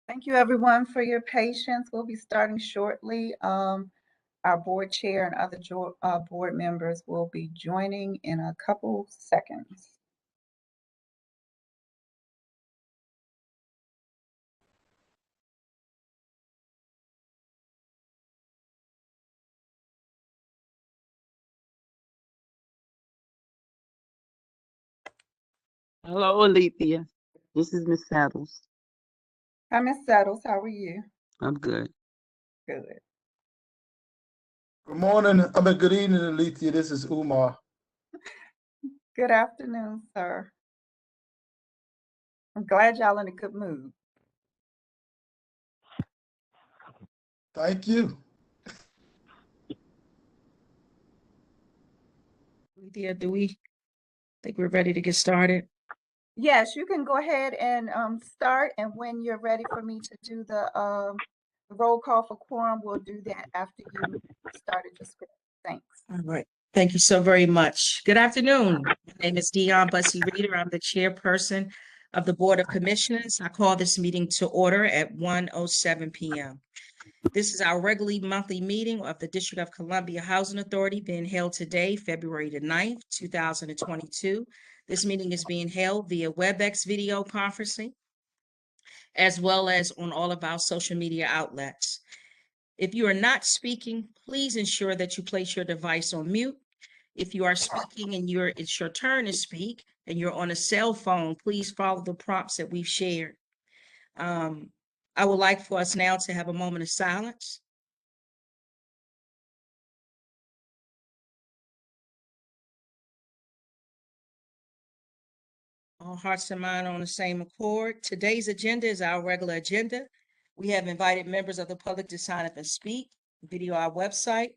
Thank you, everyone, for your patience. We'll be starting shortly. Our board chair and other board members will be joining in a couple seconds. Hello, Alethea. This is Miss Saddles. Hi, Ms. Settles. How are you? I'm good. Good. Good morning. Good evening, Alethea. This is Umar. Good afternoon, sir. I'm glad y'all in a good mood. Thank you. Alethea, do we think we're ready to get started? Yes, you can go ahead and start, and when you're ready for me to do the roll call for quorum, we'll do that after you started your script. Thanks. All right. Thank you so very much. Good afternoon. My name is Dcha Bussey Reader. I'm the chairperson of the Board of Commissioners. I call this meeting to order at 1:07 p.m. This is our regularly monthly meeting of the District of Columbia Housing Authority being held today, February the 9th, 2022. This meeting is being held via WebEx video conferencing, as well as on all of our social media outlets. If you are not speaking, please ensure that you place your device on mute. If you are speaking and it's your turn to speak and you're on a cell phone, please follow the prompts that we've shared. I would like for us now to have a moment of silence. All hearts and minds on the same accord. Today's agenda is our regular agenda. We have invited members of the public to sign up and speak, video our website,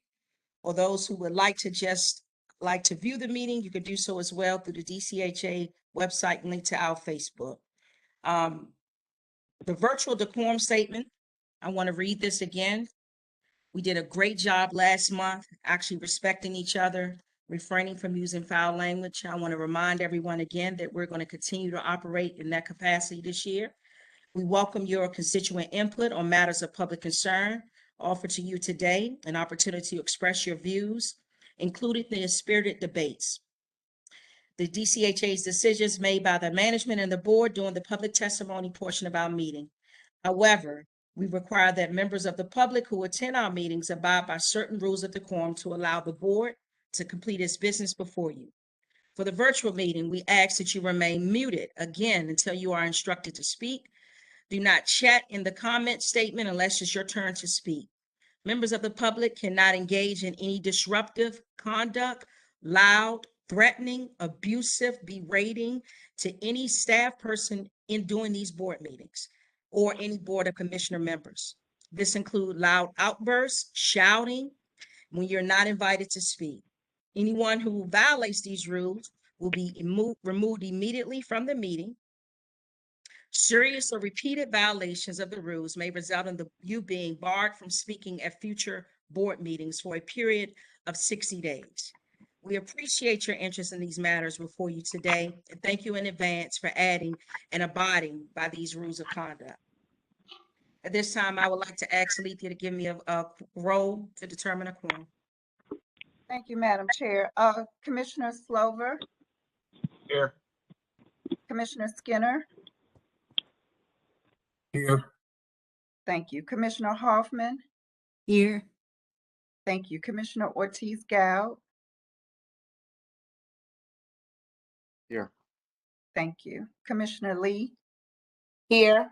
or those who would like to view the meeting, you can do so as well through the DCHA website linked to our Facebook. The virtual decorum statement, I want to read this again. We did a great job last month, actually respecting each other, refraining from using foul language. I want to remind everyone again that we're going to continue to operate in that capacity this year. We welcome your constituent input on matters of public concern offered to you today, an opportunity to express your views, including the spirited debates. The DCHA's decisions made by the management and the board during the public testimony portion of our meeting. However, we require that members of the public who attend our meetings abide by certain rules of decorum to allow the board to complete its business before you. For the virtual meeting, we ask that you remain muted again until you are instructed to speak. Do not chat in the comment statement unless it's your turn to speak. Members of the public cannot engage in any disruptive conduct, loud, threatening, abusive, berating to any staff person in doing these board meetings or any board of commissioner members. This includes loud outbursts, shouting when you're not invited to speak. Anyone who violates these rules will be removed immediately from the meeting. Serious or repeated violations of the rules may result in you being barred from speaking at future board meetings for a period of 60 days. We appreciate your interest in these matters before you today, and thank you in advance for adding and abiding by these rules of conduct. At this time, I would like to ask Alethea to give me a roll to determine a quorum. Thank you, Madam Chair. Commissioner Slover. Here. Commissioner Skinner. Here. Thank you. Commissioner Hoffman. Here. Thank you. Commissioner Ortiz-Gow. Here. Thank you. Commissioner Lee. Here.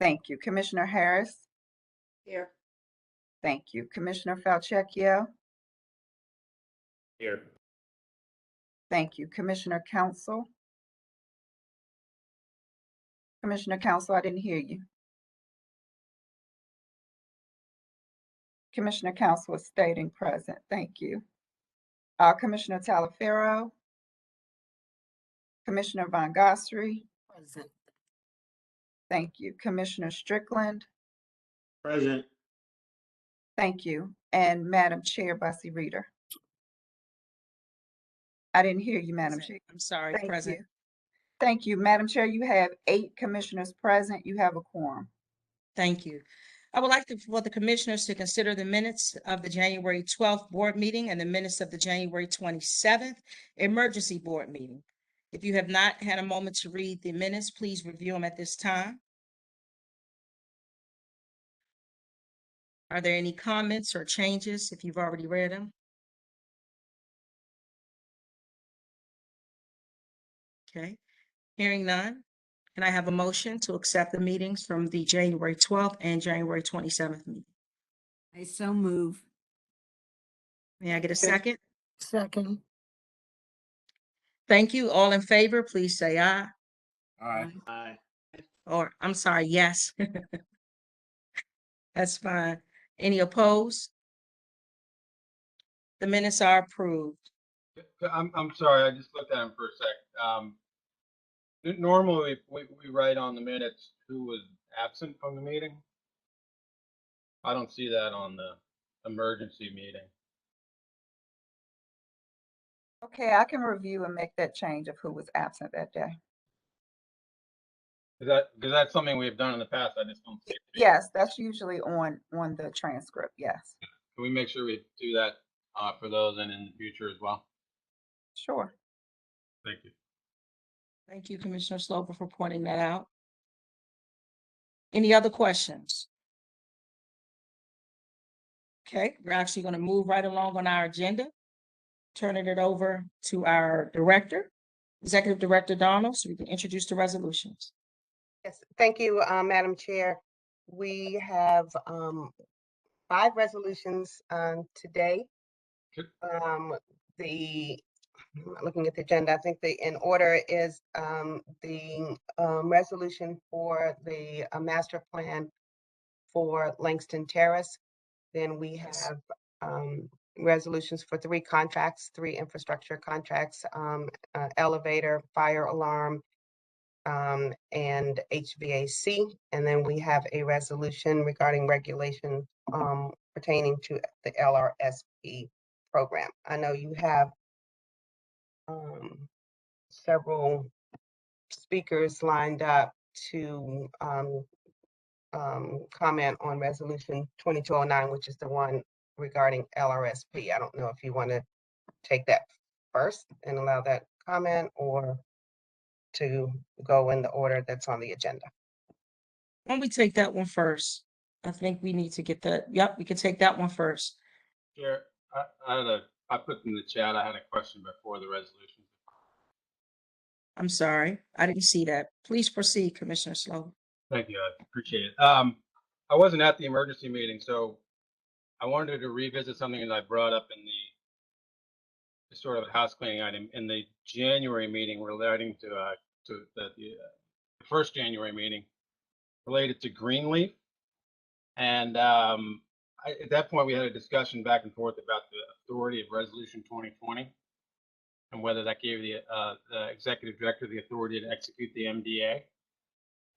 Thank you. Commissioner Harris. Here. Thank you. Commissioner Falchecchio. Here. Thank you. Commissioner Council. Commissioner Council, I didn't hear you. Commissioner Council is stating present. Thank you. Commissioner Talaferro. Commissioner Von Gossary. Present. Thank you. Commissioner Strickland. Present. Thank you. And Madam Chair Bussey Reader. I didn't hear you, Madam Chair. I'm sorry, Thank present. you. Thank you. Madam Chair, you have 8 commissioners present. You have a quorum. Thank you. I would like for the commissioners to consider the minutes of the January 12th board meeting and the minutes of the January 27th emergency board meeting. If you have not had a moment to read the minutes, please review them at this time. Are there any comments or changes if you've already read them? Okay, hearing none. Can I have a motion to accept the meetings from the January 12th and January 27th meeting? I so move. May I get a second? Second. Thank you. All in favor, please say aye. Aye. Or, I'm sorry, yes. That's fine. Any opposed? The minutes are approved. I'm sorry, I just looked at him for a sec. Normally, we write on the minutes who was absent from the meeting. I don't see that on the emergency meeting. Okay, I can review and make that change of who was absent that day. Because that's something we've done in the past, I just don't see it. Yes, that's usually on the transcript, yes. Can we make sure we do that for those and in the future as well? Sure. Thank you. Thank you, Commissioner Slover, for pointing that out. Any other questions? Okay, we're actually going to move right along on our agenda, turning it over to our director, Executive Director Donald, so we can introduce the resolutions. Yes, thank you, Madam Chair. We have 5 resolutions today. Good. Looking at the agenda, I think in order is the resolution for the master plan for Langston Terrace. Then we have resolutions for 3 contracts, 3 infrastructure contracts, elevator, fire alarm, and HVAC. And then we have a resolution regarding regulation pertaining to the LRSP program. I know you have several speakers lined up to comment on resolution 2209, which is the one regarding LRSP. I don't know if you want to take that first and allow that comment, or to go in the order that's on the agenda. Why don't we take that one first? I think we need to get that. Yep, we can take that one first. Chair, I put in the chat, I had a question before the resolution. I'm sorry, I didn't see that. Please proceed, Commissioner Slover. Thank you, I appreciate it. I wasn't at the emergency meeting, so I wanted to revisit something that I brought up in the sort of a house cleaning item in the January meeting relating to the first January meeting related to Greenleaf. And at that point, we had a discussion back and forth about the authority of Resolution 2020 and whether that gave the executive director the authority to execute the MDA.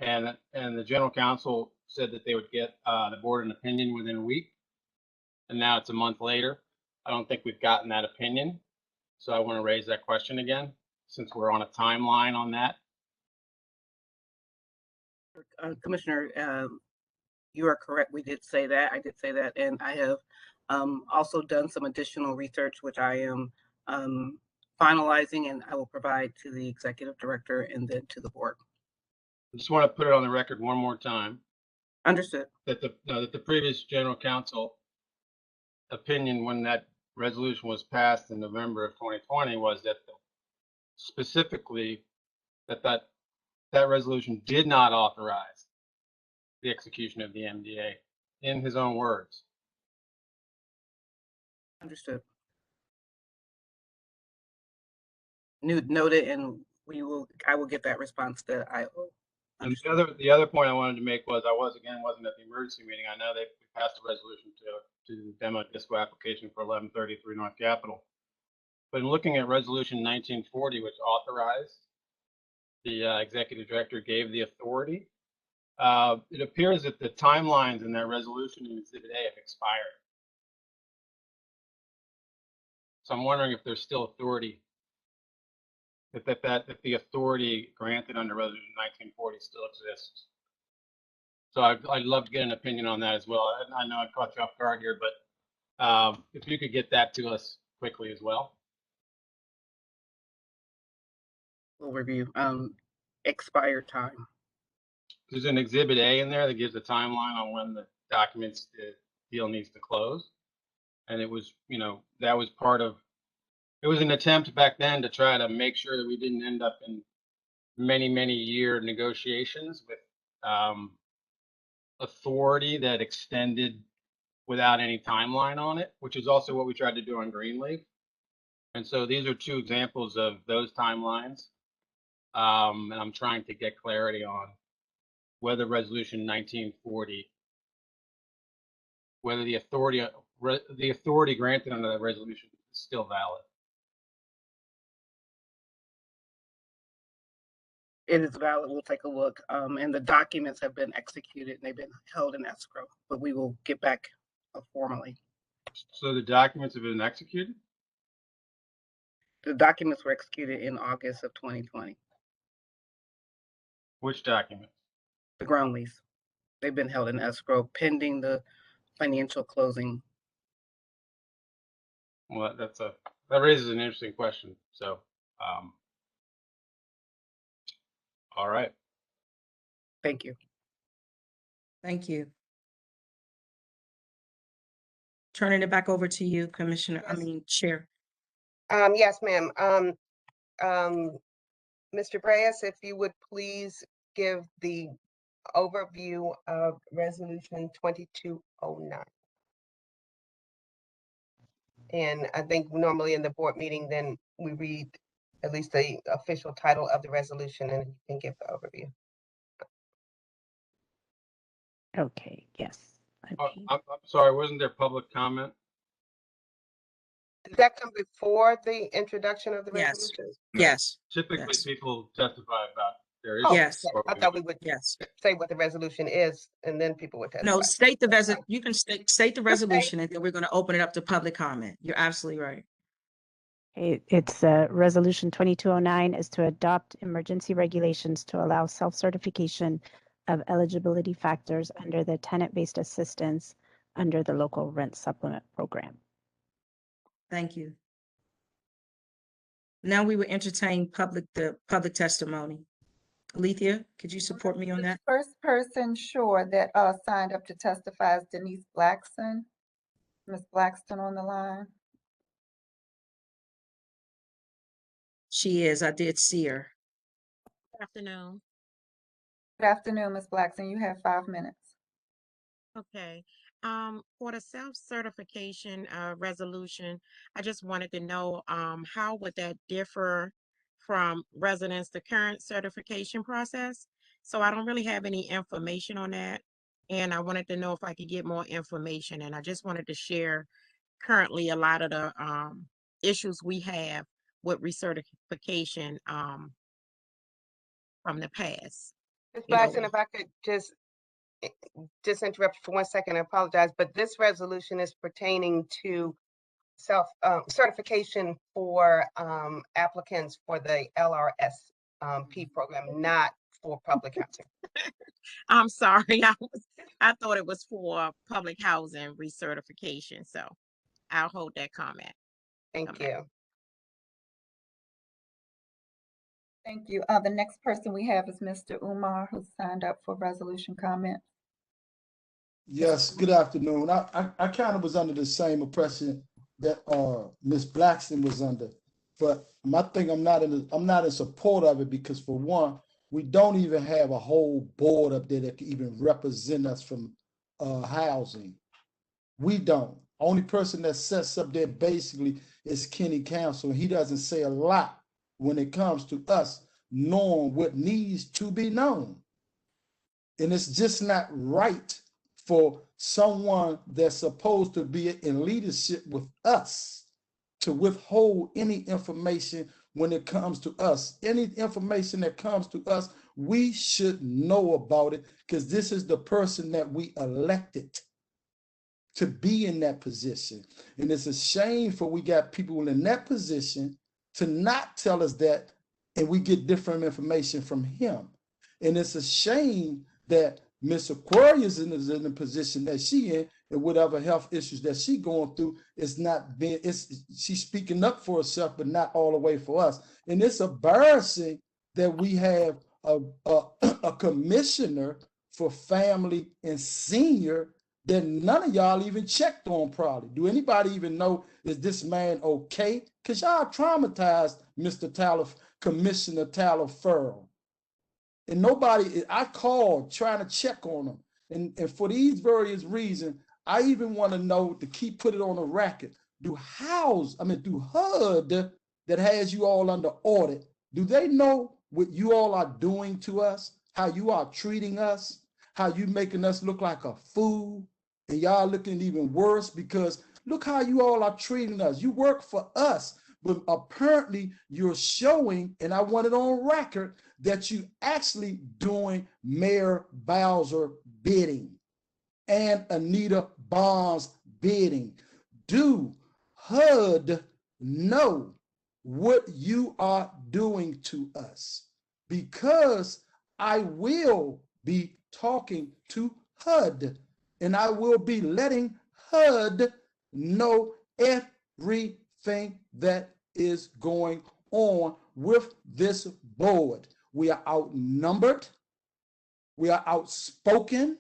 And the general counsel said that they would get the board an opinion within a week. And now it's a month later. I don't think we've gotten that opinion. So I want to raise that question again, since we're on a timeline on that. Commissioner, you are correct. We did say that. I did say that. And I have also done some additional research, which I am finalizing, and I will provide to the executive director and then to the board. I just want to put it on the record one more time. Understood. That the previous general counsel opinion when that resolution was passed in November of 2020 was that specifically that resolution did not authorize the execution of the MDA, in his own words. Understood. Noted, and I will get that response that I owe. And the other point I wanted to make was I wasn't at the emergency meeting. I know they passed a resolution to demo disco application for 1133 North Capitol. But in looking at resolution 1940, which authorized the executive director gave the authority, it appears that the timelines in that resolution in Exhibit A have expired. So I'm wondering if there's still authority if the authority granted under Resolution 1940 still exists. So I'd love to get an opinion on that as well. I know I caught you off guard here, but if you could get that to us quickly as well. We'll review, expired time. There's an Exhibit A in there that gives a timeline on when the deal needs to close. And it was, that was it was an attempt back then to try to make sure that we didn't end up in many year negotiations with authority that extended without any timeline on it, which is also what we tried to do on Greenleaf. And so these are two examples of those timelines. And I'm trying to get clarity on whether Resolution 1940, whether the authority granted under that resolution is still valid. It is valid. We'll take a look. And the documents have been executed and they've been held in escrow, but we will get back formally. So the documents have been executed? The documents were executed in August of 2020. Which documents? The ground lease. They've been held in escrow pending the financial closing. Well, that raises an interesting question. So, all right. Thank you. Thank you. Turning it back over to you, Commissioner, Chair. Yes, ma'am. Mr. Breas, if you would please give the overview of Resolution 2209. And I think normally in the board meeting, then we read at least the official title of the resolution and you can give the overview. Okay, yes. I'm sorry, wasn't there public comment? Did that come before the introduction of the Yes. resolution? Yes. Typically, Yes. people testify about their Oh, issues. Yes. okay. I thought we would Yes. say what the resolution is and then people would testify. No, state the That's fine. you can state the resolution and then we're going to open it up to public comment. You're absolutely right. It's Resolution 2209 is to adopt emergency regulations to allow self-certification of eligibility factors under the tenant-based assistance under the local rent supplement program. Thank you. Now we will entertain the public testimony. Alethea, could you support me on The that? first person, sure, that signed up to testify is Denise Blackson. Ms. Blackson on the line. She is. I did see her. Good afternoon. Good afternoon, Ms. Blackson. You have 5 minutes. Okay. For the self-certification resolution, I just wanted to know how would that differ from residents, the current certification process? So I don't really have any information on that. And I wanted to know if I could get more information. And I just wanted to share currently a lot of the issues we have with recertification from the past. Ms. You know, Blackson, if I could just interrupt for 1 second, I apologize, but this resolution is pertaining to certification for applicants for the LRSP program, not for public housing. I'm sorry, I thought it was for public housing recertification, so I'll hold that comment. Thank Okay. you. Thank you. The next person we have is Mr. Umar, who signed up for resolution comment. Yes, good afternoon. I kind of was under the same impression that Ms. Blackson was under, but my thing, I'm not in support of it because for one, we don't even have a whole board up there that can even represent us from housing. We don't. Only person that sets up there basically is County Council. He doesn't say a lot when it comes to us knowing what needs to be known. And it's just not right for someone that's supposed to be in leadership with us to withhold any information when it comes to us. Any information that comes to us, we should know about it because this is the person that we elected to be in that position. And it's a shame for we got people in that position to not tell us that and we get different information from him. And it's a shame that Miss Aquarius is in the position that she in, and whatever health issues that she going through is not being, she's speaking up for herself, but not all the way for us. And it's embarrassing that we have a commissioner for family and senior that none of y'all even checked on probably. Do anybody even know, is this man okay? Because y'all traumatized Mr. Tyler, Commissioner Tyler Farrell. And nobody, I called trying to check on him. And for these various reasons, I even want to know, to put it on the record, do HUD that has you all under audit, do they know what you all are doing to us, how you are treating us, how you making us look like a fool, and y'all looking even worse because look how you all are treating us. You work for us, but apparently you're showing, and I want it on record, that you actually doing Mayor Bowser bidding and Anita Bonds bidding. Do HUD know what you are doing to us? Because I will be talking to HUD, and I will be letting HUD know everything that is going on with this board. We are outnumbered. We are outspoken,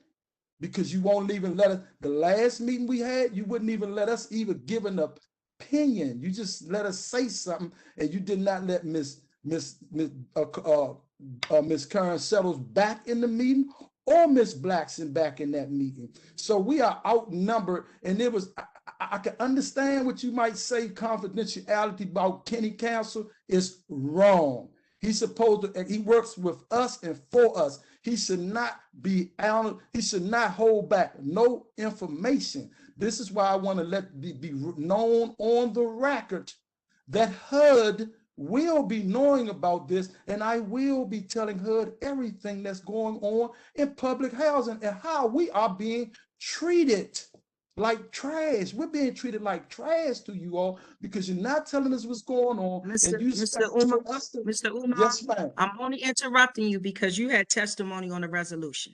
because you won't even let us. The last meeting we had, you wouldn't even let us even give an opinion. You just let us say something, and you did not let Miss Karen Settles back in the meeting, or Miss Blackson back in that meeting. So we are outnumbered, and it was, I can understand what you might say, confidentiality about Kenny Council is wrong. He's supposed to, and he works with us and for us. He should not be out, he should not hold back no information. This is why I want to let be known on the record that HUD will be knowing about this, and I will be telling HUD everything that's going on in public housing and how we are being treated like trash. We're being treated like trash to you all because you're not telling us what's going on. Mr. And you Mr. Umar, Mr. Mr. Umar, Yes, ma'am. I'm only interrupting you because you had testimony on the resolution.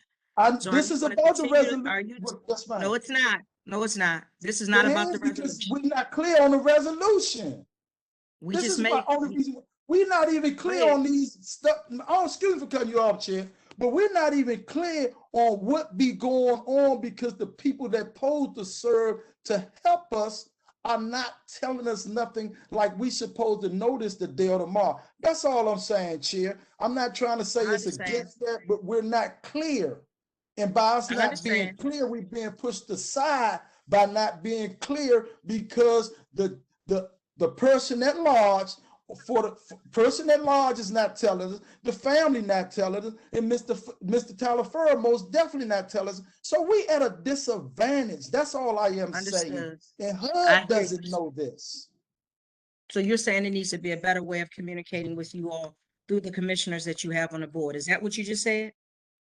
So This is about the resolution. Yes, ma'am. No, it's not. No, it's not. This is not about the resolution. We're not clear on the resolution. We This just is made. my only reason. We're not even clear on these stuff. Oh, excuse me for cutting you off, Chair, but we're not even clear on what be going on because the people that supposed to serve to help us are not telling us nothing like we supposed to notice the day or tomorrow. That's all I'm saying, Chair. I'm not trying to say it's against that, but we're not clear. And by us not being clear, we're being pushed aside by not being clear because the person at large, person at large is not telling us, the family not telling us, and Mr. Tyler Farrell most definitely not telling us. So we at a disadvantage. That's all I am saying. And HUD doesn't know this. So you're saying it needs to be a better way of communicating with you all through the commissioners that you have on the board. Is that what you just said?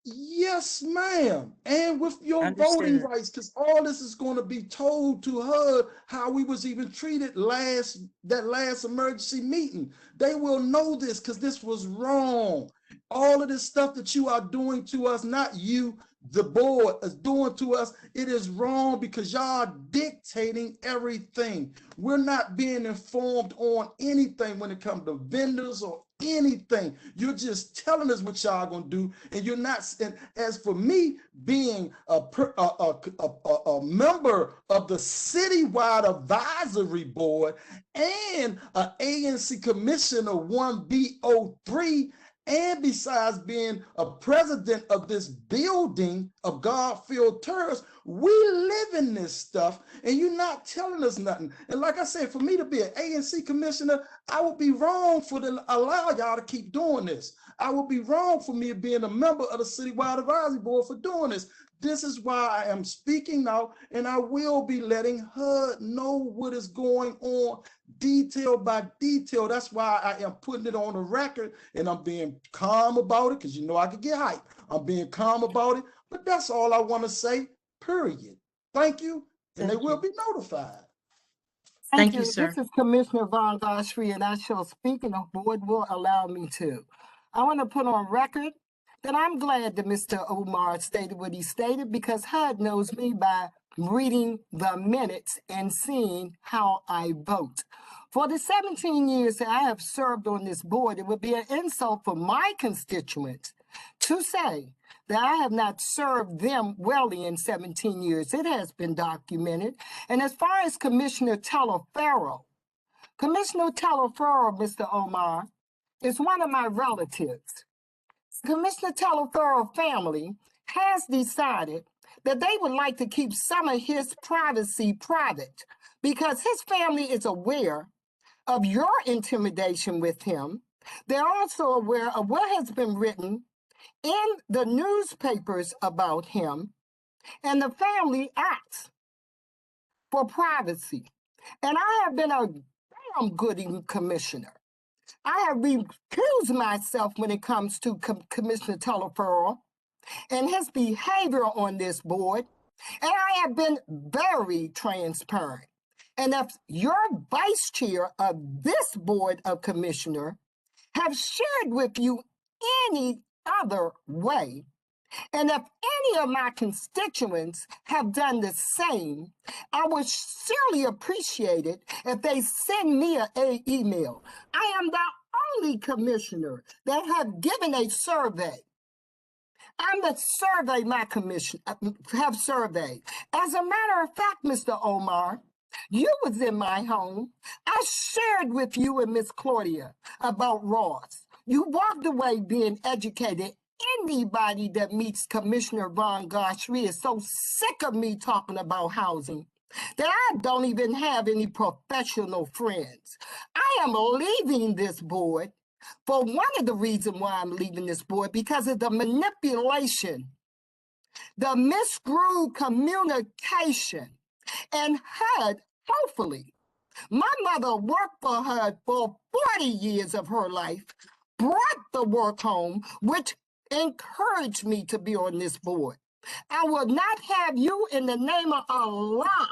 Yes, ma'am. And with your voting rights, because all this is going to be told to HUD how we was even treated that last emergency meeting. They will know this because this was wrong. All of this stuff that you are doing to us, not you, the board is doing to us, it is wrong because y'all are dictating everything. We're not being informed on anything when it comes to vendors or anything. You're just telling us what y'all gonna do, and you're not. And as for me being a member of the citywide advisory board and an ANC commissioner 1B03, and besides being a president of this building of Garfield Terrace, we live in this stuff, and you're not telling us nothing. And like I said, for me to be an ANC commissioner, I would be wrong for to allow y'all to keep doing this. I would be wrong for me being a member of the Citywide Advisory Board for doing this. This is why I am speaking now, and I will be letting HUD know what is going on detail by detail. That's why I am putting it on the record, and I'm being calm about it because you know I could get hyped. I'm being calm about it, but that's all I want to say, period. Thank you, and they will be notified. Thank Thank you, you. sir. This is Commissioner Von Goshry, and I shall speak, and the board will allow me to. I want to put on record that I'm glad that Mr. Omar stated what he stated, because HUD knows me by reading the minutes and seeing how I vote. For the 17 years that I have served on this board, it would be an insult for my constituents to say that I have not served them well in 17 years. It has been documented. And as far as Commissioner Talaferro, Mr. Omar, is one of my relatives. Commissioner Talaferro family has decided that they would like to keep some of his privacy private because his family is aware of your intimidation with him. They're also aware of what has been written in the newspapers about him, and the family asks for privacy. And I have been a damn good commissioner. I have recused myself when it comes to Commissioner Talaferro and his behavior on this board, and I have been very transparent. And if your vice chair of this board of commissioner have shared with you any other way, and if any of my constituents have done the same, I would surely appreciate it if they send me an email. I am the only commissioner that have given a survey. I'm the survey my commission have surveyed. As a matter of fact, Mr. Omar, you was in my home. I shared with you and Miss Claudia about Ross. You walked away being educated. Anybody that meets Commissioner Von Goshry is so sick of me talking about housing that I don't even have any professional friends. I am leaving this board for one of the reasons why I'm leaving this board, because of the manipulation, the miscrewed communication, and HUD, hopefully. My mother worked for HUD for 40 years of her life, brought the work home, which encouraged me to be on this board. I will not have you, in the name of Allah,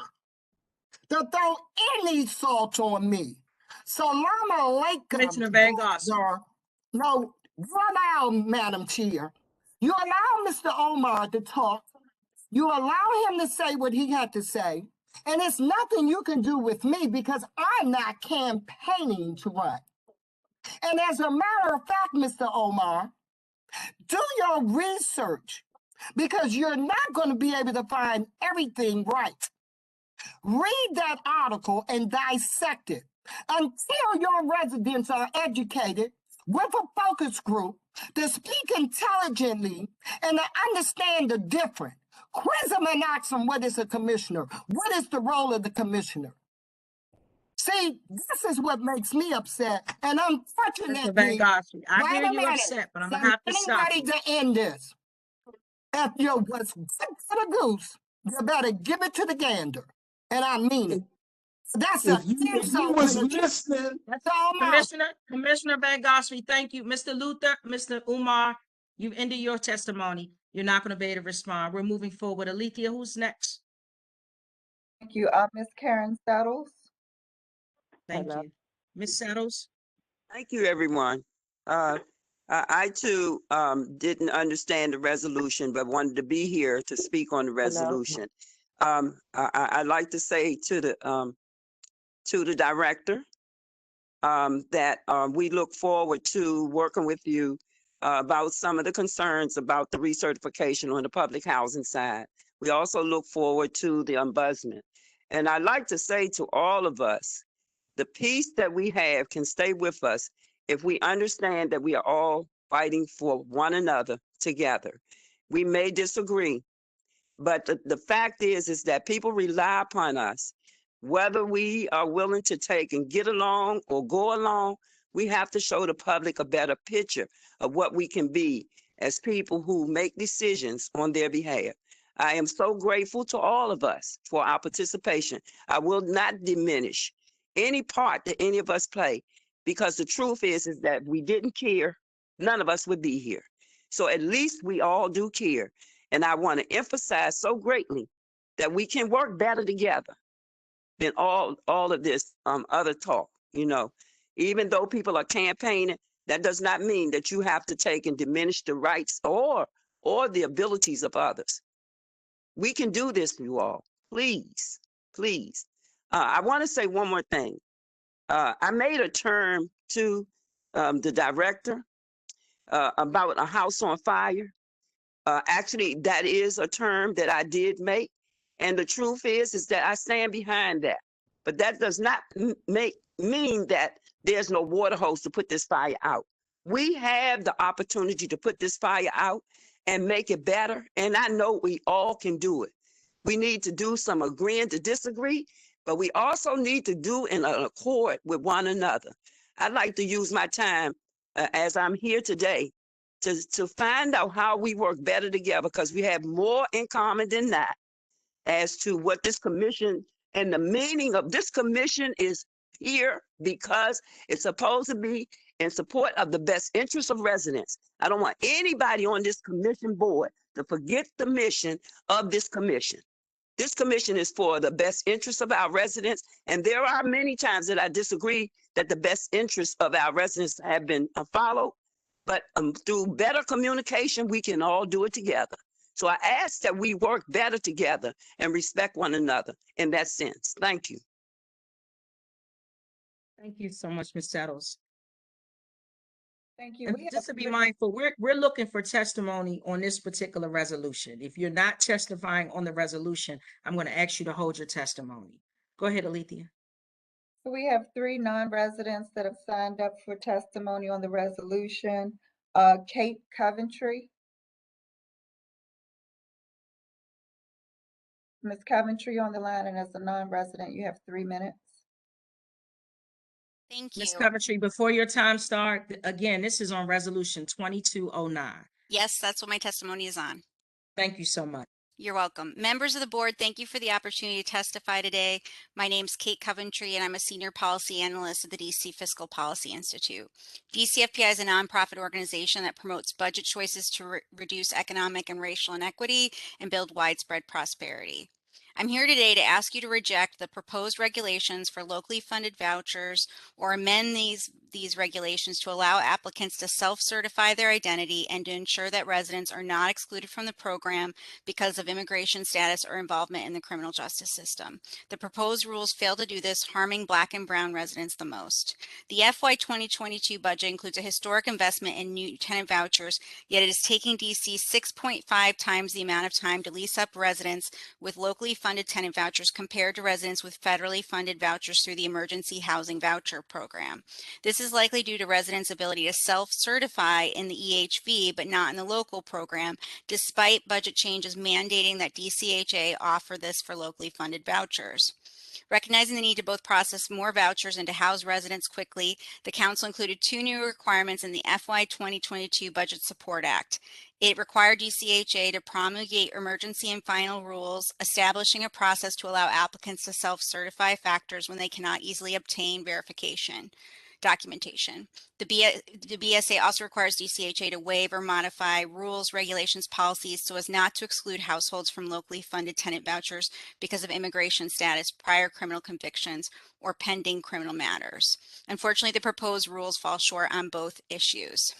to throw any salt on me. Salam alaikum. Commissioner Van Gossel. No, you allow, Madam Chair. You allow Mr. Omar to talk. You allow him to say what he had to say. And it's nothing you can do with me because I'm not campaigning to run. And as a matter of fact, Mr. Omar, do your research because you're not going to be able to find everything right. Read that article and dissect it until your residents are educated with a focus group to speak intelligently and to understand the difference. Quiz them and ask them, what is a commissioner? What is the role of the commissioner? See, this is what makes me upset. And Commissioner Van unfortunately, Gossel, I wait hear a you minute. upset, but I'm So gonna have to getting stop ready you. to end this. If you was good for the goose, you better give it to the gander. And I mean it. That's an If you insult was to the listening, That's all my Commissioner Van Gossel, thank you. Mr. Luther, Mr. Umar, you've ended your testimony. You're not gonna be able to respond. We're moving forward. Alethea, who's next? Thank you, Miss Karen Settles. Thank Hello. you. Ms. Settles? Thank you, everyone. I too didn't understand the resolution, but wanted to be here to speak on the resolution. I'd like to say to the director that we look forward to working with you about some of the concerns about the recertification on the public housing side. We also look forward to the ombudsman. And I'd like to say to all of us, the peace that we have can stay with us if we understand that we are all fighting for one another together. We may disagree, but the fact is that people rely upon us. Whether we are willing to take and get along or go along, we have to show the public a better picture of what we can be as people who make decisions on their behalf. I am so grateful to all of us for our participation. I will not diminish any part that any of us play, because the truth is that if we didn't care, none of us would be here. So at least we all do care. And I want to emphasize so greatly that we can work better together. than all of this other talk. You know, even though people are campaigning, that does not mean that you have to take and diminish the rights or the abilities of others. We can do this, you all. Please, please. I want to say one more thing. I made a term to the director about a house on fire. Actually, that is a term that I did make. And the truth is that I stand behind that. But that does not mean that there's no water hose to put this fire out. We have the opportunity to put this fire out and make it better. And I know we all can do it. We need to do some agreeing to disagree, but we also need to do in an accord with one another. I'd like to use my time as I'm here today to find out how we work better together, because we have more in common than that as to what this commission and the meaning of this commission is here, because it's supposed to be in support of the best interests of residents. I don't want anybody on this commission board to forget the mission of this commission. This commission is for the best interests of our residents, and there are many times that I disagree that the best interests of our residents have been followed, but through better communication, we can all do it together. So I ask that we work better together and respect one another in that sense. Thank you. Thank you so much, Ms. Settles. Thank you. And We have just to be three- mindful, we're looking for testimony on this particular resolution. If you're not testifying on the resolution, I'm going to ask you to hold your testimony. Go ahead, Alethea. So we have 3 non-residents that have signed up for testimony on the resolution. Kate Coventry. Ms. Coventry on the line, and as a non-resident, you have 3 minutes. Thank Ms. you. Coventry, before your time starts, again, this is on resolution 2209. Yes, that's what my testimony is on. Thank you so much. You're welcome. Members of the board, thank you for the opportunity to testify today. My name's Kate Coventry, and I'm a senior policy analyst at the DC Fiscal Policy Institute. DCFPI is a nonprofit organization that promotes budget choices to reduce economic and racial inequity and build widespread prosperity. I'm here today to ask you to reject the proposed regulations for locally funded vouchers or amend these regulations to allow applicants to self-certify their identity and to ensure that residents are not excluded from the program because of immigration status or involvement in the criminal justice system. The proposed rules fail to do this, harming Black and Brown residents the most. The FY 2022 budget includes a historic investment in new tenant vouchers, yet it is taking DC 6.5 times the amount of time to lease up residents with locally funded tenant vouchers compared to residents with federally funded vouchers through the Emergency Housing Voucher Program. This is likely due to residents' ability to self-certify in the EHV, but not in the local program, despite budget changes mandating that DCHA offer this for locally funded vouchers. Recognizing the need to both process more vouchers and to house residents quickly, the Council included 2 new requirements in the FY 2022 Budget Support Act. It required DCHA to promulgate emergency and final rules, establishing a process to allow applicants to self-certify factors when they cannot easily obtain verification documentation. The BSA also requires DCHA to waive or modify rules, regulations, policies so as not to exclude households from locally funded tenant vouchers because of immigration status, prior criminal convictions, or pending criminal matters. Unfortunately, the proposed rules fall short on both issues.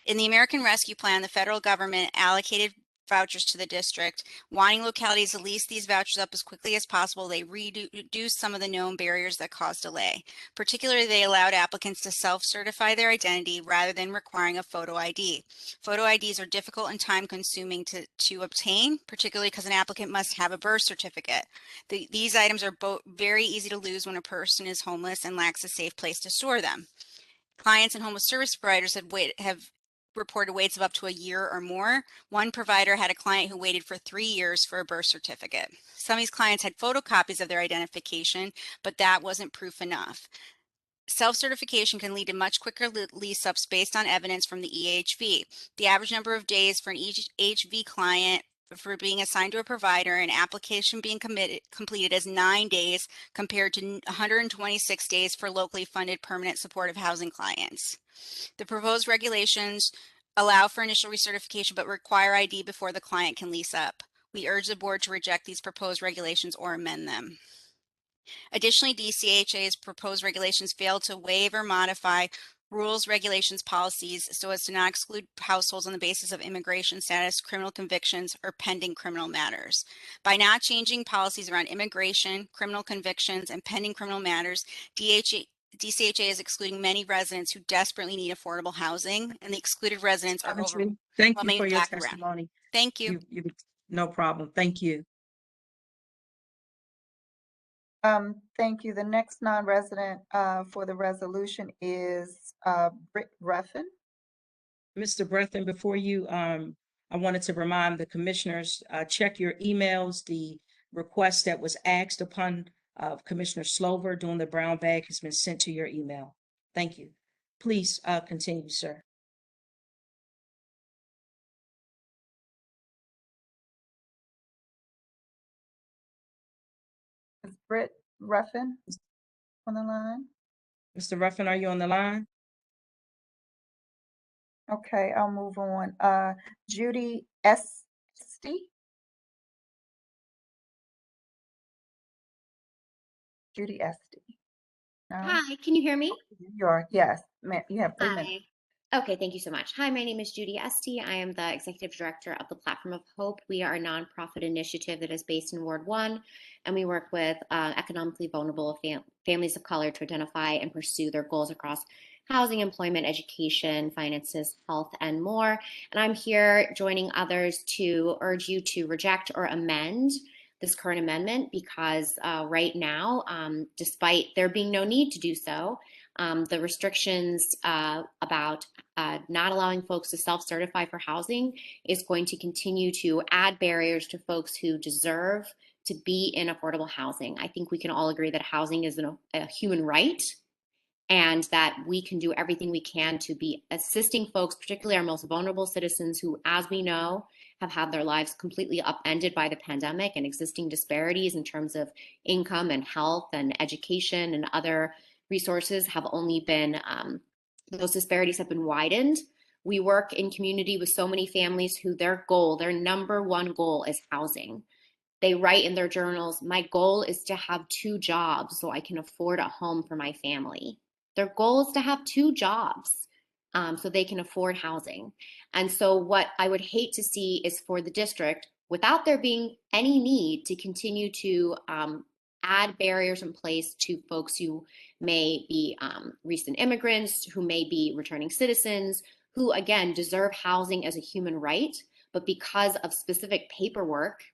In the American Rescue Plan, the federal government allocated vouchers to the district. Wanting localities to lease these vouchers up as quickly as possible, they reduced some of the known barriers that cause delay. Particularly, they allowed applicants to self-certify their identity rather than requiring a photo ID. Photo IDs are difficult and time-consuming to obtain, particularly because an applicant must have a birth certificate. These items are both very easy to lose when a person is homeless and lacks a safe place to store them. Clients and homeless service providers have reported waits of up to a year or more. One provider had a client who waited for 3 years for a birth certificate. Some of these clients had photocopies of their identification, but that wasn't proof enough. Self-certification can lead to much quicker lease-ups based on evidence from the EHV. The average number of days for an EHV client for being assigned to a provider and application being completed is 9 days compared to 126 days for locally funded permanent supportive housing clients. The proposed regulations allow for initial recertification but require ID before the client can lease up. We urge the board to reject these proposed regulations or amend them. Additionally, DCHA's proposed regulations fail to waive or modify rules, regulations, policies so as to not exclude households on the basis of immigration status, criminal convictions, or pending criminal matters. By not changing policies around immigration, criminal convictions, and pending criminal matters, DCHA is excluding many residents who desperately need affordable housing, and the excluded residents are Coventry, thank you overwhelming for your background. testimony. Thank you. No problem. Thank you. Thank you. The next non-resident for the resolution is Britt Ruffin. Mr. Breathen, before you, I wanted to remind the commissioners, check your emails. The request that was asked upon Commissioner Slover during the brown bag has been sent to your email. Thank you. Please continue, sir. Is Britt Ruffin on the line? Mr. Ruffin, are you on the line? Okay, I'll move on. Judy Esty. Judy Esty. No? Hi, can you hear me? You are, yes. You have 3 minutes. Hi. Okay, thank you so much. Hi, my name is Judy Esty. I am the Executive Director of the Platform of Hope. We are a nonprofit initiative that is based in Ward 1, and we work with economically vulnerable families of color to identify and pursue their goals across housing, employment, education, finances, health, and more. And I'm here joining others to urge you to reject or amend this current amendment because right now, despite there being no need to do so, the restrictions about not allowing folks to self-certify for housing is going to continue to add barriers to folks who deserve to be in affordable housing. I think we can all agree that housing is a human right and that we can do everything we can to be assisting folks, particularly our most vulnerable citizens who, as we know, have had their lives completely upended by the pandemic, and existing disparities in terms of income and health and education and other resources have only been, those disparities have been widened. We work in community with so many families who their number one goal is housing. They write in their journals, my goal is to have 2 jobs so I can afford a home for my family. Their goal is to have 2 jobs so they can afford housing. And so what I would hate to see is for the district, without there being any need to continue to add barriers in place to folks who may be recent immigrants, who may be returning citizens, who again deserve housing as a human right, but because of specific paperwork,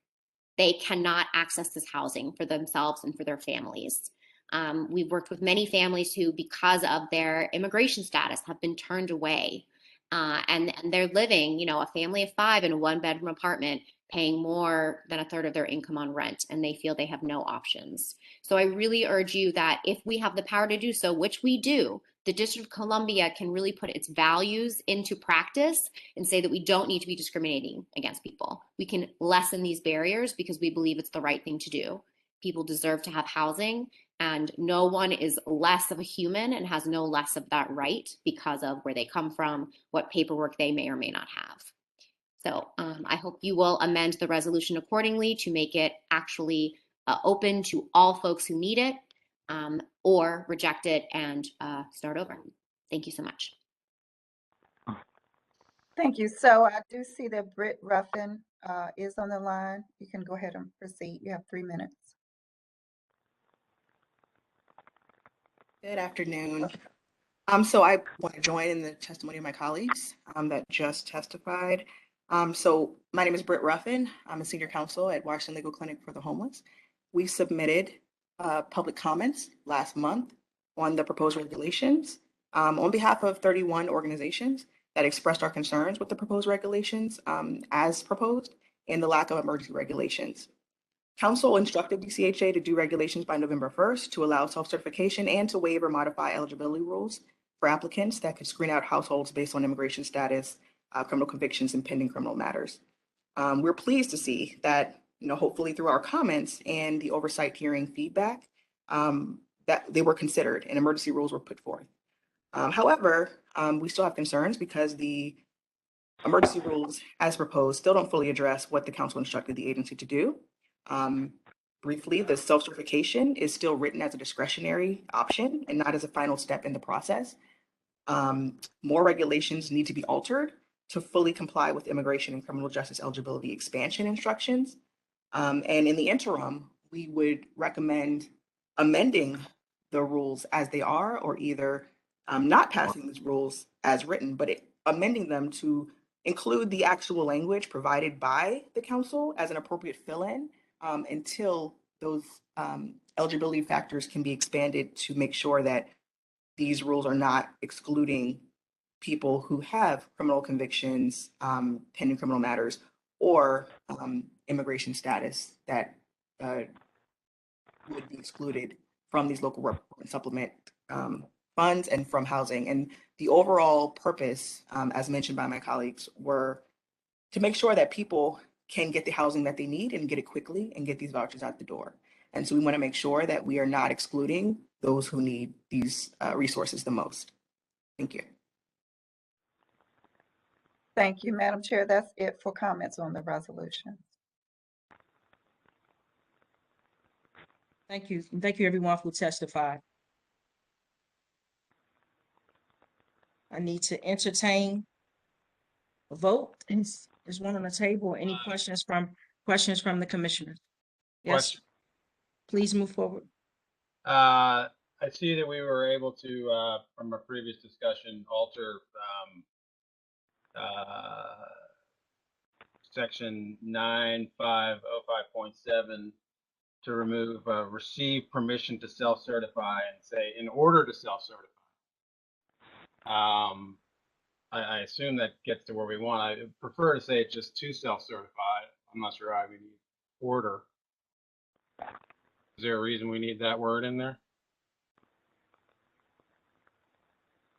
they cannot access this housing for themselves and for their families. We've worked with many families who, because of their immigration status, have been turned away. And they're living, a family of 5 in a 1-bedroom apartment, paying more than 1/3 of their income on rent, and they feel they have no options. So I really urge you that if we have the power to do so, which we do, the District of Columbia can really put its values into practice and say that we don't need to be discriminating against people. We can lessen these barriers because we believe it's the right thing to do. People deserve to have housing, and no one is less of a human and has no less of that right because of where they come from, what paperwork they may or may not have. So I hope you will amend the resolution accordingly to make it actually open to all folks who need it, or reject it and start over. Thank you so much. Thank you. So I do see that Britt Ruffin is on the line. You can go ahead and proceed. You have 3 minutes. Good afternoon. So I want to join in the testimony of my colleagues that just testified. So my name is Britt Ruffin. I'm a senior counsel at Washington Legal Clinic for the Homeless. We submitted public comments last month on the proposed regulations on behalf of 31 organizations that expressed our concerns with the proposed regulations as proposed and the lack of emergency regulations. Council instructed DCHA to do regulations by November 1st to allow self-certification and to waive or modify eligibility rules for applicants that could screen out households based on immigration status, criminal convictions, and pending criminal matters. We're pleased to see that, hopefully through our comments and the oversight hearing feedback, that they were considered and emergency rules were put forth. However, we still have concerns because the emergency rules as proposed still don't fully address what the council instructed the agency to do. Briefly, the self-certification is still written as a discretionary option and not as a final step in the process. More regulations need to be altered to fully comply with immigration and criminal justice eligibility expansion instructions. And in the interim, we would recommend amending the rules as they are, or either not passing these rules as written, but amending them to include the actual language provided by the council as an appropriate fill-in until those eligibility factors can be expanded to make sure that these rules are not excluding people who have criminal convictions, pending criminal matters, or immigration status that would be excluded from these local work and supplement funds and from housing. And the overall purpose, as mentioned by my colleagues, were to make sure that people can get the housing that they need and get it quickly and get these vouchers out the door. And so we want to make sure that we are not excluding those who need these resources the most. Thank you. Thank you, Madam Chair. That's it for comments on the resolution. Thank you. And thank you everyone who testified. I need to entertain a vote. There's one on the table. Any questions from the commissioners? Yes, Question. please move forward. I see that we were able to, from our previous discussion, alter section 9505.7 to remove receive permission to self-certify and say in order to self-certify. I assume that gets to where we want. I prefer to say it's just to self-certify. I'm not sure why we need order. Is there a reason we need that word in there?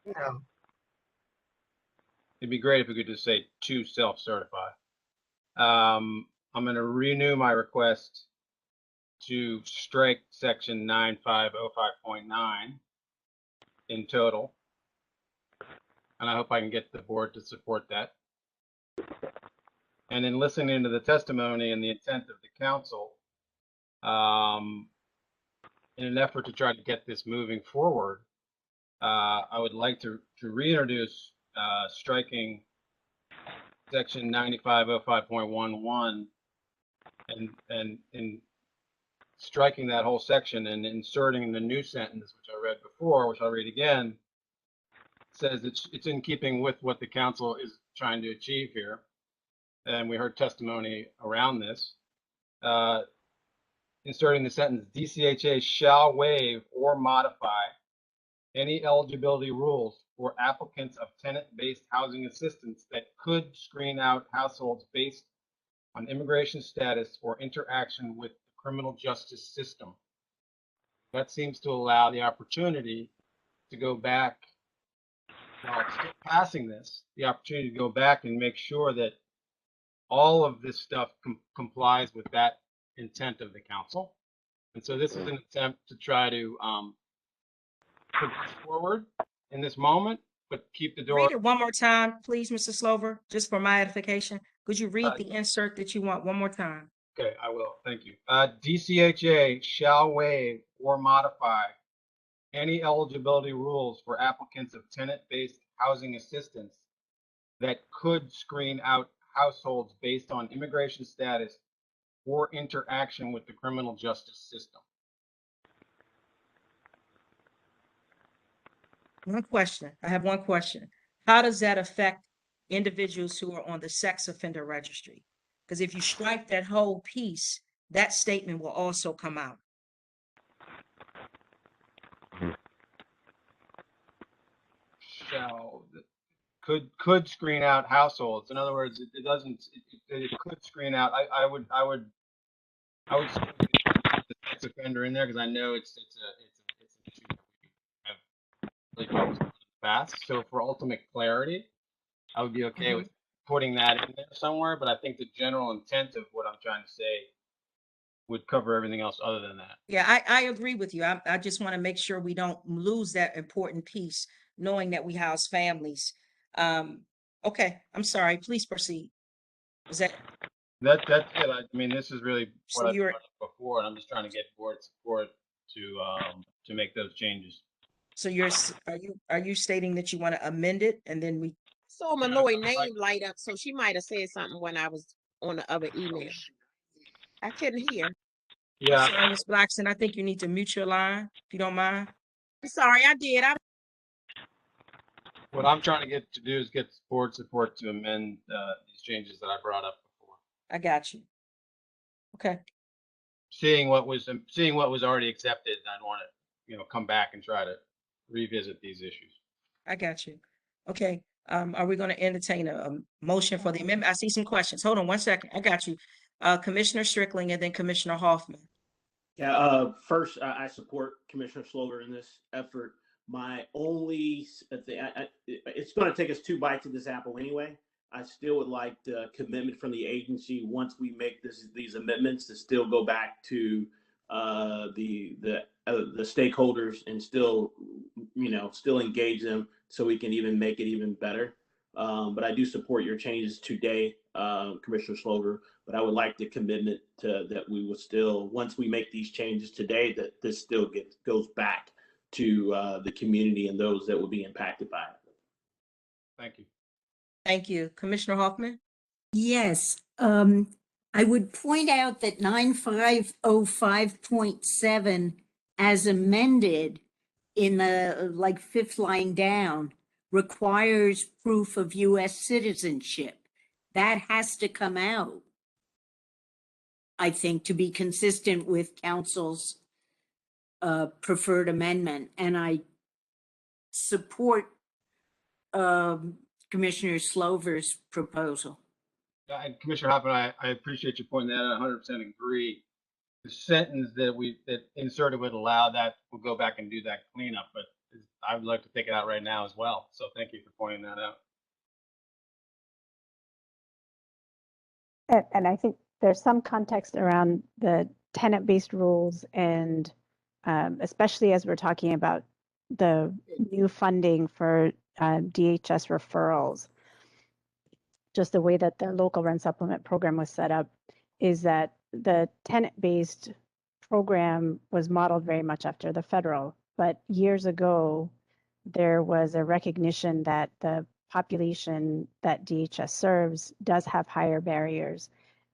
No. It'd be great if we could just say to self-certify. I'm going to renew my request to strike section 9505.9 in total. And I hope I can get the board to support that. And in listening to the testimony and the intent of the council, in an effort to try to get this moving forward, I would like to reintroduce striking section 9505.11 and striking that whole section and inserting the new sentence, which I read before, which I'll read again, says it's in keeping with what the council is trying to achieve here. And we heard testimony around this. Inserting the sentence, DCHA shall waive or modify any eligibility rules for applicants of tenant-based housing assistance that could screen out households based on immigration status or interaction with the criminal justice system. That seems to allow the opportunity to go back, while it's still passing this, the opportunity to go back and make sure that all of this stuff complies with that intent of the council. And so this is an attempt to try to put this forward in this moment, but keep the door. Read it one more time, please, Mr. Slover, just for my edification. Could you read the insert that you want one more time? Okay, I will. Thank you. DCHA shall waive or modify any eligibility rules for applicants of tenant-based housing assistance that could screen out households based on immigration status or interaction with the criminal justice system. One question. I have one question. How does that affect individuals who are on the sex offender registry? Because if you strike that whole piece, that statement will also come out. Shall could screen out households. In other words, it doesn't. It could screen out. I would say the sex offender in there because I know it's an issue that we have really focused on in the past. So for ultimate clarity, I would be okay with putting that in there somewhere. But I think the general intent of what I'm trying to say would cover everything else other than that. Yeah, I agree with you. I just want to make sure we don't lose that important piece, knowing that we house families. Okay, I'm sorry. Please proceed. Is that That's it. I mean, this is really So what I've you're, brought up before, and I'm just trying to get board support to make those changes. so you're, are you stating that you want to amend it and then we, So Yeah, Malloy I'd like- name light up, so she might have said something when I was on the other email. I couldn't hear. Yeah, sorry, Ms. Blackson, I think you need to mute your line, if you don't mind. I'm sorry, I did. what I'm trying to get to do is get board support to amend these changes that I brought up before. I got you. Okay, Seeing what was already accepted, I want to come back and try to revisit these issues. I got you. Okay, are we going to entertain a motion for the amendment? I see some questions. Hold on one second. I got you. Commissioner Strickling and then Commissioner Hoffman. Yeah, first, I support Commissioner Slover in this effort. My only thing, it's going to take us 2 bites of this apple anyway. I still would like the commitment from the agency once we make these amendments to still go back to the stakeholders and still engage them so we can even make it even better. But I do support your changes today, Commissioner Slover. But I would like the commitment that we will still, once we make these changes today, that this still goes back to the community and those that will be impacted by it. Thank you. Thank you. Commissioner Hoffman? Yes, I would point out that 9505.7 as amended in the fifth line down requires proof of US citizenship. That has to come out, I think, to be consistent with council's preferred amendment. And I support Commissioner Slover's proposal. And Commissioner Hoffman, I appreciate you pointing that out. I 100% agree. The sentence that inserted would allow that. We'll go back and do that cleanup, but I would like to take it out right now as well. So thank you for pointing that out. And I think there's some context around the tenant-based rules, and especially as we're talking about the new funding for DHS referrals. Just the way that the local rent supplement program was set up is that the tenant-based program was modeled very much after the federal, but years ago, there was a recognition that the population that DHS serves does have higher barriers,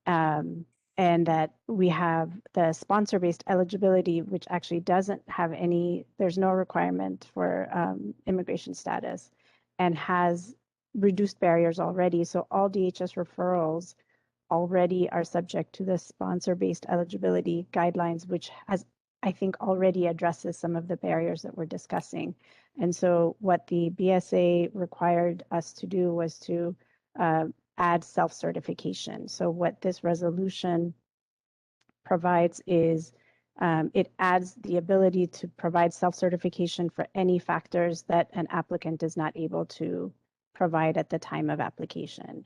and that we have the sponsor-based eligibility, which actually doesn't have any, there's no requirement for immigration status, and has reduced barriers already. So all DHS referrals already are subject to the sponsor-based eligibility guidelines, which has, I think, already addresses some of the barriers that we're discussing. And so what the BSA required us to do was to add self-certification. So what this resolution provides is it adds the ability to provide self-certification for any factors that an applicant is not able to provide at the time of application.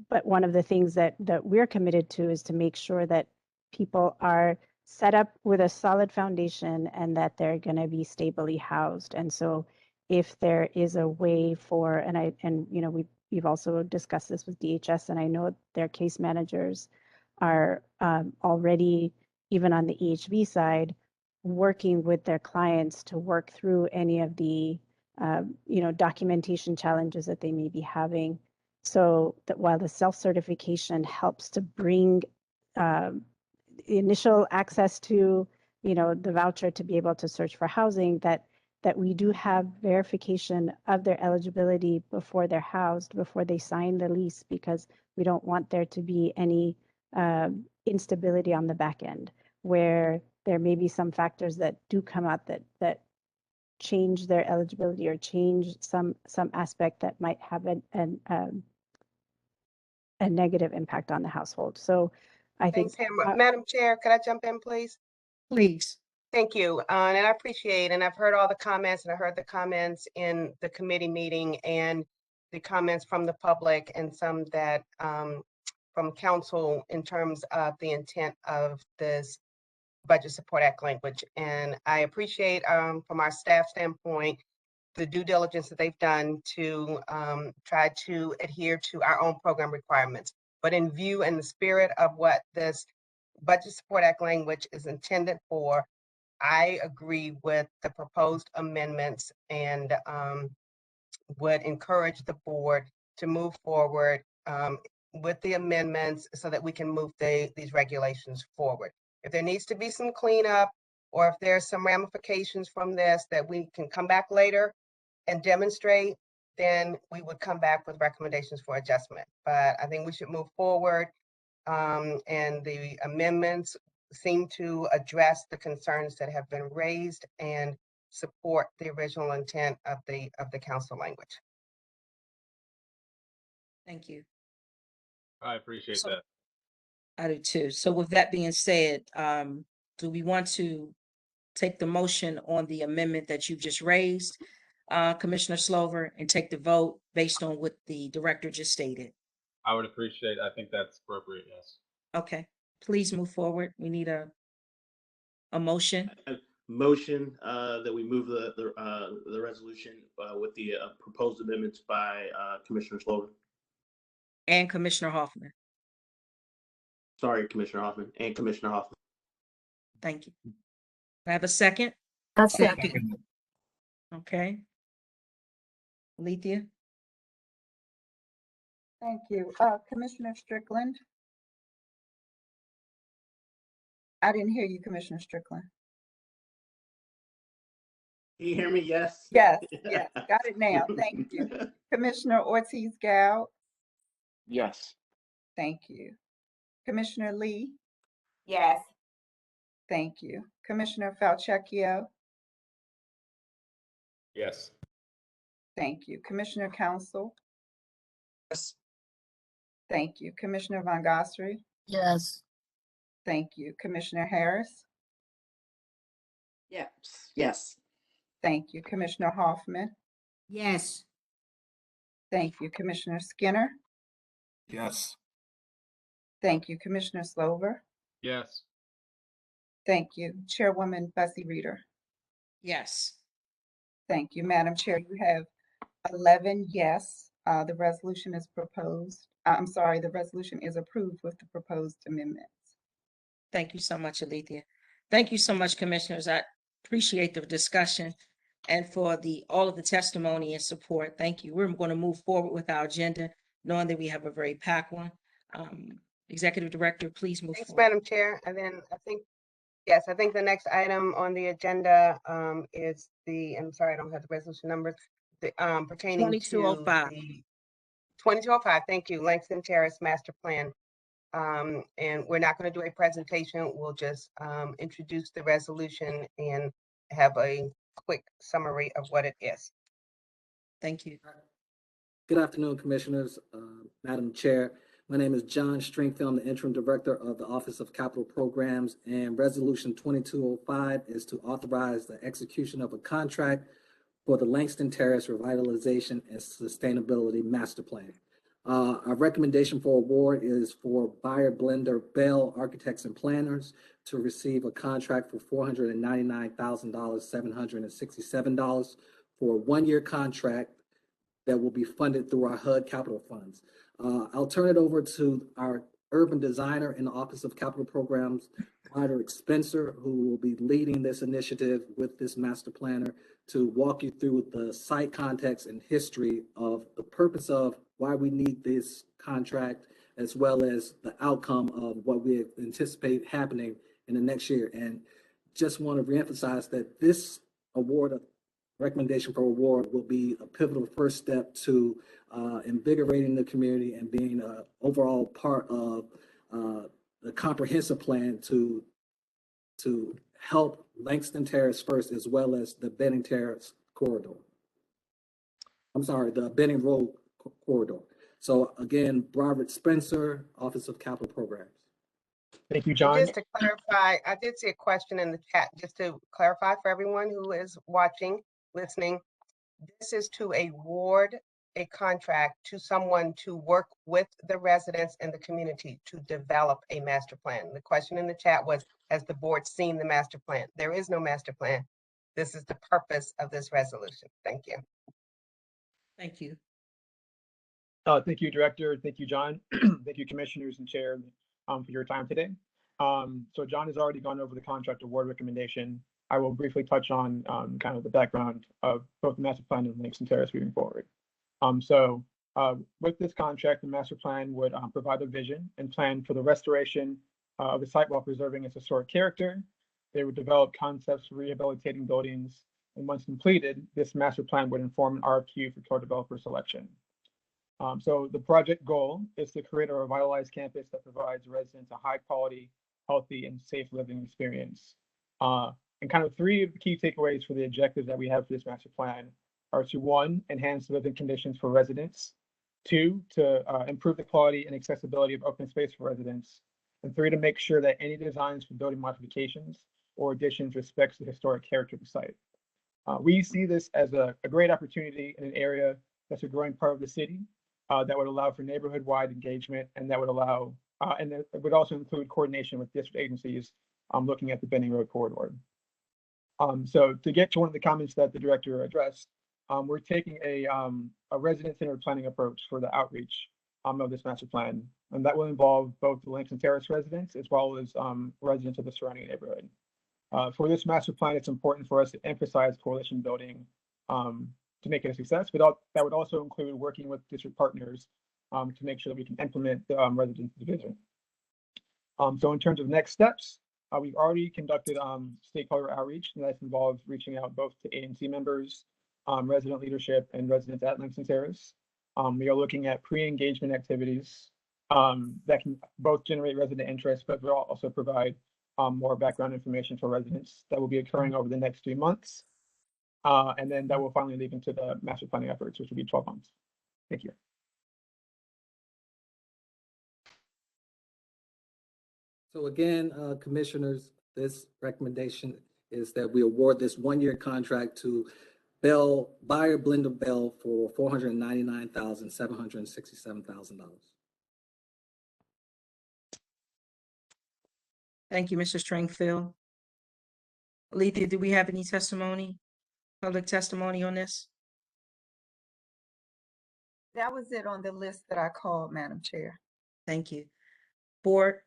But one of the things that we're committed to is to make sure that people are set up with a solid foundation and that they're going to be stably housed. And so if there is a way for, we've also discussed this with DHS, and I know their case managers are already, even on the EHV side, working with their clients to work through any of the documentation challenges that they may be having. So that while the self-certification helps to bring initial access to, the voucher to be able to search for housing, that we do have verification of their eligibility before they're housed, before they sign the lease, because we don't want there to be any instability on the back end, where there may be some factors that do come out that change their eligibility or change some aspect that might have a negative impact on the household. So I Thanks, think Madam Chair, could I jump in, please? Please. Thank you. And I appreciate, and I've heard all the comments, and I heard the comments in the committee meeting and the comments from the public and some that from council in terms of the intent of this Budget Support Act language. And I appreciate from our staff standpoint, the due diligence that they've done to try to adhere to our own program requirements. But in view and the spirit of what this Budget Support Act language is intended for, I agree with the proposed amendments and would encourage the board to move forward with the amendments so that we can move these regulations forward. If there needs to be some cleanup, or if there's some ramifications from this that we can come back later and demonstrate, then we would come back with recommendations for adjustment. But I think we should move forward, and the amendments seem to address the concerns that have been raised and support the original intent of the council language. Thank you. I appreciate So- that. I do too. So with that being said, do we want to take the motion on the amendment that you just raised, Commissioner Slover, and take the vote based on what the director just stated? I would appreciate, I think that's appropriate, yes. Okay, please move forward. We need a motion. Motion that we move the resolution with the proposed amendments by Commissioner Slover. And Commissioner Hoffman. Sorry, Commissioner Hoffman and Commissioner Hoffman. Thank you. I have a second? A second. Okay. Alethea? Thank you. Commissioner Strickland? I didn't hear you, Commissioner Strickland. Can you hear me? Yes. Yes, yes, got it now. Thank you. Commissioner Ortiz-Gow? Yes. Thank you. Commissioner Lee? Yes. Thank you. Commissioner Falchecchio? Yes. Thank you. Commissioner Council? Yes. Thank you. Commissioner Von Gossary? Yes. Thank you. Commissioner Harris? Yes. Yes. Thank you. Commissioner Hoffman? Yes. Thank you. Commissioner Skinner? Yes. Thank you. Commissioner Slover? Yes. Thank you. Chairwoman Bessie Reader? Yes. Thank you. Madam Chair, you have 11 yes. The resolution is proposed. I'm sorry, the resolution is approved with the proposed amendments. Thank you so much, Alethea. Thank you so much, commissioners. I appreciate the discussion and for all of the testimony and support. Thank you. We're going to move forward with our agenda, knowing that we have a very packed one. Executive Director, please move Thanks, forward. Madam Chair. And then I think the next item on the agenda is I'm sorry, I don't have the resolution numbers, pertaining to 2205. the 2205, thank you, Langston Terrace Master Plan. And we're not going to do a presentation. We'll just introduce the resolution and have a quick summary of what it is. Thank you. Good afternoon, Commissioners, Madam Chair. My name is John Stringfield. I'm the Interim Director of the Office of Capital Programs, and Resolution 2205 is to authorize the execution of a contract for the Langston Terrace Revitalization and Sustainability Master Plan. Our recommendation for award is for Buyer Blender Bell Architects and Planners to receive a contract for $499,767 for a one-year contract that will be funded through our HUD capital funds. I'll turn it over to our urban designer in the Office of Capital Programs, Roderick Spencer, who will be leading this initiative with this master planner to walk you through the site context and history of the purpose of why we need this contract, as well as the outcome of what we anticipate happening in the next year. And just want to reemphasize that this award, recommendation for award, will be a pivotal first step to invigorating the community and being an overall part of the comprehensive plan to help Langston Terrace first, as well as the Benning Terrace corridor. I'm sorry, the Benning Road corridor. So again, Robert Spencer, Office of Capital Programs. Thank you, John. Just to clarify, I did see a question in the chat, just to clarify for everyone who is watching, listening. This is to award a contract to someone to work with the residents and the community to develop a master plan. The question in the chat was, has the board seen the master plan? There is no master plan. this is the purpose of this resolution. Thank you. Thank you. Thank you, Director. Thank you, John. Thank you, Commissioners and Chair, for your time today. So John has already gone over the contract award recommendation. I will briefly touch on kind of the background of both the master plan and Langston Terrace moving forward. With this contract, the master plan would provide a vision and plan for the restoration of the site while preserving its historic character. They would develop concepts for rehabilitating buildings, and once completed, this master plan would inform an RFQ for co-developer selection. So the project goal is to create a revitalized campus that provides residents a high quality, healthy, and safe living experience. And kind of three key takeaways for the objectives that we have for this master plan are to, one, enhance living conditions for residents, two, to improve the quality and accessibility of open space for residents, and three, to make sure that any designs for building modifications or additions respects the historic character of the site. We see this as a great opportunity in an area that's a growing part of the city that would allow for neighborhood-wide engagement, and that would allow, and it would also include coordination with district agencies looking at the Benning Road corridor. So to get to one of the comments that the director addressed, we're taking a resident-centered planning approach for the outreach of this master plan, and that will involve both the Langston Terrace residents as well as residents of the surrounding neighborhood. For this master plan, it's important for us to emphasize coalition building to make it a success, but that would also include working with district partners to make sure that we can implement the resident division. So in terms of next steps, we've already conducted stakeholder outreach, and that's involved reaching out both to ANC members, resident leadership, and residents at Langston Terrace. We are looking at pre-engagement activities that can both generate resident interest, but will also provide more background information for residents that will be occurring over the next 3 months. And then that will finally lead into the master planning efforts, which will be 12 months. Thank you. So again, commissioners, this recommendation is that we award this one-year contract to Buyer Blender Bell for $499,767,000. Thank you, Mr. Stringfield. Alethea, do we have any testimony, public testimony on this? That was it on the list that I called, Madam Chair. Thank you. Board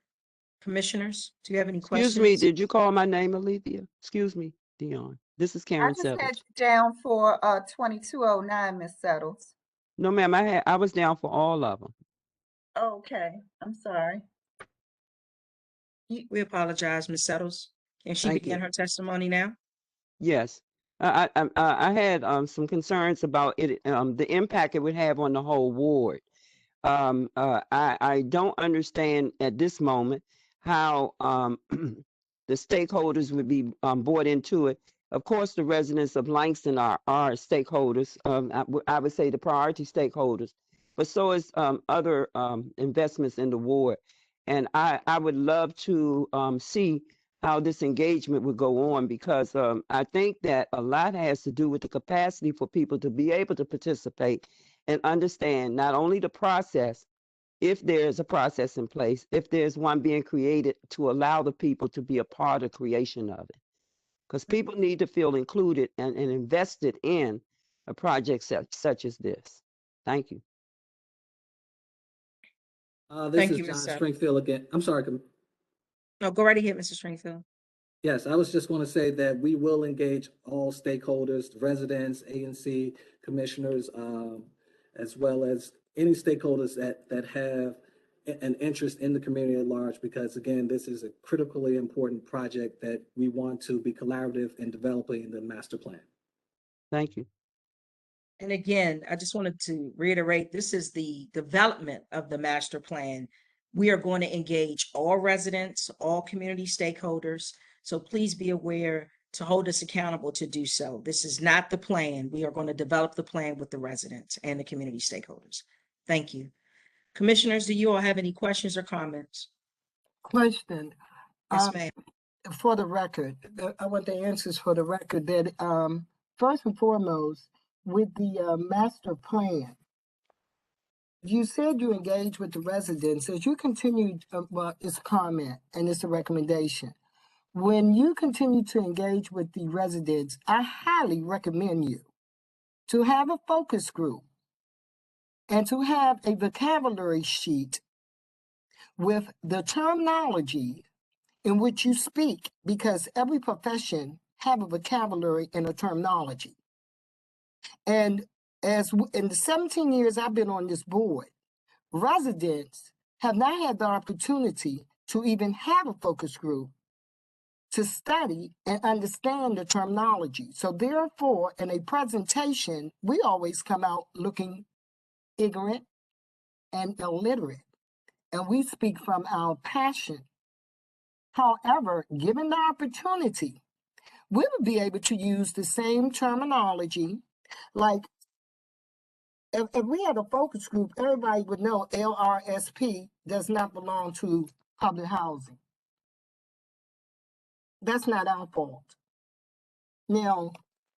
commissioners, do you have any questions? Excuse me, did you call my name, Alethea? Excuse me, Dion. This is I Karen just Settles. had you down for 2209, Miss Settles. No, ma'am, I was down for all of them. Okay, I'm sorry. We apologize, Ms. Settles. Can she Thank begin you. her testimony now? Yes. I had some concerns about it, the impact it would have on the whole ward. I don't understand at this moment how the stakeholders would be brought into it. Of course, the residents of Langston are stakeholders. I would say the priority stakeholders, but so is other investments in the ward. And I would love to see how this engagement would go on, because I think that a lot has to do with the capacity for people to be able to participate and understand not only the process, if there's a process in place, if there's one being created to allow the people to be a part of creation of it. Because people need to feel included and invested in a project such as this. Thank you. This Thank is you, John Ms. Settles. Stringfield again. I'm sorry. No, go right ahead, Mr. Stringfield. Yes, I was just going to say that we will engage all stakeholders, residents, ANC commissioners, as well as any stakeholders that have an interest in the community at large, because again, this is a critically important project that we want to be collaborative in developing the master plan. Thank you. And again, I just wanted to reiterate, this is the development of the master plan. We are going to engage all residents, all community stakeholders. So please be aware to hold us accountable to do so. This is not the plan. We are going to develop the plan with the residents and the community stakeholders. Thank you. Commissioners, do you all have any questions or comments? Question. Yes, ma'am. For the record, I want the answers for the record that first and foremost, with the master plan, you said you engaged with the residents. As you continue, well, it's a comment and it's a recommendation. when you continue to engage with the residents, I highly recommend you to have a focus group and to have a vocabulary sheet with the terminology in which you speak, because every profession have a vocabulary and a terminology. And in the 17 years I've been on this board, residents have not had the opportunity to even have a focus group to study and understand the terminology. So therefore, in a presentation, we always come out looking ignorant and illiterate, and we speak from our passion. However, given the opportunity, we would be able to use the same terminology. Like if we had a focus group, everybody would know LRSP does not belong to public housing. That's not our fault. Now,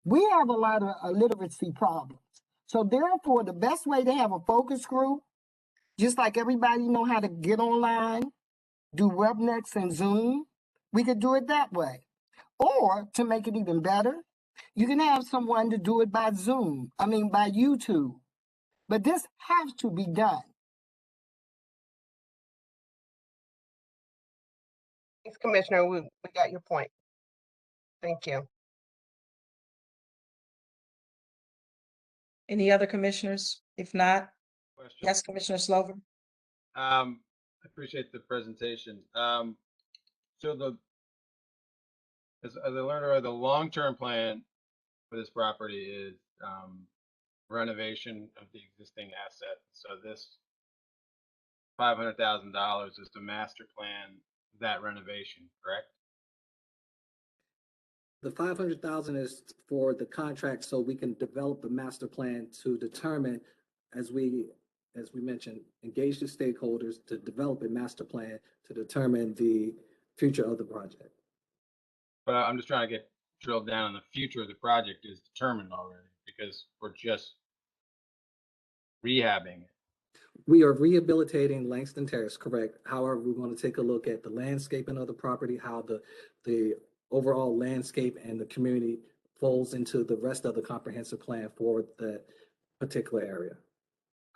we have a lot of illiteracy problems. So therefore, the best way to have a focus group, just like everybody know how to get online, do WebNext and Zoom, we could do it that way. Or to make it even better, you can have someone to do it by Zoom, by YouTube. But this has to be done. Thanks, Commissioner. We got your point. Thank you. Any other commissioners? If not, Question. yes, Commissioner Slover. I appreciate the presentation. So as I learned, the long-term plan for this property is renovation of the existing asset. So this $500,000 is to master plan that renovation, correct? The 500,000 is for the contract, so we can develop the master plan to determine, as we mentioned, engage the stakeholders to develop a master plan to determine the future of the project. But I'm just trying to get drilled down on the future of the project is determined already because we're just rehabbing it. We are rehabilitating Langston Terrace, correct. However, we want to take a look at the landscaping of the property, how the overall landscape and the community folds into the rest of the comprehensive plan for that particular area.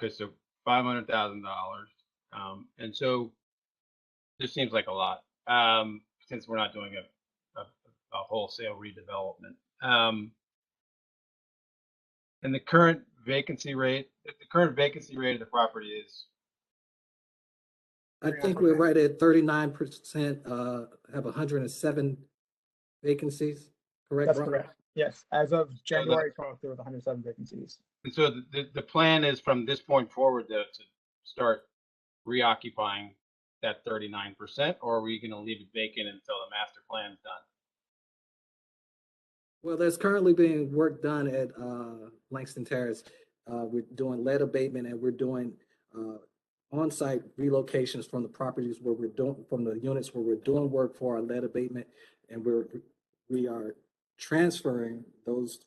Okay, so $500,000. And so this seems like a lot since we're not doing a wholesale redevelopment. And the current vacancy rate of the property is? I think we're right at 39%, have 107 vacancies, correct? That's Ron? correct. Yes, as of January 12th, there was 107 vacancies. And so the plan is from this point forward to start reoccupying that 39%, or are we going to leave it vacant until the master plan is done? Well, there's currently being work done at Langston Terrace. We're doing lead abatement, and we're doing on-site relocations from the properties where we're doing, from the units where we're doing work for our lead abatement, and we are transferring those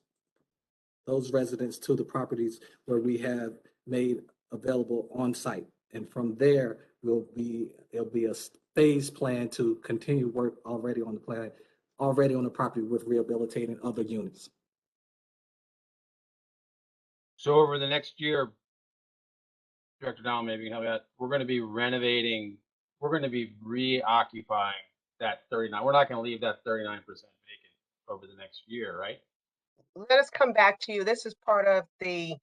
residents to the properties where we have made available on-site. And from there, there'll be a phased plan to continue work already on the property with rehabilitating other units. So over the next year, Director Donald, maybe you can help me out. We're going to be renovating. We're going to be reoccupying that 39. We're not going to leave that 39% vacant over the next year, right? Let us come back to you. This is part of the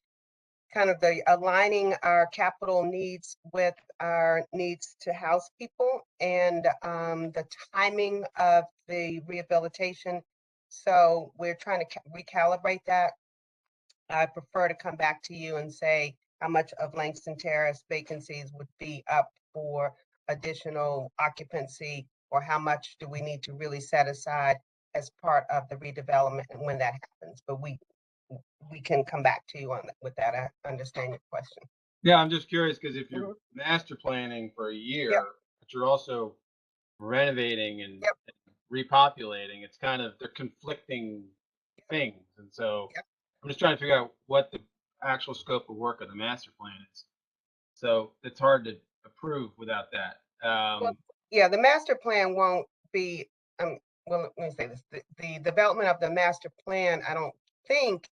kind of the aligning our capital needs with our needs to house people and the timing of the rehabilitation. So we're trying to recalibrate that. I prefer to come back to you and say how much of Langston Terrace vacancies would be up for additional occupancy, or how much do we need to really set aside as part of the redevelopment and when that happens. But we can come back to you on that, with that. I understand your question. Yeah, I'm just curious because if you're master planning for a year, but you're also renovating and repopulating, it's kind of, they're conflicting things. And so I'm just trying to figure out what the actual scope of work of the master plan is. So it's hard to approve without that. Well, yeah, the master plan won't be, well, let me say this, the development of the master plan, I don't think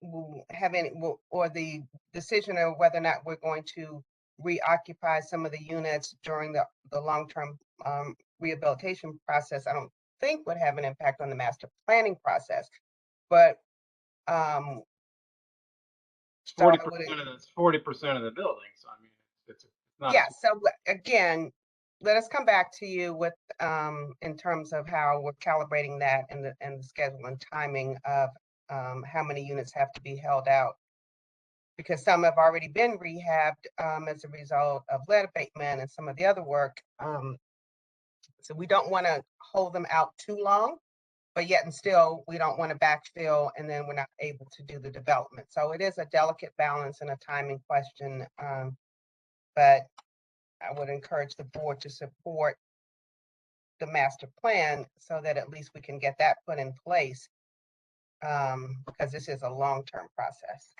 will have any, or the decision of whether or not we're going to reoccupy some of the units during the long-term rehabilitation process, I don't think would have an impact on the master planning process. But so I would, 40% of the building. So I mean, it's not. yeah. So again, let us come back to you with in terms of how we're calibrating that and the schedule and timing of how many units have to be held out, because some have already been rehabbed as a result of lead abatement and some of the other work. So we don't want to hold them out too long, but yet and still we don't want to backfill and then we're not able to do the development. So it is a delicate balance and a timing question, but I would encourage the board to support the master plan so that at least we can get that put in place, because this is a long-term process.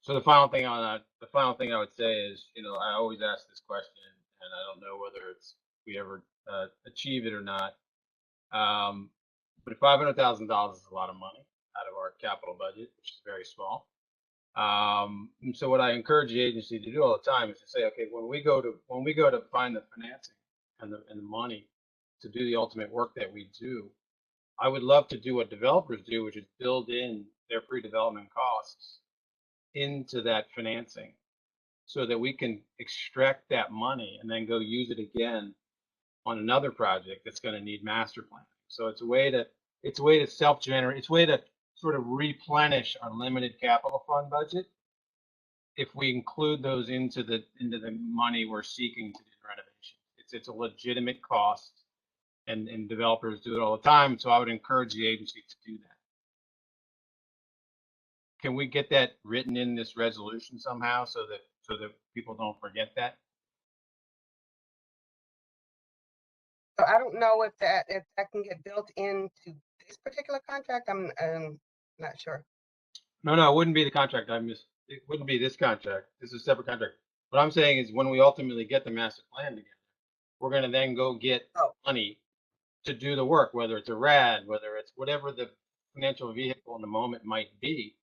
So the final thing on that, the final thing I would say is, you know, I always ask this question, and I don't know whether we ever achieve it or not. But $500,000 is a lot of money out of our capital budget, which is very small. So what I encourage the agency to do all the time is to say, okay, when we go to find the financing and the money to do the ultimate work that we do, I would love to do what developers do, which is build in their pre-development costs into that financing so that we can extract that money and then go use it again on another project that's going to need master planning. So it's a way to self-generate, it's a way to sort of replenish our limited capital fund budget if we include those into the money we're seeking to do renovation. It's a legitimate cost, and developers do it all the time. So I would encourage the agency to do that. Can we get that written in this resolution somehow so that people don't forget that? So I don't know if that can get built into this particular contract. I'm not sure. No, it wouldn't be the contract. It wouldn't be this contract. This is a separate contract. What I'm saying is when we ultimately get the master plan together, we're going to then go get money to do the work, whether it's a RAD, whether it's whatever the financial vehicle in the moment might be.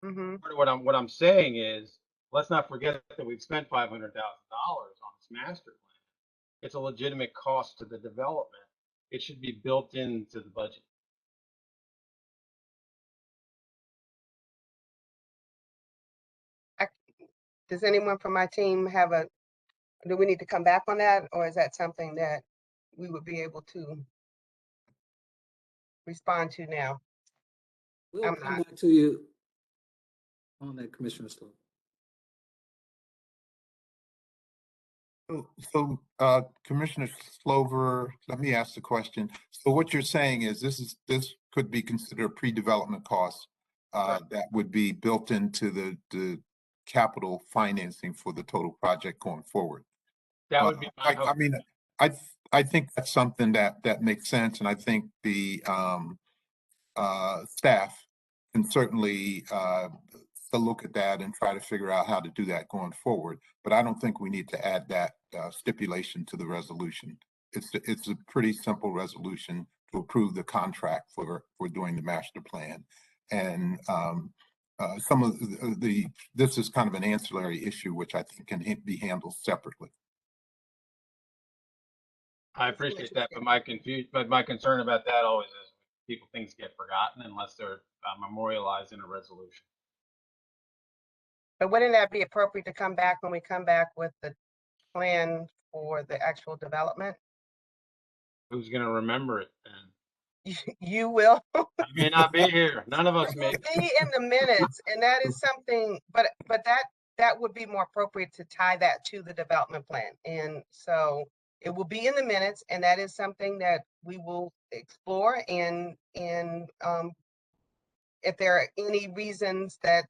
Mm-hmm. What I'm saying is, let's not forget that we've spent $500,000 on this master plan. It's a legitimate cost to the development. It should be built into the budget. Does anyone from my team do we need to come back on that, or is that something that we would be able to respond to now? We'll come back to you on that, Commissioner Sloan. So, Commissioner Slover, let me ask the question. So what you're saying is this could be considered pre-development costs that would be built into the capital financing for the total project going forward. That would be my hope. I mean, I think that's something that makes sense, and I think the staff can certainly look at that and try to figure out how to do that going forward. But I don't think we need to add that stipulation to the resolution. It's a pretty simple resolution to approve the contract for doing the master plan. And some of this is kind of an ancillary issue, which I think can be handled separately. I appreciate that, but my concern about that always is things get forgotten unless they're memorialized in a resolution. But wouldn't that be appropriate to come back when we come back with the plan for the actual development? Who's going to remember it then? You will. I may not be here. None of us may. It will be in the minutes, and that is something. But that would be more appropriate to tie that to the development plan, and so it will be in the minutes, and that is something that we will explore. And if there are any reasons that,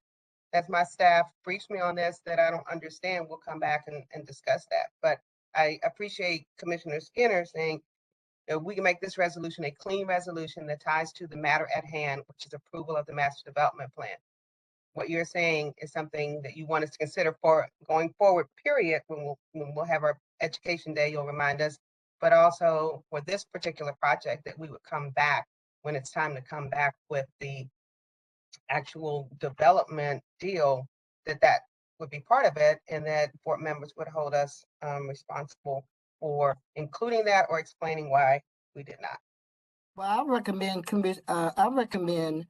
as my staff briefs me on this, that I don't understand, we'll come back and discuss that. But I appreciate Commissioner Skinner saying that we can make this resolution a clean resolution that ties to the matter at hand, which is approval of the master development plan. What you're saying is something that you want us to consider for going forward, period, when we'll have our education day, you'll remind us. but also for this particular project that we would come back when it's time to come back with the actual development deal, that would be part of it, and that board members would hold us responsible for including that or explaining why we did not. Well, I recommend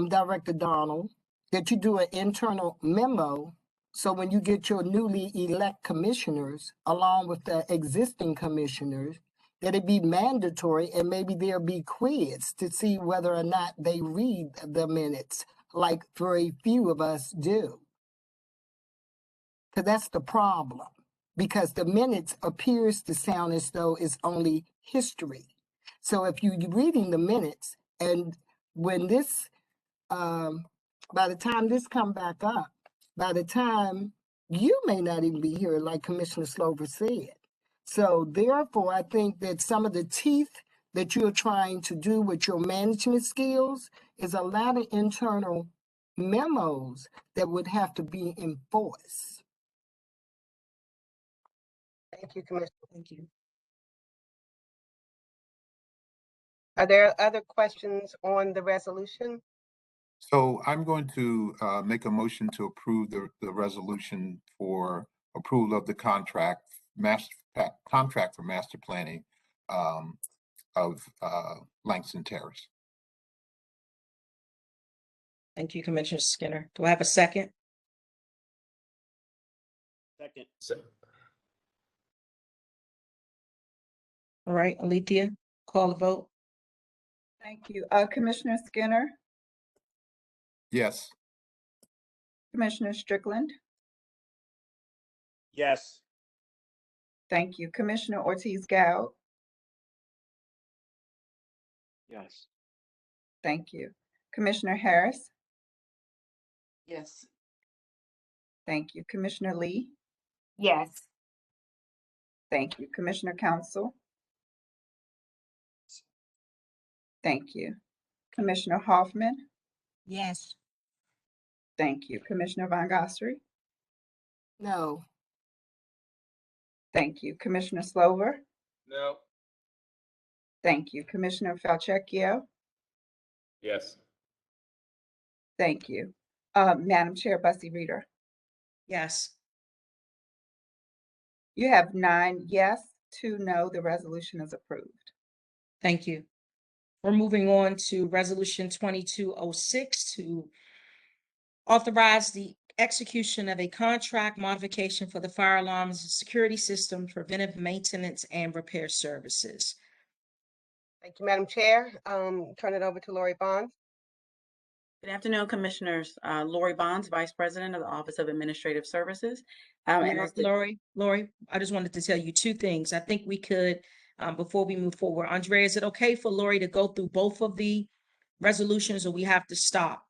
Director Donald that you do an internal memo. So when you get your newly elect commissioners along with the existing commissioners, that it be mandatory and maybe there'll be quiz to see whether or not they read the minutes, like very few of us do. Because that's the problem. Because the minutes appears to sound as though it's only history. So if you're reading the minutes, and when this, by the time this come back up, by the time you may not even be here, like Commissioner Slover said. So therefore, I think that some of the teeth that you're trying to do with your management skills is a lot of internal memos that would have to be enforced. Thank you, Commissioner. Thank you. Are there other questions on the resolution? So I'm going to make a motion to approve the resolution for approval of the contract for master planning of Langston Terrace. Thank you, Commissioner Skinner. Do I have a second? Second. All right, Alethea, call the vote. Thank you. Commissioner Skinner, Yes. Commissioner Strickland. Yes. Thank you. Commissioner Ortiz-Gow. Yes. Thank you. Commissioner Harris. Yes. Thank you. Commissioner Lee. Yes. Thank you. Commissioner Council. Thank you. Commissioner Hoffman. Yes. Thank you. Commissioner Von Gossary. No. Thank you. Commissioner Slover. No. Thank you. Commissioner Falchecchio. Yes. Thank you. Madam Chair, Bussy Reader. Yes. You have 9 yes, 2 no. The resolution is approved. Thank you. We're moving on to Resolution 2206 to authorize the execution of a contract modification for the fire alarms and security system, preventive maintenance and repair services. Thank you, Madam Chair. Turn it over to Lori Bonds. Good afternoon, Commissioners. Lori Bonds, Vice President of the Office of Administrative Services. Lori, I just wanted to tell you 2 things. I think we could, before we move forward, Andrea, is it okay for Lori to go through both of the resolutions, or we have to stop?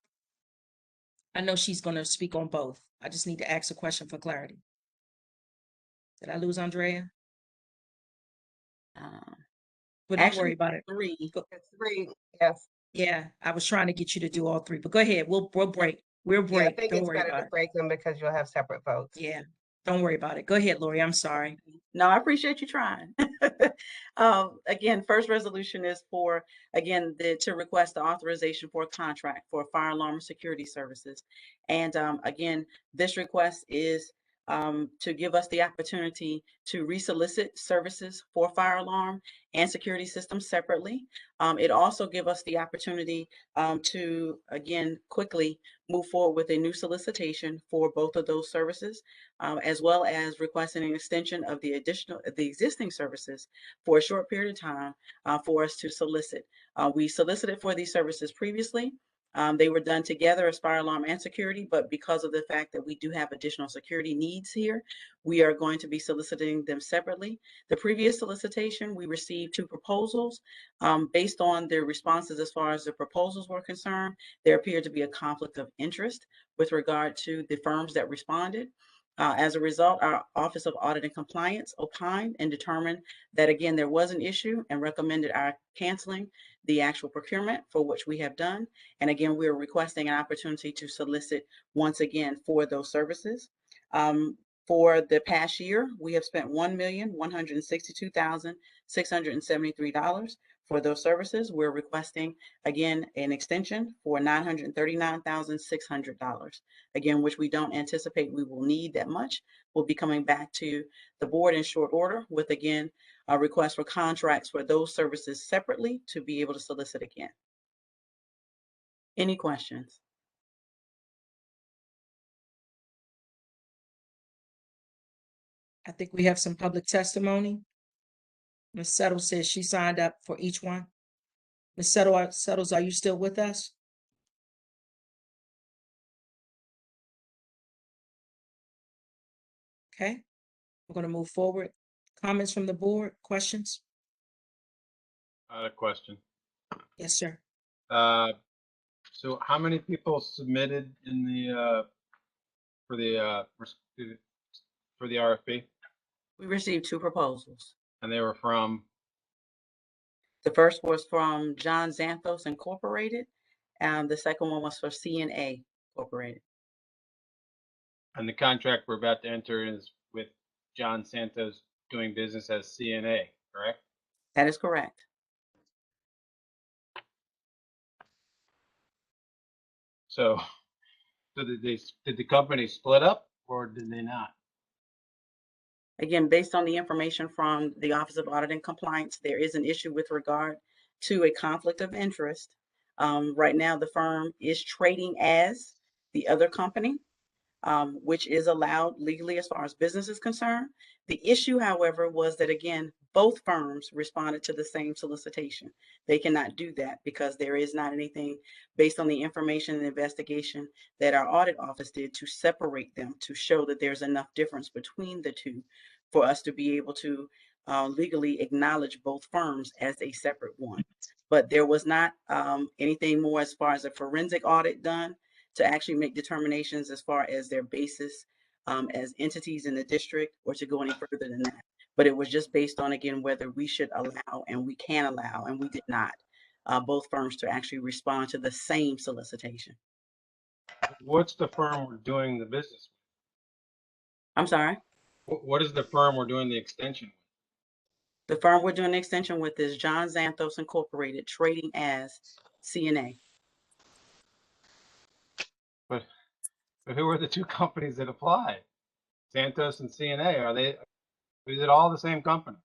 I know she's going to speak on both. I just need to ask a question for clarity. Did I lose Andrea? But don't worry about it. 3. It's 3, yes. Yeah, I was trying to get you to do all 3, but go ahead. We'll break. We'll break. Yeah, I think Don't it's worry better about to it. break them because you'll have separate votes. Yeah, don't worry about it. Go ahead, Lori. I'm sorry. No, I appreciate you trying. Again, first resolution is for, again, to request the authorization for a contract for fire alarm and security services. And again, this request is to give us the opportunity to resolicit services for fire alarm and security systems separately. It also gives us the opportunity to, again, quickly move forward with a new solicitation for both of those services, as well as requesting an extension of the existing services for a short period of time for us to solicit. We solicited for these services previously. They were done together as fire alarm and security, but because of the fact that we do have additional security needs here, we are going to be soliciting them separately. The previous solicitation, we received 2 proposals. Based on their responses as far as the proposals were concerned, there appeared to be a conflict of interest with regard to the firms that responded. As a result, our Office of Audit and Compliance opined and determined that, again, there was an issue and recommended our canceling the actual procurement, for which we have done. And again, we are requesting an opportunity to solicit once again for those services. For the past year, we have spent $1,162,673 for those services. We're requesting, again, an extension for $939,600. Again, which we don't anticipate we will need that much. We'll be coming back to the board in short order with, again, a request for contracts for those services separately to be able to solicit again. Any questions? I think we have some public testimony. Ms. Settles says she signed up for each one. Ms. Settles, are you still with us? Okay, we're going to move forward. Comments from the board, questions? I had a question. Yes, sir. So how many people submitted in the for the RFP? We received 2 proposals. And they were from? The first was from John Xanthos Incorporated, and the second one was for CNA Incorporated. And the contract we're about to enter is with John Santos doing business as CNA, correct? That is correct. So did the company split up or did they not? Again, based on the information from the Office of Audit and Compliance, there is an issue with regard to a conflict of interest. Right now, the firm is trading as the other company, which is allowed legally as far as business is concerned. The issue, however, was that, again, both firms responded to the same solicitation. They cannot do that because there is not anything based on the information and investigation that our audit office did to separate them, to show that there's enough difference between the two for us to be able to legally acknowledge both firms as a separate one. But there was not anything more as far as a forensic audit done to actually make determinations as far as their basis as entities in the district or to go any further than that. But it was just based on, again, whether we should allow and we can allow, and we did not, both firms to actually respond to the same solicitation. What's the firm we're doing the business with? I'm sorry? What is the firm we're doing the extension with? The firm we're doing the extension with is John Xanthos Incorporated, trading as CNA. But who are the 2 companies that applied? Santos and CNA, is it all the same company?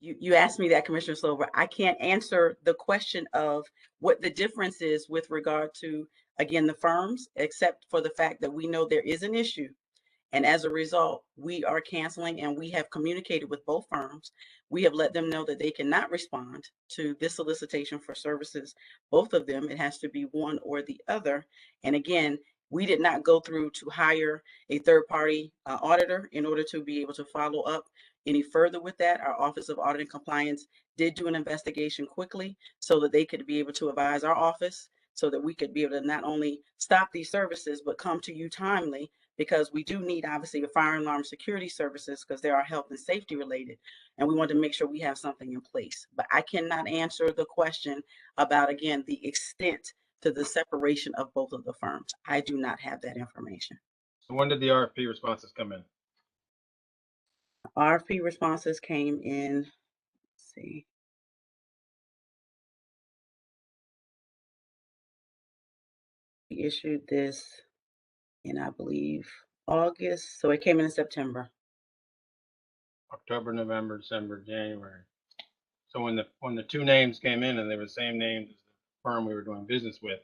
You asked me that, Commissioner Slover. I can't answer the question of what the difference is with regard to, again, the firms, except for the fact that we know there is an issue. And as a result, we are canceling, and we have communicated with both firms. We have let them know that they cannot respond to this solicitation for services. Both of them, it has to be one or the other. And again, we did not go through to hire a third-party auditor in order to be able to follow up any further with that. Our Office of Audit and Compliance did do an investigation quickly so that they could be able to advise our office so that we could be able to not only stop these services, but come to you timely, because we do need, obviously, a fire alarm security services because they are health and safety related. And we want to make sure we have something in place. But I cannot answer the question about, again, the extent to the separation of both of the firms. I do not have that information. So when did the RFP responses come in? RFP responses came in, let's see. We issued this in, I believe, August. So it came in September. October, November, December, January. So when the 2 names came in and they were the same names as the firm we were doing business with,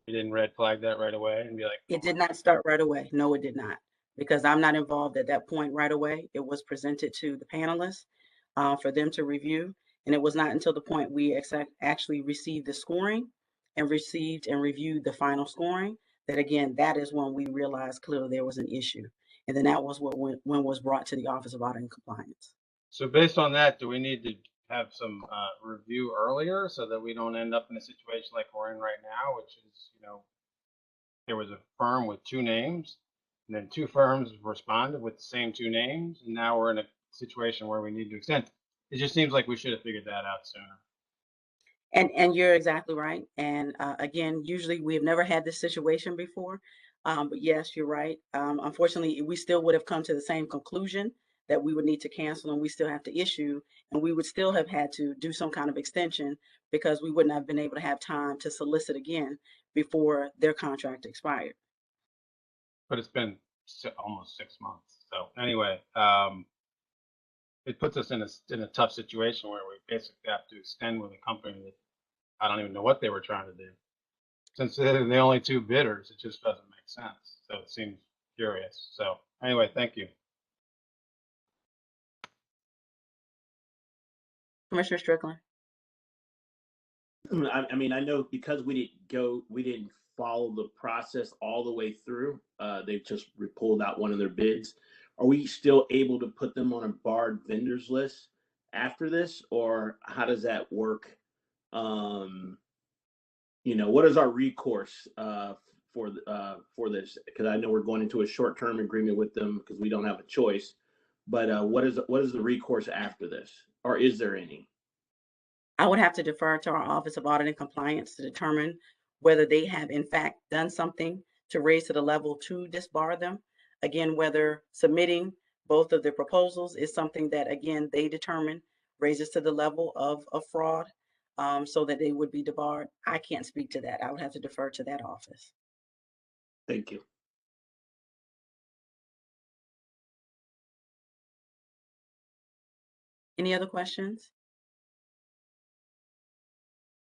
you didn't red flag that right away and be like, it did not start right away. No, it did not, because I'm not involved at that point right away. It was presented to the panelists for them to review. And it was not until the point we actually received the scoring and received and reviewed the final scoring that, again, that is when we realized clearly there was an issue. And then that was when was brought to the Office of Audit and Compliance. So based on that, do we need to have some review earlier so that we don't end up in a situation like we're in right now, which is, there was a firm with 2 names and then 2 firms responded with the same 2 names. And now we're in a situation where we need to extend. It just seems like we should have figured that out sooner. And you're exactly right. And again, usually we have never had this situation before. But yes, you're right. Unfortunately, we still would have come to the same conclusion that we would need to cancel and we still have to issue, and we would still have had to do some kind of extension because we wouldn't have been able to have time to solicit again before their contract expired. But it's been almost 6 months. So anyway, it puts us in a tough situation where we basically have to extend with a company that I don't even know what they were trying to do. Since they're the only two bidders, it just doesn't make sense. So it seems curious. So anyway, thank you. Commissioner Strickland. I mean, I know because we didn't follow the process all the way through. They've just pulled out one of their bids. Are we still able to put them on a barred vendors list after this, or how does that work? You know, what is our recourse for this? Because I know we're going into a short-term agreement with them because we don't have a choice. But what is the recourse after this, or is there any? I would have to defer to our Office of Audit and Compliance to determine whether they have in fact done something to raise to the level to disbar them. Again, whether submitting both of the proposals is something that, again, they determine raises to the level of fraud, so that they would be debarred. I can't speak to that. I would have to defer to that office. Thank you. Any other questions?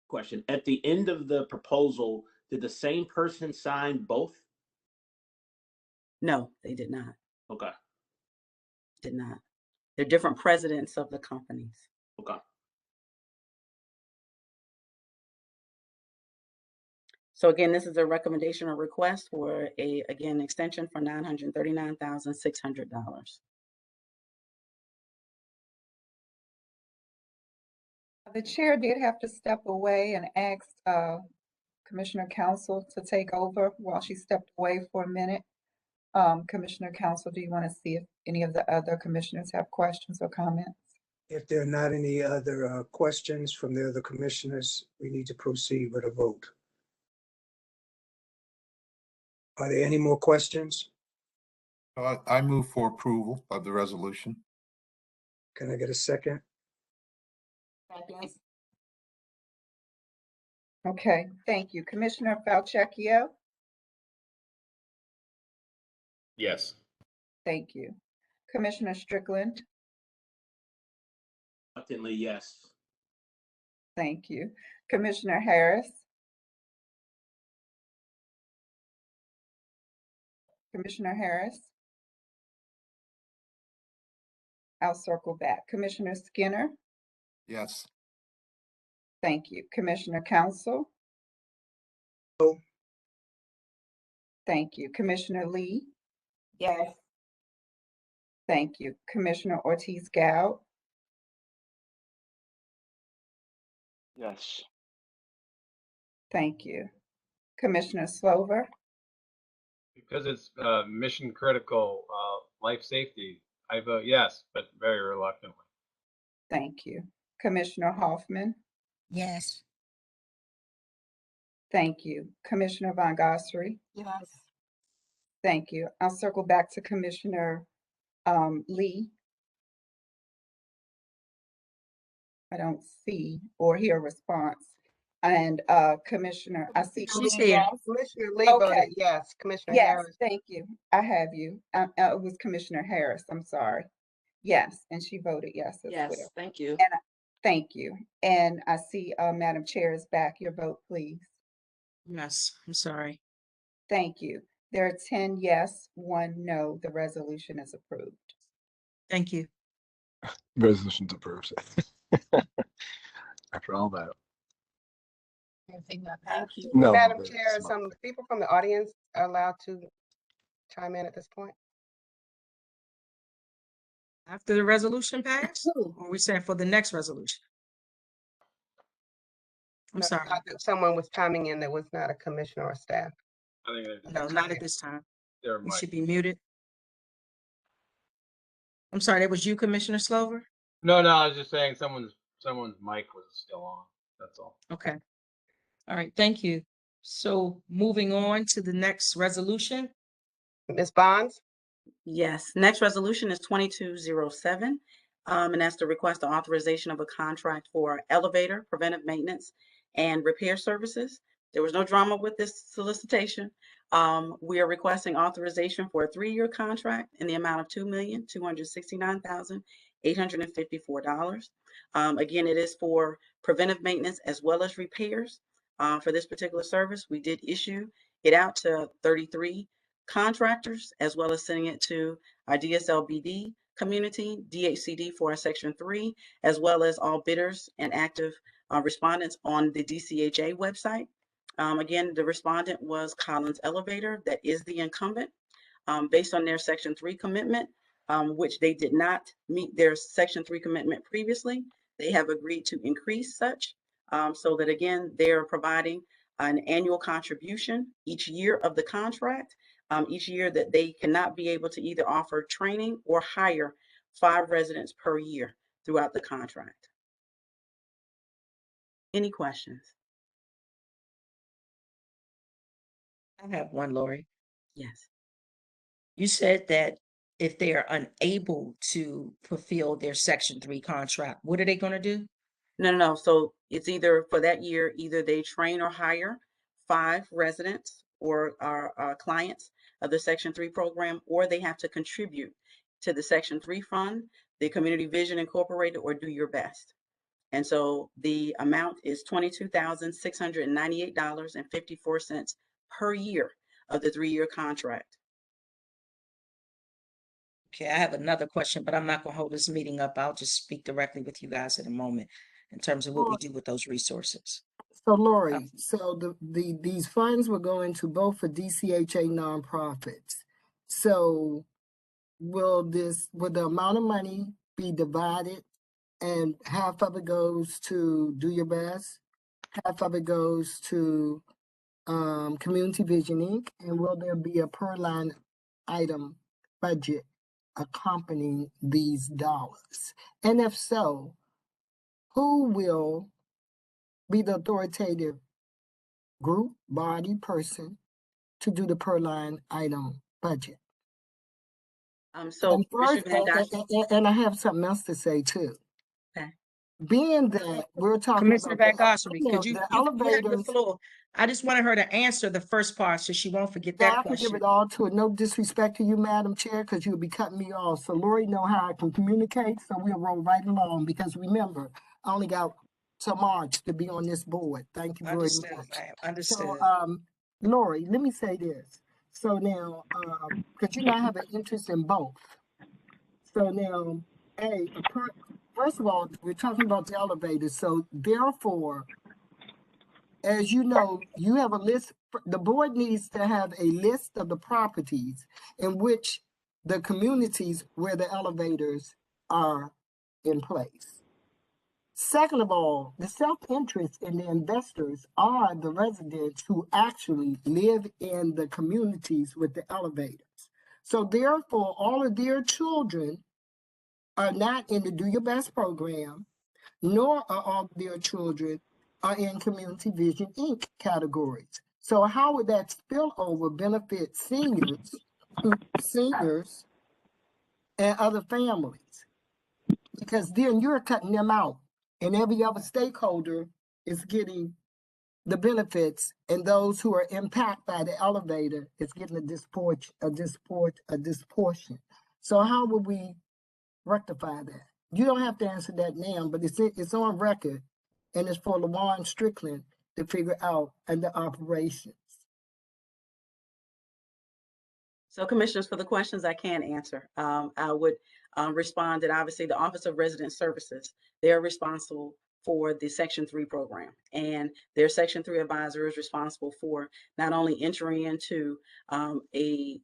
Question. At the end of the proposal, did the same person sign both? No, they did not. Okay. Did not. They're different presidents of the companies. Okay. So again, this is a recommendation or request for again, extension for $939,600. The chair did have to step away and ask Commissioner Council to take over while she stepped away for a minute. Commissioner Council, do you want to see if any of the other commissioners have questions or comments? If there are not any other questions from the other commissioners, we need to proceed with a vote. Are there any more questions? I move for approval of the resolution. Can I get a second? Okay, thank you. Commissioner Falchecchio? Yes. Thank you. Commissioner Strickland? Reluctantly, yes. Thank you. Commissioner Harris? Commissioner Harris? I'll circle back. Commissioner Skinner? Yes. Thank you. Commissioner Council? No. Thank you. Commissioner Lee? Yes. Thank you. Commissioner Ortiz-Gow? Yes. Thank you. Commissioner Slover? Because it's mission critical life safety, I vote yes, but very reluctantly. Thank you. Commissioner Hoffman? Yes. Thank you. Commissioner Von Gossary? Yes. Thank you. I'll circle back to Commissioner Lee. I don't see or hear a response. And Commissioner, I see. She's here. Commissioner Lee Okay. voted yes. Commissioner Yes, Harris. thank you. I have you. It was Commissioner Harris. I'm sorry. Yes, and she voted yes as Yes, well. thank you. And thank you. And I see Madam Chair is back. Your vote, please. Yes, I'm sorry. Thank you. There are 10 yes, 1 no. The resolution is approved. Thank you. Resolution's approved. After all that. Thank you. No, Madam that's Chair, not some people from the audience are allowed to chime in at this point. After the resolution passed, or we saying for the next resolution? I'm No, sorry. thought that someone was chiming in that was not a commissioner or staff. I think No, not at this time. they're You should be muted. I'm sorry, that was you, Commissioner Slover? No, I was just saying someone's mic was still on. That's all. Okay. All right, thank you. So moving on to the next resolution. Ms. Bonds? Yes, next resolution is 2207, and that's to request the authorization of a contract for elevator, preventive maintenance, and repair services. There was no drama with this solicitation. We are requesting authorization for a 3-year contract in the amount of $2,269,854. Again, it is for preventive maintenance as well as repairs. For this particular service, we did issue it out to 33 contractors, as well as sending it to our DSLBD community, DHCD for our Section 3, as well as all bidders and active respondents on the DCHA website. Again, the respondent was Collins Elevator, that is the incumbent. Based on their Section 3 commitment, which they did not meet their Section 3 commitment previously, they have agreed to increase such, so that again, they're providing an annual contribution each year of the contract, each year that they cannot be able to either offer training or hire 5 residents per year throughout the contract. Any questions? I have one, Lori. Yes. You said that if they are unable to fulfill their Section 3 contract, what are they going to do? No. So it's either for that year, either they train or hire 5 residents or our clients of the Section 3 program, or they have to contribute to the Section 3 fund, the Community Vision Incorporated, or Do Your Best. And so the amount is $22,698.54 per year of the 3-year contract. Okay, I have another question, but I'm not going to hold this meeting up. I'll just speak directly with you guys in a moment in terms of what we do with those resources. So Lori, so these funds will go into both for DCHA nonprofits. So will the amount of money be divided and half of it goes to Do Your Best, half of it goes to Community Vision Inc., and will there be a per line item budget accompanying these dollars? And if so, who will be the authoritative group, body, person to do the per line item budget? So And first, and I have something else to say too. Okay. Being that we're talking Commissioner about Van Gossary, could you the have the elevators. floor. I just wanted her to answer the first part so she won't forget Yeah, that I can give question. it all to it. No disrespect to you, Madam Chair, because you'll be cutting me off. So Lori know how I can communicate, so we'll roll right along. Because remember, I only got till March to be on this board. Thank you very Understood, much. ma'am. Understood. So, Lori, let me say this. So now, because you know I have an interest in both. So now, first of all, we're talking about the elevators. So therefore, as you know, you have a list. The board needs to have a list of the properties in which the communities where the elevators are in place. Second of all, the self-interest in the investors are the residents who actually live in the communities with the elevators. So therefore, all of their children are not in the Do Your Best program, nor are all their children are in Community Vision Inc. categories. So how would that spillover benefit seniors and other families? Because then you're cutting them out, and every other stakeholder is getting the benefits, and those who are impacted by the elevator is getting a disportion. So how would we rectify that? You don't have to answer that now, but it's on record, and it's for Lawan Strickland to figure out under operations. So commissioners, for the questions I can answer, I would respond that obviously the Office of Resident Services, they're responsible for the Section 3 program, and their Section 3 advisor is responsible for not only entering into a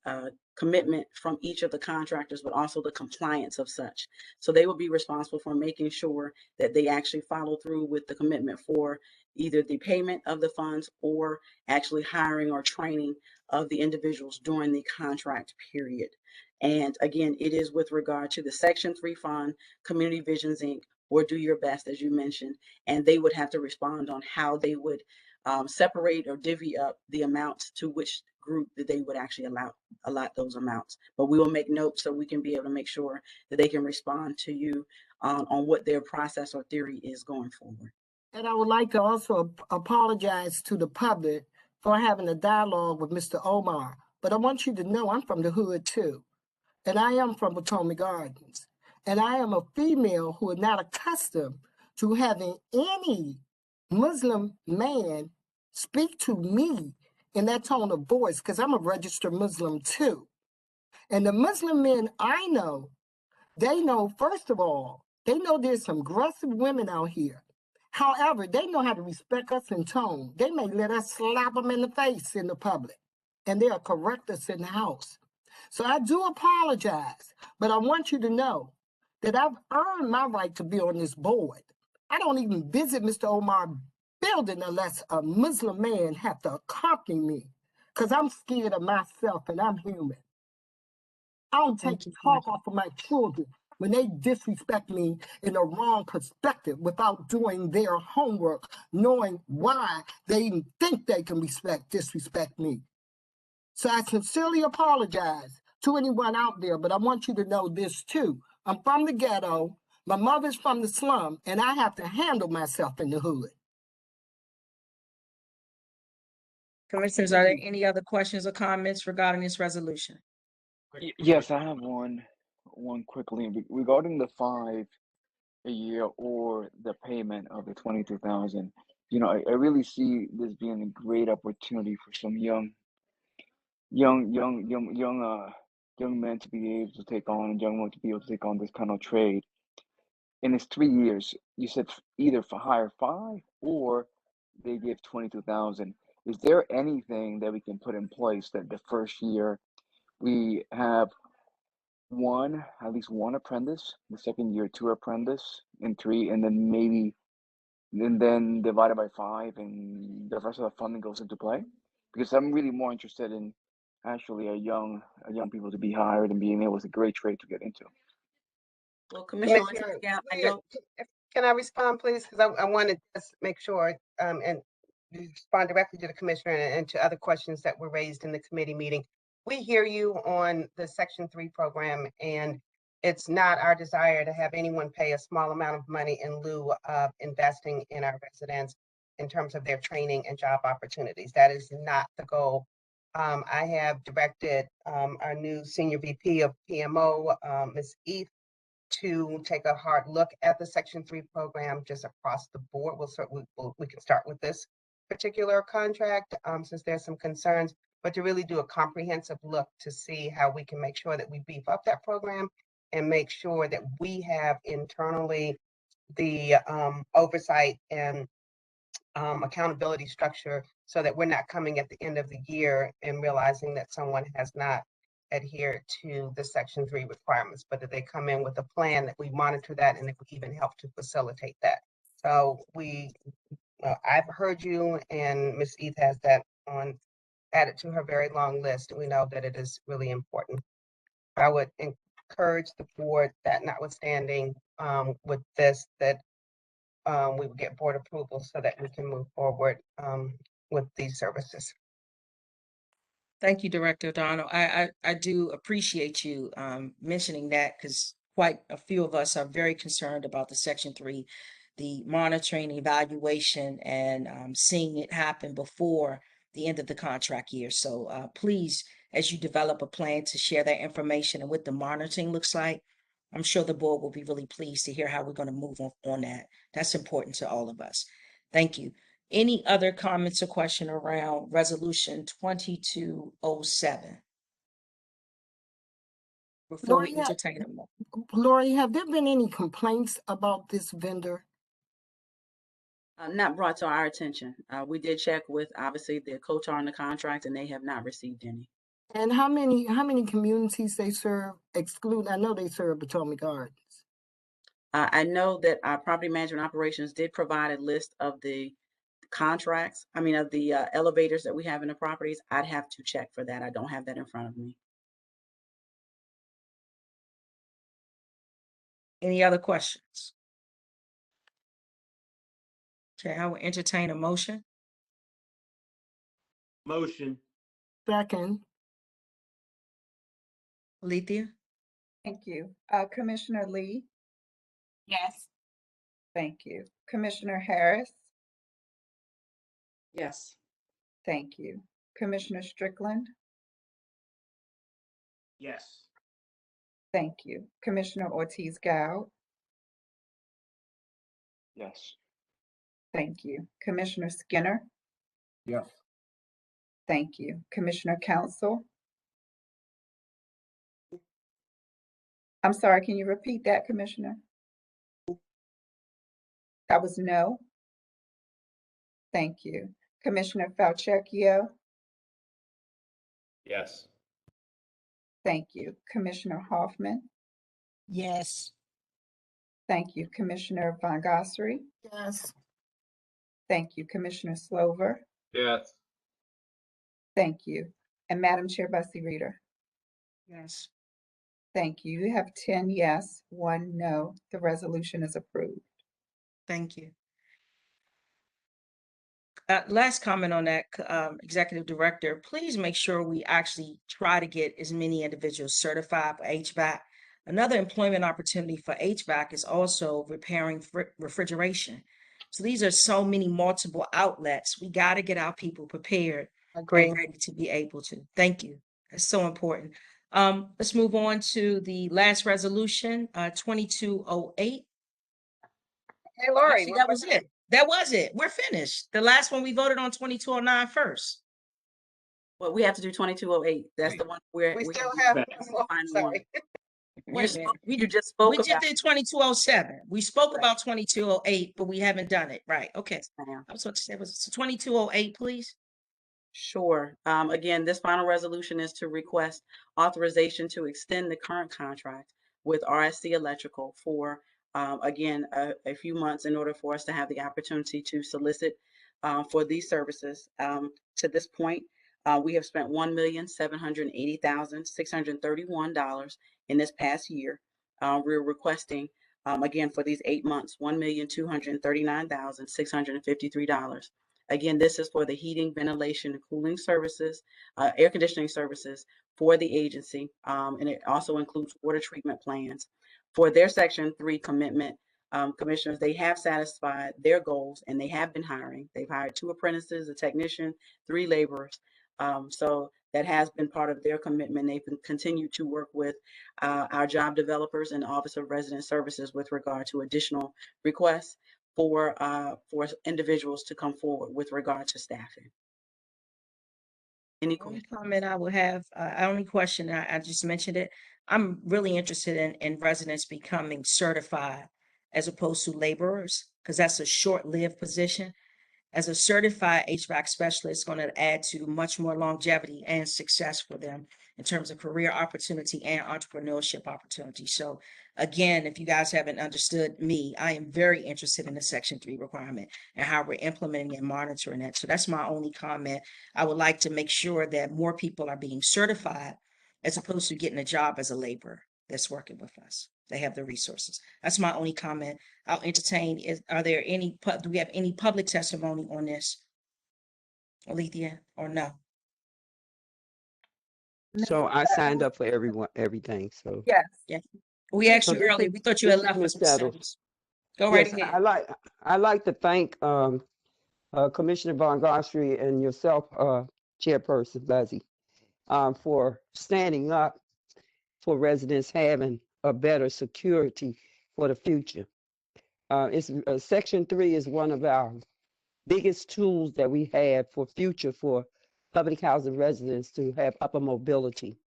commitment from each of the contractors, but also the compliance of such. So they will be responsible for making sure that they actually follow through with the commitment for either the payment of the funds or actually hiring or training of the individuals during the contract period. And again, it is with regard to the Section 3 fund, Community Visions Inc., or Do Your Best, as you mentioned, and they would have to respond on how they would separate or divvy up the amounts to which group that they would actually allot those amounts. But we will make notes so we can be able to make sure that they can respond to you on what their process or theory is going forward. And I would like to also apologize to the public for having a dialogue with Mr. Omar. But I want you to know I'm from the hood too. And I am from Potomac Gardens. And I am a female who is not accustomed to having any Muslim man speak to me in that tone of voice, because I'm a registered Muslim too. And the Muslim men I know, they know, first of all, they know there's some aggressive women out here. However, they know how to respect us in tone. They may let us slap them in the face in the public, and they'll correct us in the house. So I do apologize, but I want you to know that I've earned my right to be on this board. I don't even visit Mr. Omar building unless a Muslim man have to accompany me, because I'm scared of myself and I'm human. I don't take talk off of my children when they disrespect me in the wrong perspective without doing their homework, knowing why they even think they can disrespect me. So I sincerely apologize to anyone out there, but I want you to know this too. I'm from the ghetto, my mother's from the slum, and I have to handle myself in the hood. Commissioners, are there any other questions or comments regarding this resolution? Yes, I have one quickly regarding the 5 a year or the payment of the 22,000. You know, I really see this being a great opportunity for some young men to be able to take on, and young women to be able to take on this kind of trade. And it's 3 years. You said either for hire 5 or they give 22,000. Is there anything that we can put in place that the first year we have at least one apprentice, the second year 2 apprentice, and 3, and then divided by 5, and the rest of the funding goes into play? Because I'm really more interested in actually a young people to be hired and being able to great trade to get into. Well, Commissioner, Can I respond, please? Because I want to just make sure and respond directly to the commissioner and to other questions that were raised in the committee meeting. We hear you on the Section 3 program, and it's not our desire to have anyone pay a small amount of money in lieu of investing in our residents in terms of their training and job opportunities. That is not the goal. I have directed our new Senior VP of PMO, Ms. Eve, to take a hard look at the Section 3 program just across the board. We can start with this particular contract since there's some concerns, but to really do a comprehensive look to see how we can make sure that we beef up that program and make sure that we have internally the oversight and accountability structure so that we're not coming at the end of the year and realizing that someone has not adhered to the Section 3 requirements, but that they come in with a plan that we monitor that and that we even help to facilitate that. So I've heard you, and Ms. Eve has that added to her very long list. We know that it is really important. I would encourage the board that notwithstanding with this, that we would get board approval so that we can move forward with these services. Thank you, Director O'Donnell. I do appreciate you mentioning that, because quite a few of us are very concerned about the Section 3, the monitoring, evaluation, and seeing it happen before the end of the contract year. So please, as you develop a plan to share that information and what the monitoring looks like, I'm sure the board will be really pleased to hear how we're going to move on that. That's important to all of us. Thank you. Any other comments or question around Resolution 2207? Before we entertain them. Lori, have there been any complaints about this vendor? Not brought to our attention. We did check with, obviously, the co-tar on the contract, and they have not received any. And how many communities they serve, I know they serve Potomac Gardens. I know that our property management operations did provide a list of the contracts, of the elevators that we have in the properties. I'd have to check for that. I don't have that in front of me. Any other questions? Okay, I will entertain a motion. Motion. Second. Alethea? Thank you. Commissioner Lee? Yes. Thank you. Commissioner Harris? Yes. Thank you. Commissioner Strickland? Yes. Thank you. Commissioner Ortiz-Gao? Yes. Thank you. Commissioner Skinner? Yes. Thank you. Commissioner Council? I'm sorry, can you repeat that, Commissioner? That was no. Thank you. Commissioner Falchecchio? Yes. Thank you. Commissioner Hoffman? Yes. Thank you. Commissioner Von Gossary? Yes. Thank you. Commissioner Slover? Yes. Thank you. And Madam Chair Bussey Reader? Yes. Thank you. You have 10 yes, 1 no. The resolution is approved. Thank you. Last comment on that, Executive Director, please make sure we actually try to get as many individuals certified for HVAC. Another employment opportunity for HVAC is also repairing refrigeration. So these are so many multiple outlets. We got to get our people prepared and ready to be able to. Thank you. That's so important. Let's move on to the last resolution, 2208. Hey, Lori. Actually, that was it. That was it. We're finished. The last one we voted on 2209 first. Well, we have to do 2208. That's the one where We still have one more. final one. Wait a minute. You just spoke We just about did 2207. We spoke about 2208, but we haven't done it. Right. Okay. ma'am. I was about to say, was it 2208, please? Sure. Again, this final resolution is to request authorization to extend the current contract with RSC Electrical for, again, a few months in order for us to have the opportunity to solicit for these services. To this point, we have spent $1,780,631 in this past year. We're requesting, again, for these 8 months, $1,239,653. Again, this is for the heating, ventilation, and cooling services, air conditioning services for the agency, and it also includes water treatment plans. For their Section 3 commitment, commissioners, they have satisfied their goals and they have been hiring. They've hired 2 apprentices, a technician, 3 laborers. So that has been part of their commitment. They've continued to work with our job developers and Office of Resident Services with regard to additional requests for individuals to come forward with regard to staffing. Any Only comment I would have, only question, I just mentioned it. I'm really interested in residents becoming certified as opposed to laborers, because that's a short-lived position. As a certified HVAC specialist, it's going to add to much more longevity and success for them in terms of career opportunity and entrepreneurship opportunity. So again, if you guys haven't understood me, I am very interested in the Section 3 requirement and how we're implementing and monitoring it. So that's my only comment. I would like to make sure that more people are being certified as opposed to getting a job as a laborer that's working with us. They have the resources. That's my only comment. I'll entertain. Do we have any public testimony on this, Alethea, or no? So I signed up for everything. So Yes. Yeah. We asked So you this earlier. is- We thought you had this is left for Ms. some Settles. studies. Go right Yes, ahead. I like to thank Commissioner Von Gossary and yourself, Chairperson Buzzy, for standing up for residents having a better security for the future. Section 3 is one of our biggest tools that we have for future for public housing residents to have upper mobility.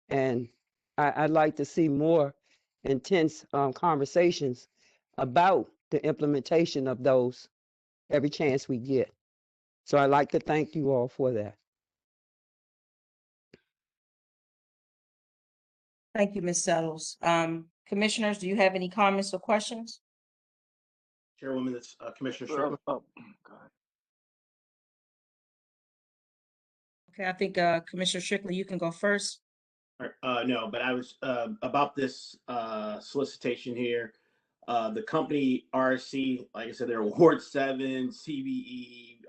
And I'd like to see more intense conversations about the implementation of those every chance we get. So I'd like to thank you all for that. Thank you, Ms. Settles. Commissioners, do you have any comments or questions? Chairwoman, that's Commissioner Strickland. Oh, God. Okay, I think Commissioner Strickland, you can go first. No, but I was about this solicitation here. The company RSC, like I said, they're Ward 7, CBE,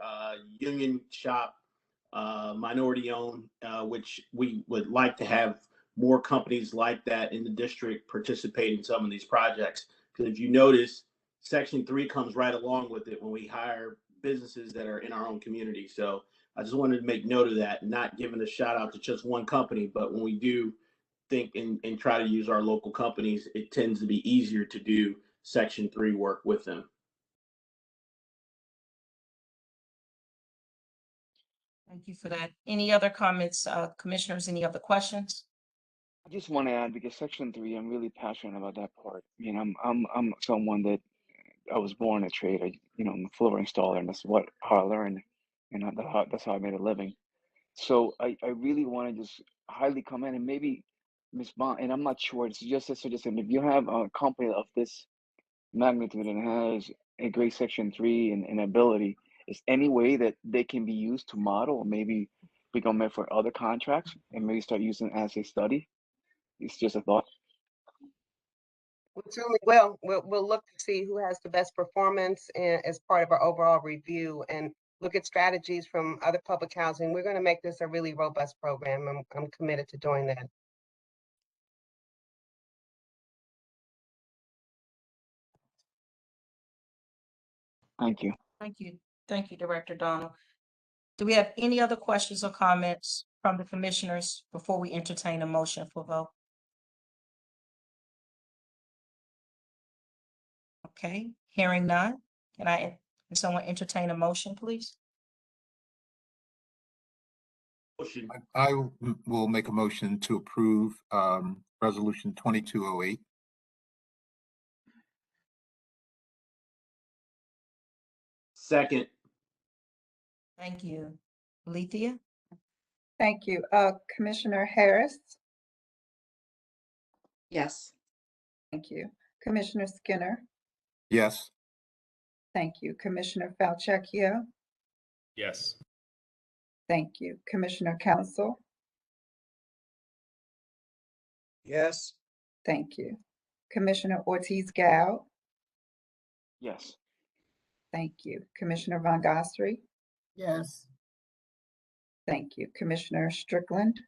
Union Shop, minority owned, which we would like to have more companies like that in the district participate in some of these projects. Because if you notice, Section 3 comes right along with it when we hire businesses that are in our own community. So I just wanted to make note of that, not giving a shout out to just one company, but when we do think and try to use our local companies, it tends to be easier to do Section 3 work with them. Thank you for that. Any other comments, commissioners? Any other questions? I just want to add, because Section 3, I'm really passionate about that part. You know, I'm someone that I was born a trade. I'm a floor installer, and that's how I learned, and that's how I made a living. So I really want to just highly commend, and maybe Ms. Bond, and I'm not sure, it's just a suggestion. If you have a company of this magnitude and has a great Section 3 and ability, is any way that they can be used to model, or maybe become it for other contracts and maybe start using as a study? It's just a thought. We certainly will. We'll look to see who has the best performance as part of our overall review, and look at strategies from other public housing. We're going to make this a really robust program. I'm committed to doing that. Thank you. Thank you. Thank you, Director Donald. Do we have any other questions or comments from the commissioners before we entertain a motion for vote? Okay, hearing none. Can someone entertain a motion, please? Motion. I will make a motion to approve Resolution 2208. Second. Thank you. Alethea? Thank you. Commissioner Harris? Yes. Thank you. Commissioner Skinner? Yes. Thank you. Commissioner Falchecchio? Yes. Thank you. Commissioner Council? Yes. Thank you. Commissioner Ortiz-Gal? Yes. Thank you. Commissioner Von Gossry? Yes. Thank you. Commissioner Strickland?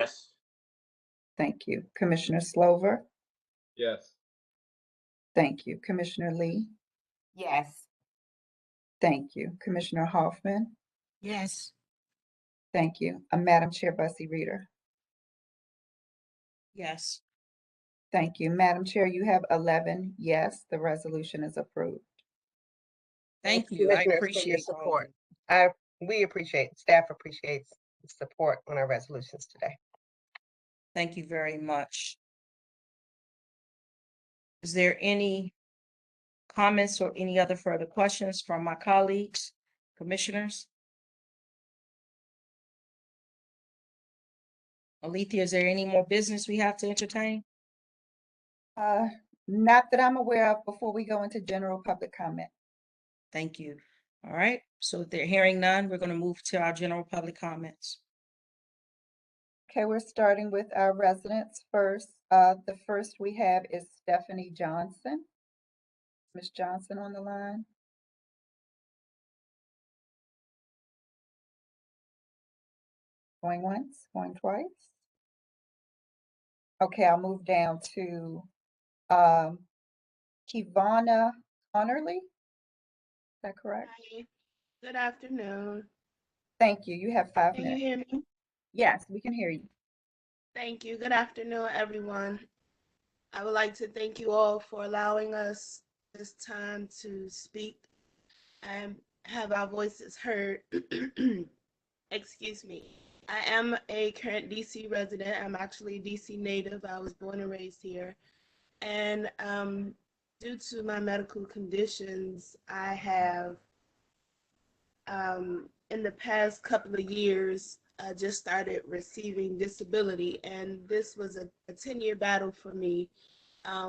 Yes. Thank you. Commissioner Slover? Yes. Thank you. Commissioner Lee? Yes. Thank you. Commissioner Hoffman? Yes. Thank you. Madam Chair Bussey Reader? Yes. Thank you. Madam Chair, you have 11 yes, the resolution is approved. Thank you. I Commissioners, for your appreciate all of support. you. We appreciate, staff appreciates the support on our resolutions today. Thank you very much. Is there any comments or any other further questions from my colleagues, commissioners? Alethea, is there any more business we have to entertain? Not that I'm aware of before we go into general public comment. Thank you. All right, so if they're hearing none, we're going to move to our general public comments. Okay, we're starting with our residents first. The first we have is Stephanie Johnson. Ms. Johnson on the line. Going once, going twice. Okay, I'll move down to Kivana Connerly. Is that correct? Hi, good afternoon. Thank you. You have 5 Can minutes. you hear me? Yes, we can hear you. Thank you. Good afternoon, everyone. I would like to thank you all for allowing us this time to speak and have our voices heard. Excuse me. I am a current DC resident. I'm actually a DC native. I was born and raised here. And due to my medical conditions, I have in the past couple of years, just started receiving disability, and this was a 10-year battle for me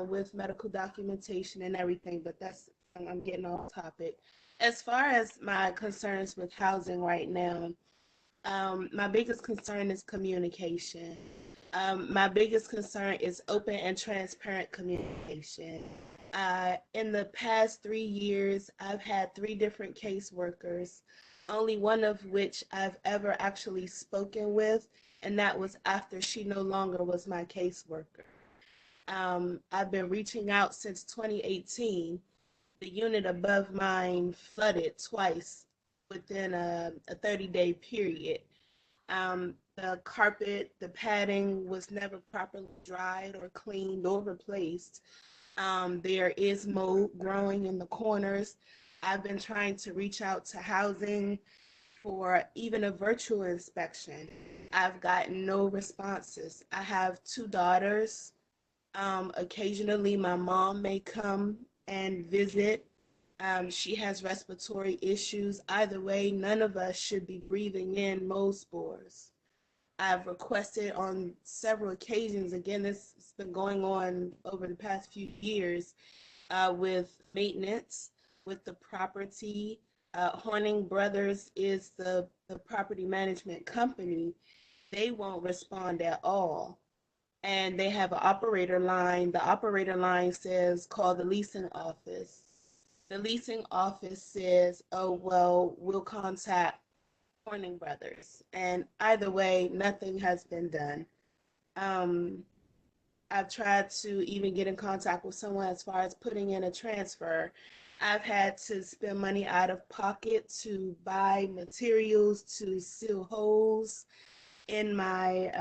with medical documentation and everything, but I'm getting off topic. As far as my concerns with housing right now, my biggest concern is communication. My biggest concern is open and transparent communication. In the past 3 years, I've had 3 different caseworkers only one of which I've ever actually spoken with, and that was after she no longer was my caseworker. I've been reaching out since 2018. The unit above mine flooded twice within a 30-day period. The carpet, the padding was never properly dried or cleaned or replaced. There is mold growing in the corners. I've been trying to reach out to housing for even a virtual inspection. I've gotten no responses. I have 2 daughters. Occasionally, my mom may come and visit. She has respiratory issues. Either way, none of us should be breathing in mold spores. I've requested on several occasions, again, this has been going on over the past few years, with maintenance, with the property. Horning Brothers is the property management company. They won't respond at all. And they have an operator line. The operator line says, call the leasing office. The leasing office says, oh, well, we'll contact Horning Brothers. And either way, nothing has been done. I've tried to even get in contact with someone as far as putting in a transfer. I've had to spend money out of pocket to buy materials to seal holes in my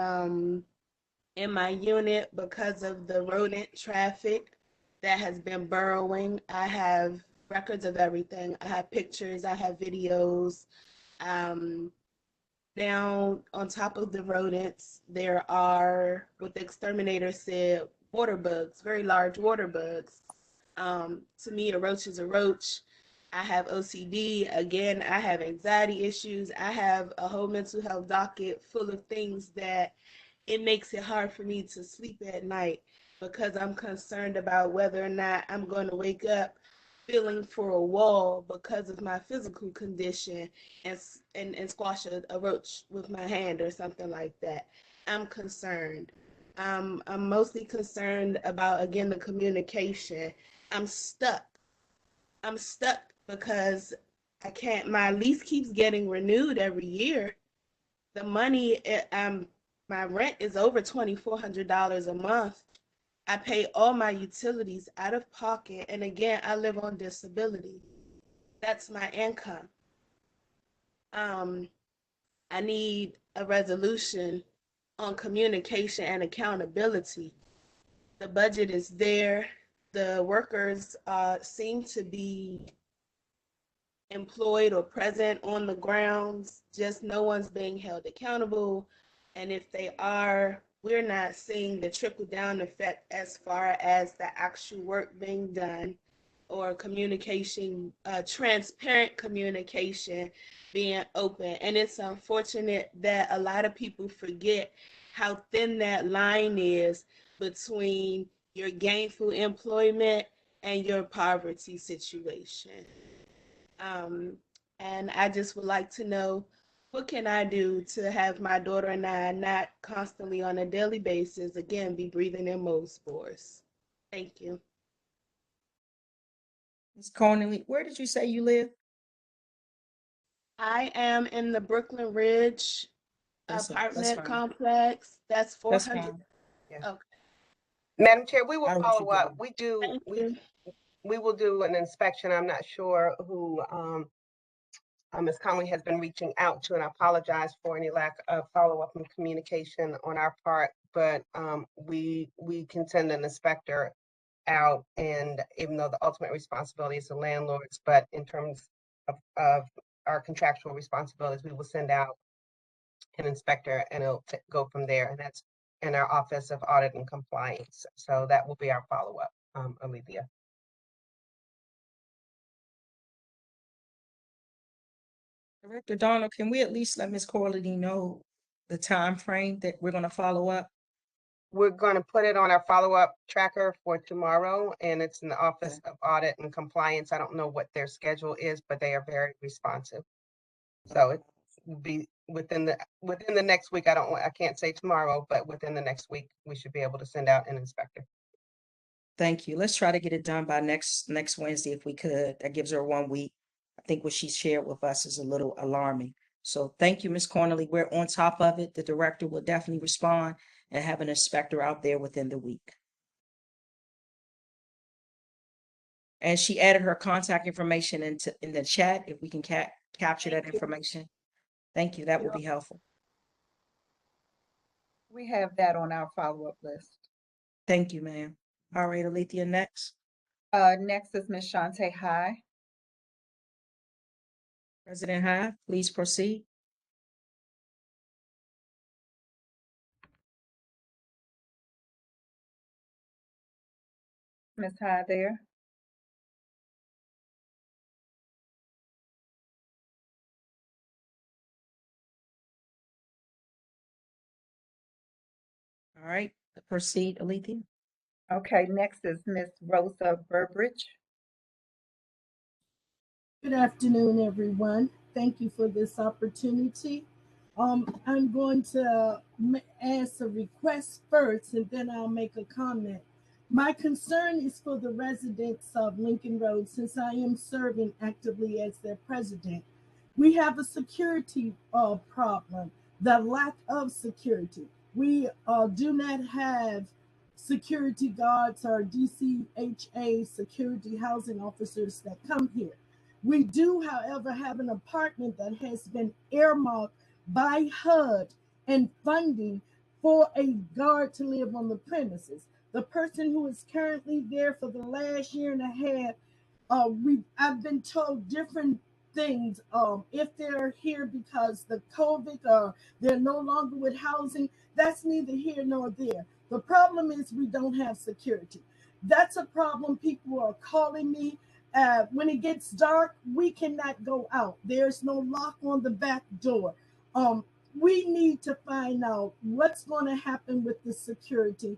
unit because of the rodent traffic that has been burrowing. I have records of everything. I have pictures, I have videos. Down on top of the rodents, there are, what the exterminator said, water bugs, very large water bugs. To me, a roach is a roach. I have OCD. Again, I have anxiety issues. I have a whole mental health docket full of things that it makes it hard for me to sleep at night because I'm concerned about whether or not I'm going to wake up feeling for a wall because of my physical condition and squash a roach with my hand or something like that. I'm concerned. I'm mostly concerned about, again, the communication. I'm stuck. I'm stuck because I can't, my lease keeps getting renewed every year. The money, my rent is over $2,400 a month. I pay all my utilities out of pocket. And again, I live on disability. That's my income. I need a resolution on communication and accountability. The budget is there. The workers seem to be employed or present on the grounds, just no one's being held accountable. And if they are, we're not seeing the trickle down effect as far as the actual work being done or communication, transparent communication being open. And it's unfortunate that a lot of people forget how thin that line is between your gainful employment and your poverty situation. And I just would like to know, what can I do to have my daughter and I not constantly on a daily basis, again, be breathing in mold spores? Thank you. Ms. Conley, where did you say you live? I am in the Brooklyn Ridge That's apartment fine. complex. That's That's 400. fine. Okay. Madam Chair, we will I know what follow you're up. doing. We will do an inspection. I'm not sure who Ms. Conley has been reaching out to, and I apologize for any lack of follow-up and communication on our part, but we can send an inspector out, and even though the ultimate responsibility is the landlord's, but in terms of our contractual responsibilities, we will send out an inspector and it'll go from there, and that's in our Office of Audit and Compliance. So that will be our follow-up, Alethea. Director Donald, can we at least let Ms. Corley know the time frame that we're going to follow up? We're going to put it on our follow-up tracker for tomorrow, and it's in the Office of Audit and Compliance. I don't know what their schedule is, but they are very responsive. So it will be within the next week. I can't say tomorrow, but within the next week, we should be able to send out an inspector. Thank you. Let's try to get it done by next Wednesday if we could. That gives her 1 week. I think what she shared with us is a little alarming. So thank you, Ms. Cornerly. We're on top of it. The director will definitely respond and have an inspector out there within the week. And she added her contact information in the chat. If we can capture that information. Thank you. That will be helpful. We have that on our follow-up list. Thank you, ma'am. All right, Alethea, next. Next is Ms. Shantae High. President High, please proceed. Ms. High there? All right, proceed, Alethea. Okay, next is Ms. Rosa Burbridge. Good afternoon, everyone. Thank you for this opportunity. I'm going to ask a request first, and then I'll make a comment. My concern is for the residents of Lincoln Road, since I am serving actively as their president. We have a security problem, the lack of security. We do not have security guards or DCHA security housing officers that come here. We do, however, have an apartment that has been earmarked by HUD and funding for a guard to live on the premises. The person who is currently there for the last year and a half, I've been told different things. If they're here because the COVID, they're no longer with housing, that's neither here nor there. The problem is we don't have security. That's a problem. People are calling me. When it gets dark, we cannot go out. There's no lock on the back door. We need to find out what's going to happen with the security.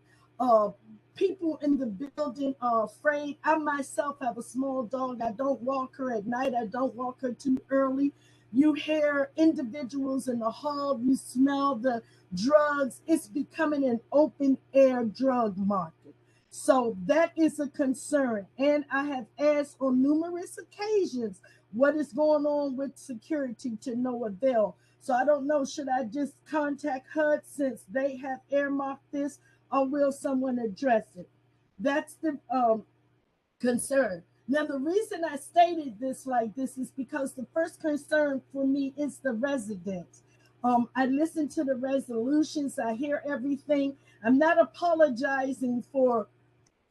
People in the building are afraid. I myself have a small dog. I don't walk her at night. I don't walk her too early. You hear individuals in the hall. You smell the drugs. It's becoming an open air drug market. So that is a concern. And I have asked on numerous occasions what is going on with security to no avail. So I don't know, should I just contact HUD since they have earmarked this, or will someone address it? That's the concern. Now, the reason I stated this like this is because the first concern for me is the residents. I listen to the resolutions. I hear everything. I'm not apologizing for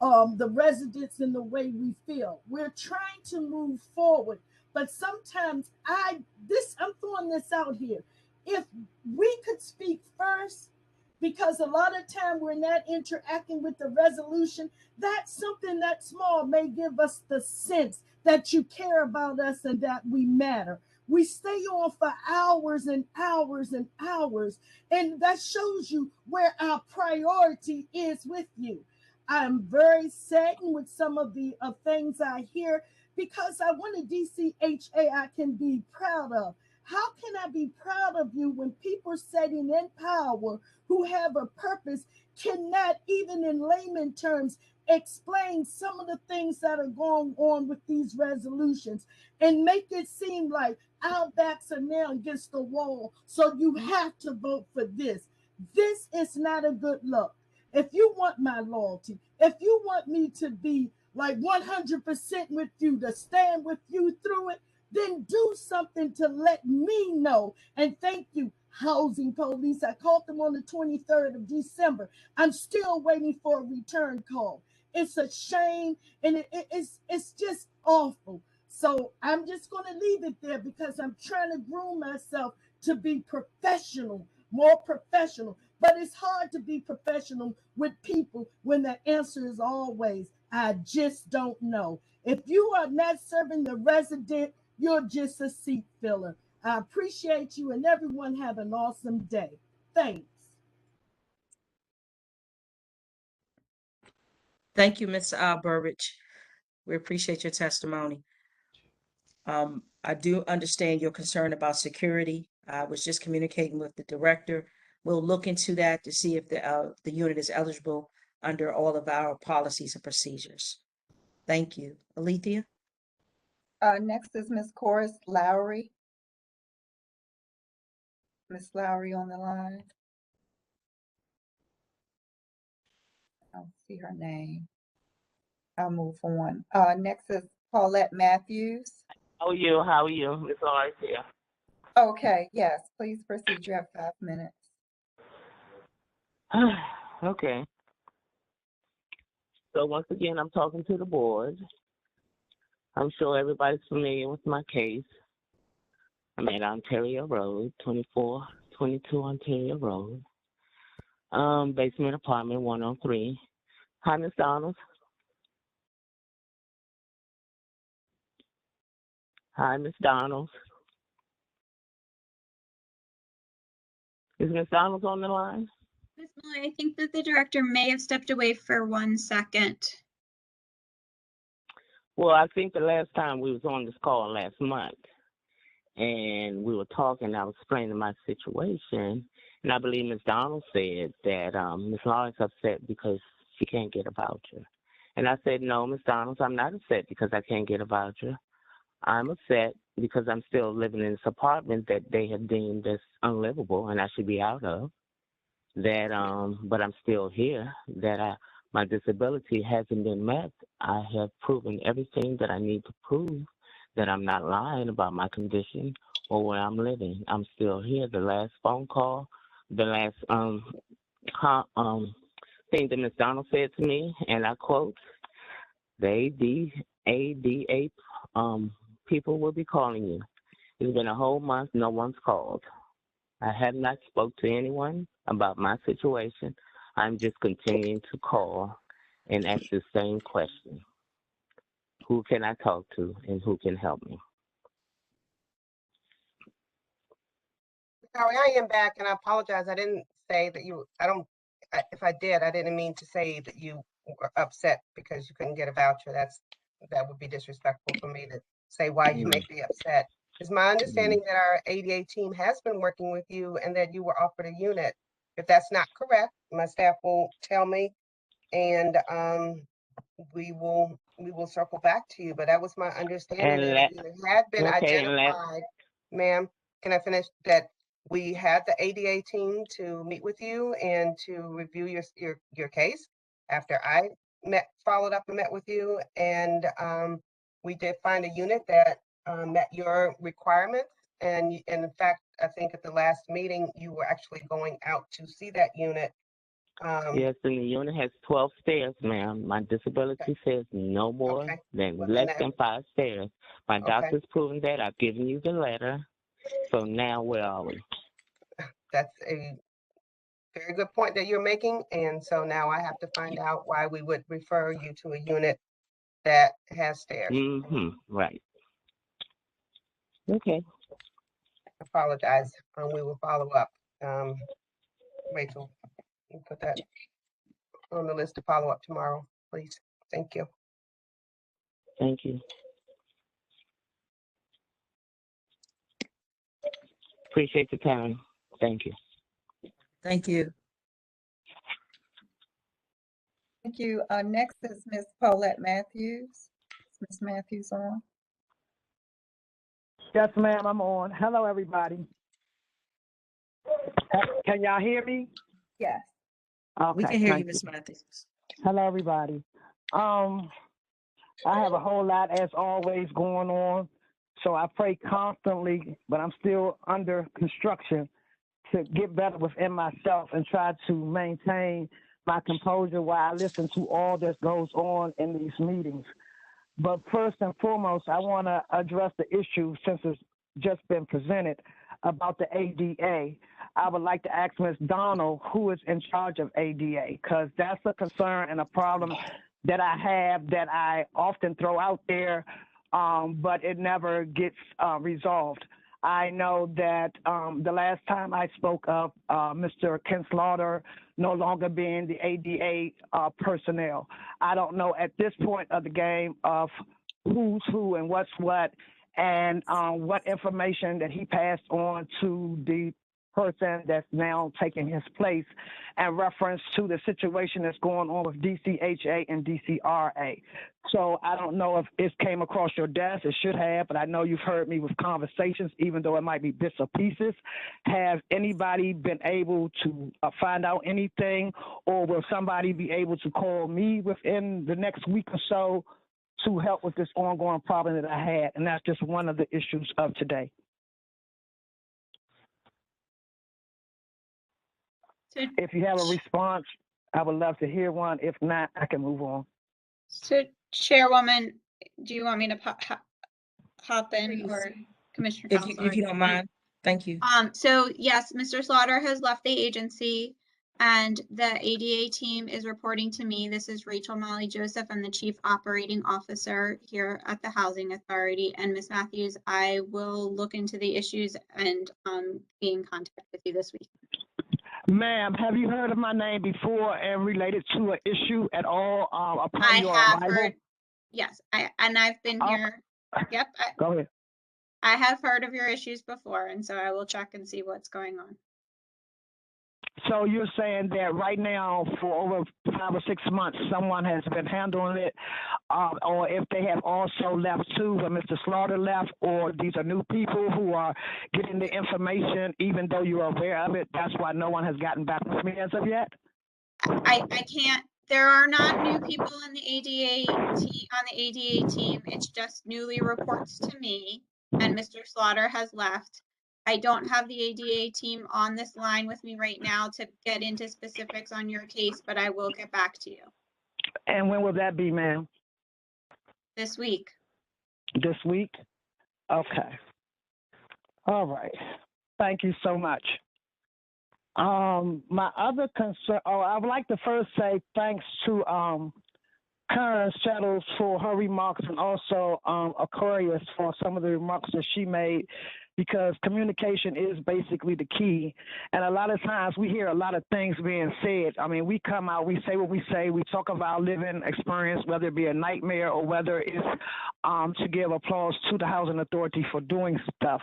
the residents and the way we feel. We're trying to move forward, but sometimes I'm throwing this out here. If we could speak first, because a lot of time we're not interacting with the resolution, that's something that small may give us the sense that you care about us and that we matter. We stay on for hours and hours and hours, and that shows you where our priority is with you. I'm very saddened with some of the things I hear, because I want a DCHA I can be proud of. How can I be proud of you when people sitting in power who have a purpose cannot, even in layman terms, explain some of the things that are going on with these resolutions and make it seem like our backs are now against the wall, so you have to vote for this? This is not a good look. If you want my loyalty, if you want me to be like 100% with you, to stand with you through it, then do something to let me know. And thank you, Housing Police. I called them on the 23rd of December. I'm still waiting for a return call. It's a shame, and it's just awful. So I'm just going to leave it there, because I'm trying to groom myself to be professional, more professional. But it's hard to be professional with people when the answer is always, I just don't know. If you are not serving the resident, you're just a seat filler. I appreciate you, and everyone have an awesome day. Thanks. Thank you, Ms. Burbridge. We appreciate your testimony. I do understand your concern about security. I was just communicating with the director. We'll look into that to see if the unit is eligible under all of our policies and procedures. Thank you. Alethea? Next is Ms. Chorus Lowry. Ms. Lowry on the line. I don't see her name. I'll move on. Next is Paulette Matthews. How are you? How are you? Miss Lawrence here. Okay, yes, please proceed. You have 5 minutes. Okay. So once again, I'm talking to the board. I'm sure everybody's familiar with my case. I'm at Ontario Road, 2422 Ontario Road. Basement apartment 103. Hi, Miss Donald. Hi, Miss Donald. Is Miss Donald on the line? Ms. Muller, I think that the director may have stepped away for 1 second. Well, I think the last time we was on this call last month, and we were talking, I was explaining my situation, and I believe Ms. Donald said that Ms. Lawrence upset because she can't get a voucher. And I said, no, Ms. Donald, I'm not upset because I can't get a voucher. I'm upset because I'm still living in this apartment that they have deemed as unlivable and I should be out of. That, but I'm still here, that my disability hasn't been met. I have proven everything that I need to prove, that I'm not lying about my condition or where I'm living. I'm still here. The last phone call, the last thing that Ms. Donald said to me, and I quote, the ADA people will be calling you. It's been a whole month, no one's called. I have not spoke to anyone about my situation. I'm just continuing to call and ask the same question. Who can I talk to and who can help me? Sorry, I am back, and I apologize. I didn't say that you, if I did, I didn't mean to say that you were upset because you couldn't get a voucher. That would be disrespectful for me to say why you may be upset. It's my understanding that our ADA team has been working with you and that you were offered a unit. If that's not correct, my staff will tell me, and we will circle back to you. But that was my understanding, that a unit had been identified. Ma'am, can I finish? That we had the ADA team to meet with you and to review your case after I followed up and met with you, and we did find a unit that met your requirements. And in fact, I think at the last meeting, you were actually going out to see that unit. Yes, and the unit has 12 stairs, ma'am. My disability says no more than less than 5 stairs. My doctor's proven that. I've given you the letter. So now where are we? That's a very good point that you're making. And so now I have to find out why we would refer you to a unit that has stairs. Right. Okay. Apologize. We will follow up. Rachel, you put that on the list to follow up tomorrow, please. Thank you. Thank you. Appreciate the time. Thank you. Thank you. Thank you. Next is Ms. Paulette Matthews. Is Ms. Matthews on? Yes, ma'am, I'm on. Hello, everybody. Can y'all hear me? Yes. Okay, We can hear you, Ms. Matthews. Hello, everybody. I have a whole lot, as always, going on. So I pray constantly, but I'm still under construction to get better within myself and try to maintain my composure while I listen to all that goes on in these meetings. But first and foremost, I want to address the issue, since it's just been presented, about the ADA. I would like to ask Ms. Donald, who is in charge of ADA, because that's a concern and a problem that I have that I often throw out there, but it never gets resolved. I know that the last time I spoke of Mr. Ken Slaughter no longer being the ADA personnel. I don't know at this point of the game of who's who and what's what, and what information that he passed on to the person that's now taking his place in reference to the situation that's going on with DCHA and DCRA. So I don't know if it came across your desk. It should have, but I know you've heard me with conversations, even though it might be bits or pieces. Have anybody been able to find out anything, or will somebody be able to call me within the next week or so to help with this ongoing problem that I had? And that's just one of the issues of today. So, If you have a response, I would love to hear one. If not, I can move on. so Chairwoman, do you want me to hop in, Please. or Commissioner If Council? you don't mind, thank you. So yes, Mr. Slaughter has left the agency, and the ADA team is reporting to me. This is Rachel Molly Joseph. I'm the Chief Operating Officer here at the Housing Authority. And Ms. Matthews, I will look into the issues and be in contact with you this week. Ma'am, have you heard of my name before and related to an issue at all upon your have arrival? heard, yes, I've been here. Yep, Go ahead. I have heard of your issues before, and so I will check and see what's going on. So you're saying that right now, for over 5 or 6 months, someone has been handling it, or if they have also left too, when Mr. Slaughter left, or these are new people who are getting the information, even though you're aware of it, that's why no one has gotten back with me as of yet? I can't, there are not new people on the ADA team. It's just newly reports to me, and Mr. Slaughter has left. I don't have the ADA team on this line with me right now to get into specifics on your case, but I will get back to you And when will that be, ma'am? this week. This week? Okay. All right. Thank you so much. My other concern, I would like to first say thanks to Karen Settles for her remarks, and also Aquarius for some of the remarks that she made, because communication is basically the key. And a lot of times we hear a lot of things being said. I mean, we come out, we say what we say, we talk of our living experience, whether it be a nightmare or whether it's to give applause to the Housing Authority for doing stuff.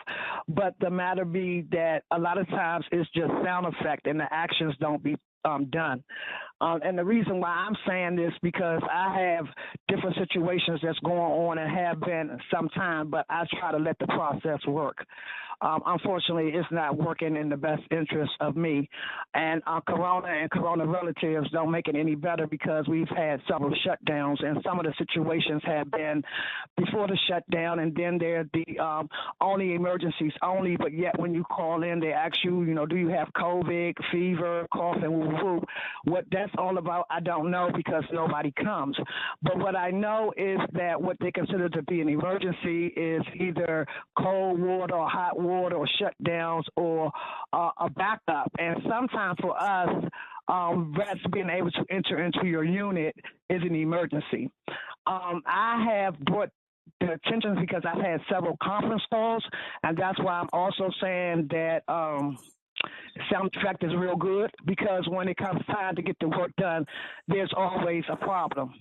But the matter be that a lot of times it's just sound effect and the actions don't be done. And the reason why I'm saying this, because I have different situations that's going on and have been some time, but I try to let the process work. Unfortunately, it's not working in the best interest of me. And Corona and Corona relatives don't make it any better, because we've had several shutdowns, and some of the situations have been before the shutdown, and then they're the only emergencies only, but yet when you call in, they ask you, do you have COVID, fever, cough, and woo-woo. What that's all about, I don't know, because nobody comes. But what I know is that what they consider to be an emergency is either cold water or hot water or shutdowns or a backup. And sometimes for us, vets being able to enter into your unit is an emergency. I have brought the attention, because I've had several conference calls, and that's why I'm also saying that sound effect is real good, because when it comes time to get the work done, there's always a problem.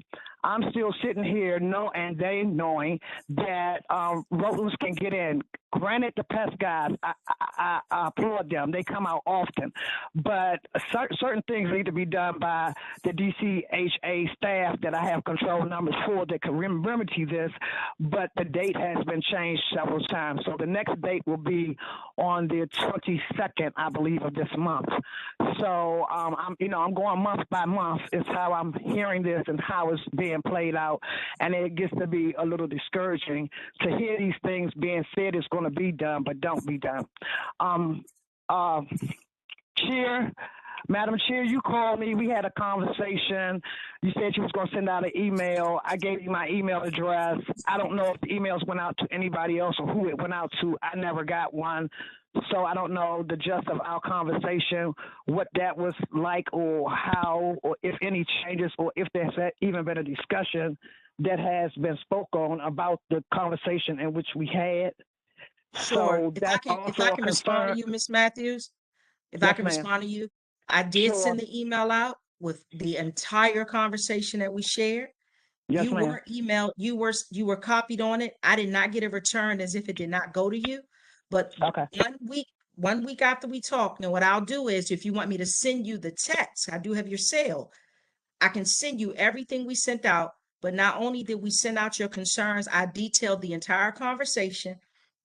I'm still sitting here knowing that rodents can get in. Granted, the pest guys, I applaud them. They come out often. But certain things need to be done by the DCHA staff that I have control numbers for that can remedy this. But the date has been changed several times. So the next date will be on the 22nd, I believe, of this month. So I'm going month by month is how I'm hearing this and how it's being played out. And it gets to be a little discouraging to hear these things being said it's going to be done, but don't be done. Chair, Madam Chair, you called me. We had a conversation. You said you was going to send out an email. I gave you my email address. I don't know if the emails went out to anybody else or who it went out to. I never got one. So I don't know the gist of our conversation, what that was like, or how, or if any changes, or if there's even been a discussion that has been spoke on about the conversation in which we had. Sure. So that's If I can respond to you, Ms. Matthews, if I can respond to you, I did send the email out with the entire conversation that we shared. Yes, you were emailed, you were copied on it. I did not get a return as if it did not go to you. But 1 week after we talk, now what I'll do is if you want me to send you the text, I do have your cell. I can send you everything we sent out, but not only did we send out your concerns, I detailed the entire conversation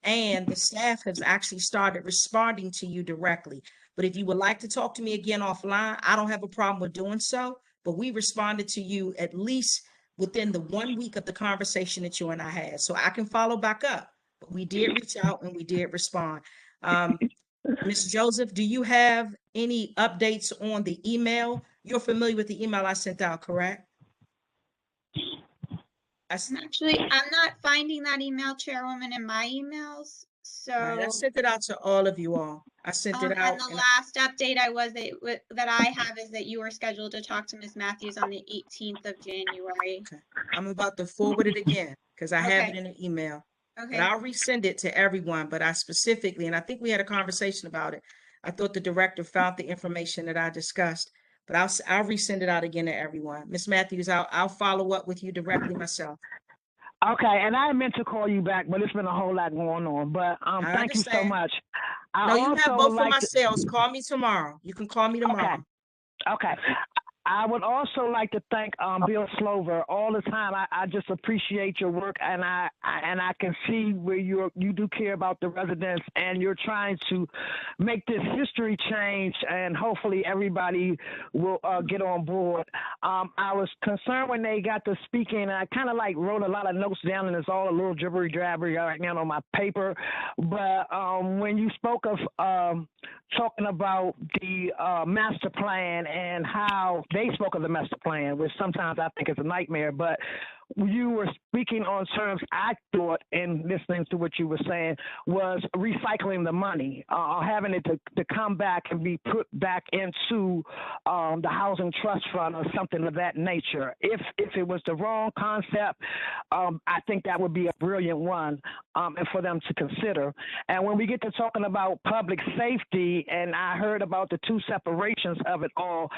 and the staff has actually started responding to you directly. But if you would like to talk to me again offline, I don't have a problem with doing so, but we responded to you at least within the 1 week of the conversation that you and I had. So I can follow back up, but we did reach out and we did respond. Ms. Joseph, do you have any updates on the email? You're familiar with the email I sent out, correct? I'm not finding that email, Chairwoman, in my emails. All right, I So, sent it out to all of you all. I sent it out. and the last update that I have is that you were scheduled to talk to Ms. Matthews on the 18th of January. Okay. I'm about to forward it again because I have it in an email. Okay. But I'll resend it to everyone, but I specifically, and I think we had a conversation about it. I thought the director found the information that I discussed, but I'll resend it out again to everyone. Ms. Matthews, I'll follow up with you directly myself. Okay, and I meant to call you back, but it's been a whole lot going on. But thank you so much. No, you have both of my like cells. Call me tomorrow. You can call me tomorrow. Okay. I would also like to thank Bill Slover all the time. I just appreciate your work, and I can see where you do care about the residents, and you're trying to make this history change, and hopefully everybody will get on board. I was concerned when they got to speaking, and I kind of like wrote a lot of notes down, and it's all a little jibbery jabbery right now on my paper. But when you spoke of talking about the master plan and how they spoke of the master plan, which sometimes I think is a nightmare, but you were speaking on terms I thought, in listening to what you were saying, was recycling the money, having it to come back and be put back into the housing trust fund or something of that nature. If it was the wrong concept, I think that would be a brilliant one, and for them to consider. And when we get to talking about public safety, and I heard about the two separations of it all,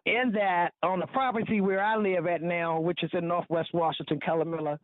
in that on the property where I live at now, which is in Northwest Washington, Kellamilla,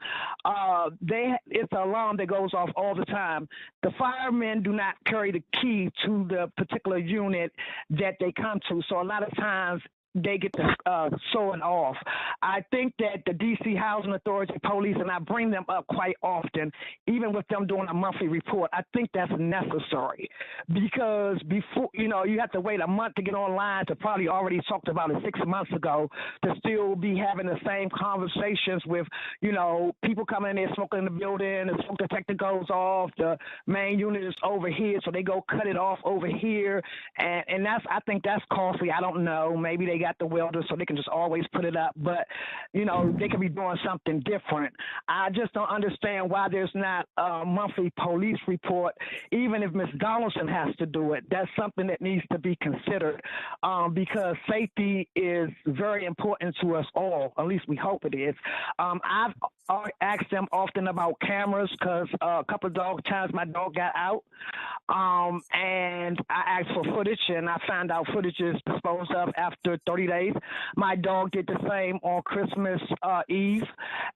it's an alarm that goes off all the time. The firemen do not carry the key to the particular unit that they come to, so a lot of times they get the showing off. I think that the DC Housing Authority police, and I bring them up quite often, even with them doing a monthly report, I think that's necessary, because before, you have to wait a month to get online to probably already talked about it 6 months ago, to still be having the same conversations with, people coming in there smoking in the building, the smoke detector goes off, the main unit is over here, so they go cut it off over here, and I think that's costly. I don't know, maybe they got the welders so they can just always put it up, but they could be doing something different. I just don't understand why there's not a monthly police report, even if Ms. Donaldson has to do it. That's something that needs to be considered, because safety is very important to us all, at least we hope it is. I've asked them often about cameras, because a couple of times my dog got out, and I asked for footage, and I found out footage is disposed of after 30 days. My dog did the same on Christmas Eve,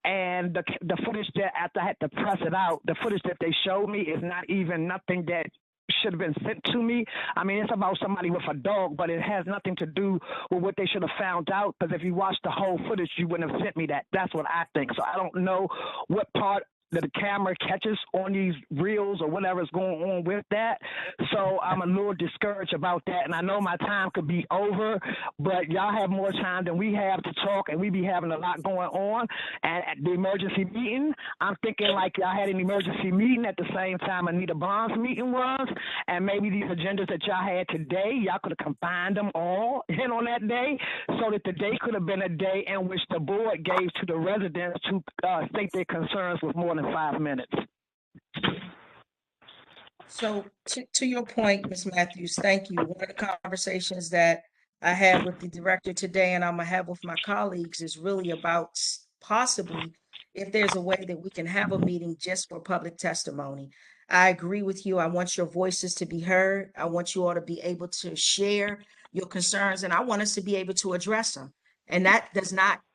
and the footage that, after I had to press it out, the footage that they showed me is not even nothing that should have been sent to me. I mean, it's about somebody with a dog, but it has nothing to do with what they should have found out, because if you watched the whole footage, you wouldn't have sent me that. That's what I think. So I don't know what part that the camera catches on these reels or whatever's going on with that. So I'm a little discouraged about that. And I know my time could be over, but y'all have more time than we have to talk, and we be having a lot going on. And at the emergency meeting, I'm thinking like y'all had an emergency meeting at the same time Anita Bond's meeting was, and maybe these agendas that y'all had today, y'all could have combined them all in on that day, so that the day could have been a day in which the board gave to the residents to state their concerns with more than 5 minutes. So to your point, Ms. Matthews, thank you. One of the conversations that I had with the director today, and I'm gonna have with my colleagues, is really about possibly if there's a way that we can have a meeting just for public testimony. I agree with you. I want your voices to be heard. I want you all to be able to share your concerns, and I want us to be able to address them. And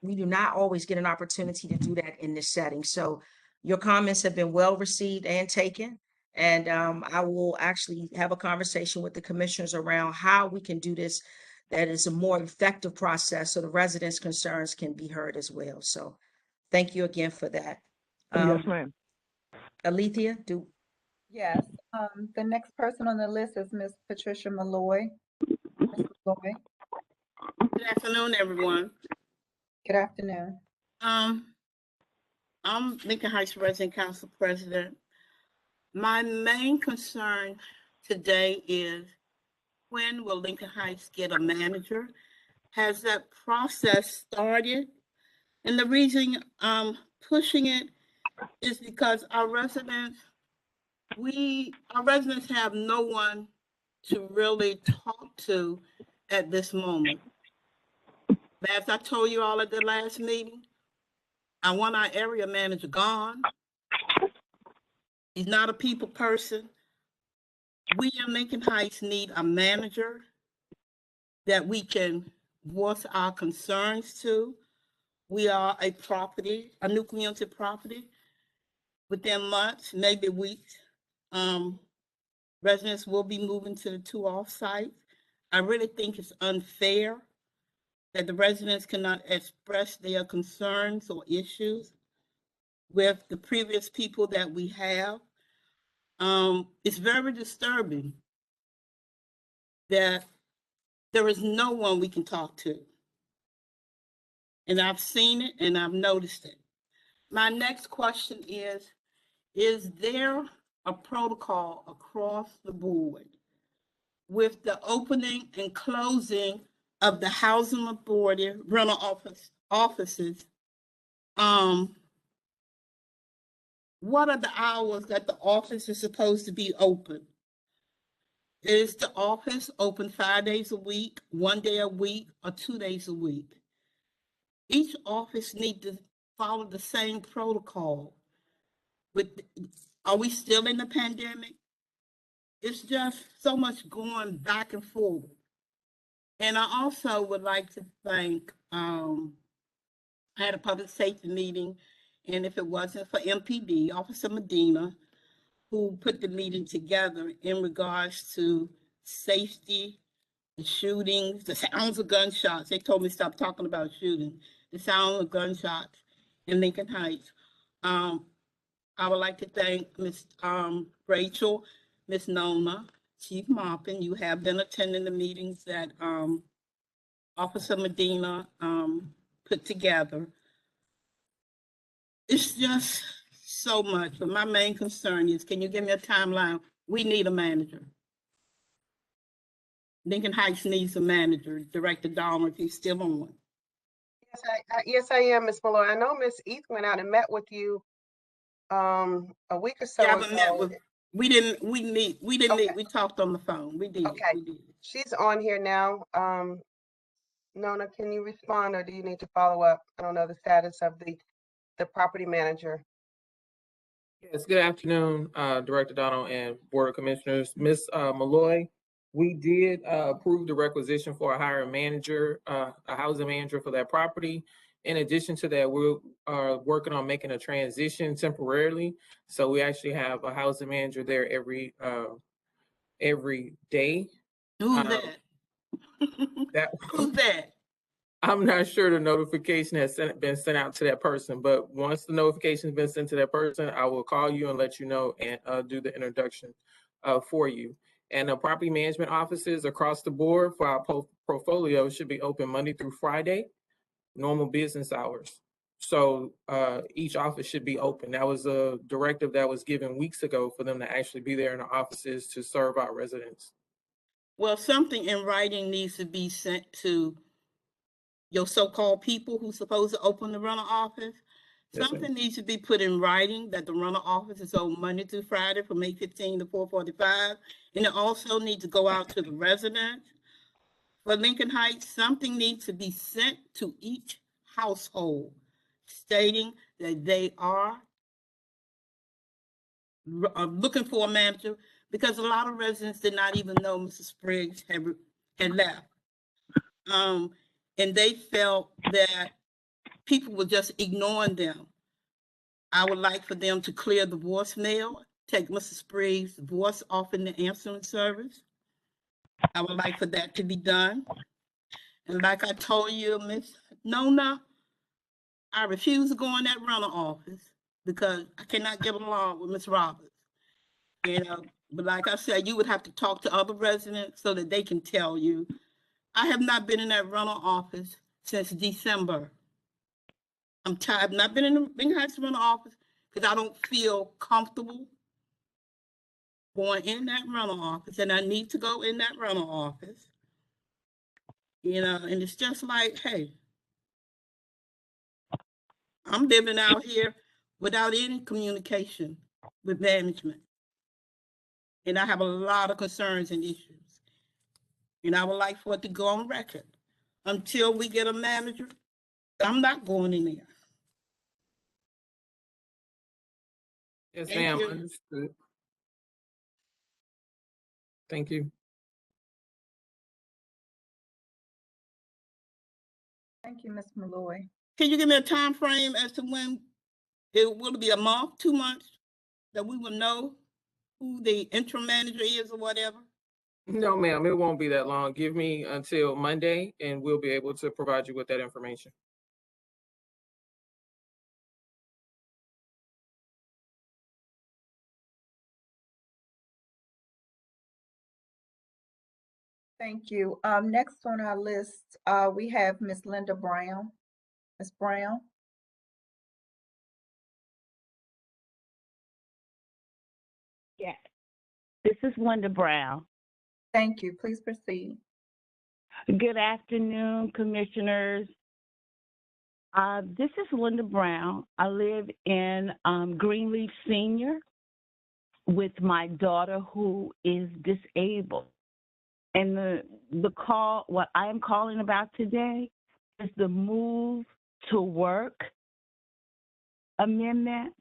we do not always get an opportunity to do that in this setting. So your comments have been well received and taken, And I will actually have a conversation with the commissioners around how we can do this, that is a more effective process so the residents' concerns can be heard as well. So thank you again for that. Yes, ma'am. Alethea, Yes, the next person on the list is Miss Patricia Malloy. Ms. Malloy, Good afternoon, everyone. good afternoon. I'm Lincoln Heights Resident Council President. My main concern today is, when will Lincoln Heights get a manager? Has that process started? And the reason I'm pushing it is because our residents have no one to really talk to at this moment. As I told you all at the last meeting, I want our area manager gone. He's not a people person. We in Lincoln Heights need a manager that we can voice our concerns to. We are a new community property. Within months, maybe weeks, residents will be moving to the 2 off-sites. I really think it's unfair that the residents cannot express their concerns or issues with the previous people that we have. It's very disturbing that there is no one we can talk to. And I've seen it and I've noticed it. My next question is there a protocol across the board with the opening and closing of the housing authority rental offices? What are the hours that the office is supposed to be open? Is the office open 5 days a week, 1 day a week, or 2 days a week? Each office needs to follow the same protocol. Are we still in the pandemic? It's just so much going back and forward. And I also would like to thank, I had a public safety meeting, and if it wasn't for MPD, Officer Medina, who put the meeting together in regards to safety, the shootings, the sounds of gunshots. They told me to stop talking about shooting. The sound of gunshots in Lincoln Heights. I would like to thank Ms. Rachel, Ms. Nona, Chief Maupin. You have been attending the meetings that Officer Medina put together. It's just so much, but my main concern is, can you give me a timeline? We need a manager. Lincoln Heights needs a manager. Director Dahmer, if he's still on. Yes, I am, Ms. Malloy. I know Ms. Eath went out and met with you a week or so ago. We didn't meet. We talked on the phone. We did. Okay. She's on here now. Nona, can you respond, or do you need to follow up? I don't know the status of the property manager. Yes, good afternoon, Director Donald and Board of Commissioners. Ms. Malloy, we did approve the requisition for a hiring manager, a housing manager for that property. In addition to that, we are working on making a transition temporarily. So we actually have a housing manager there every day. Who's that? Who's that? I'm not sure the notification has been sent out to that person, but once the notification has been sent to that person, I will call you and let you know and do the introduction for you. And the property management offices across the board for our portfolio should be open Monday through Friday, normal business hours. So each office should be open. That was a directive that was given weeks ago for them to actually be there in the offices to serve our residents. Well, something in writing needs to be sent to your so-called people who's supposed to open the rental office. Yes, something needs to be put in writing that the rental office is open Monday through Friday from 8:15 to 4:45. And it also needs to go out to the residents. For Lincoln Heights, something needs to be sent to each household stating that they are looking for a manager, because a lot of residents did not even know Mrs. Spriggs had left. And they felt that people were just ignoring them. I would like for them to clear the voicemail take Mr. Sprague's voice off in the answering service. I would like for that to be done. And like I told you, Miss Nona, I refuse to go in that rental office because I cannot get along with Miss Roberts. You know, but like I said, you would have to talk to other residents so that they can tell you. I have not been in that rental office since December. I'm tired. I've not been in the Bing Heights rental office because I don't feel comfortable going in that rental office, and I need to go in that rental office. You know, and it's just like, hey, I'm living out here without any communication with management. And I have a lot of concerns and issues. And I would like for it to go on record. Until we get a manager, I'm not going in there. Yes, Thank ma'am. you. Understood. Thank you. Thank you, Ms. Malloy. Can you give me a time frame as to when it will be a month, 2 months, that we will know who the interim manager is or whatever? No, ma'am, it won't be that long. Give me until Monday and we'll be able to provide you with that information. Thank you. Next on our list, we have Ms. Linda Brown. Ms. Brown? Yes, this is Linda Brown. Thank you. Please proceed. Good afternoon, commissioners. This is Linda Brown. I live in Greenleaf Senior with my daughter who is disabled. And the call, what I am calling about today is the move to work amendment.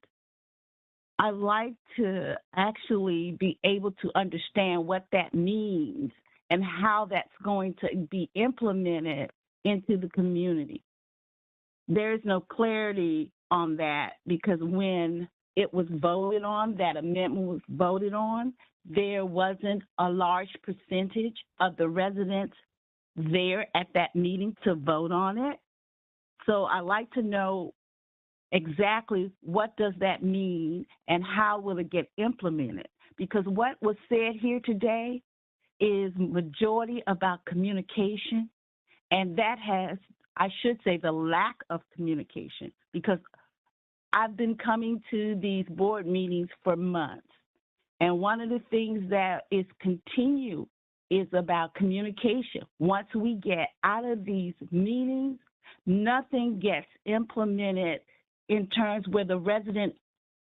I like to actually be able to understand what that means and how that's going to be implemented into the community. There is no clarity on that because when it was voted on, that amendment was voted on, there wasn't a large percentage of the residents there at that meeting to vote on it. So I like to know exactly what does that mean and how will it get implemented? Because what was said here today is majority about communication, and that has, I should say, the lack of communication, because I've been coming to these board meetings for months. And one of the things that is continued is about communication. Once we get out of these meetings, nothing gets implemented in terms where the resident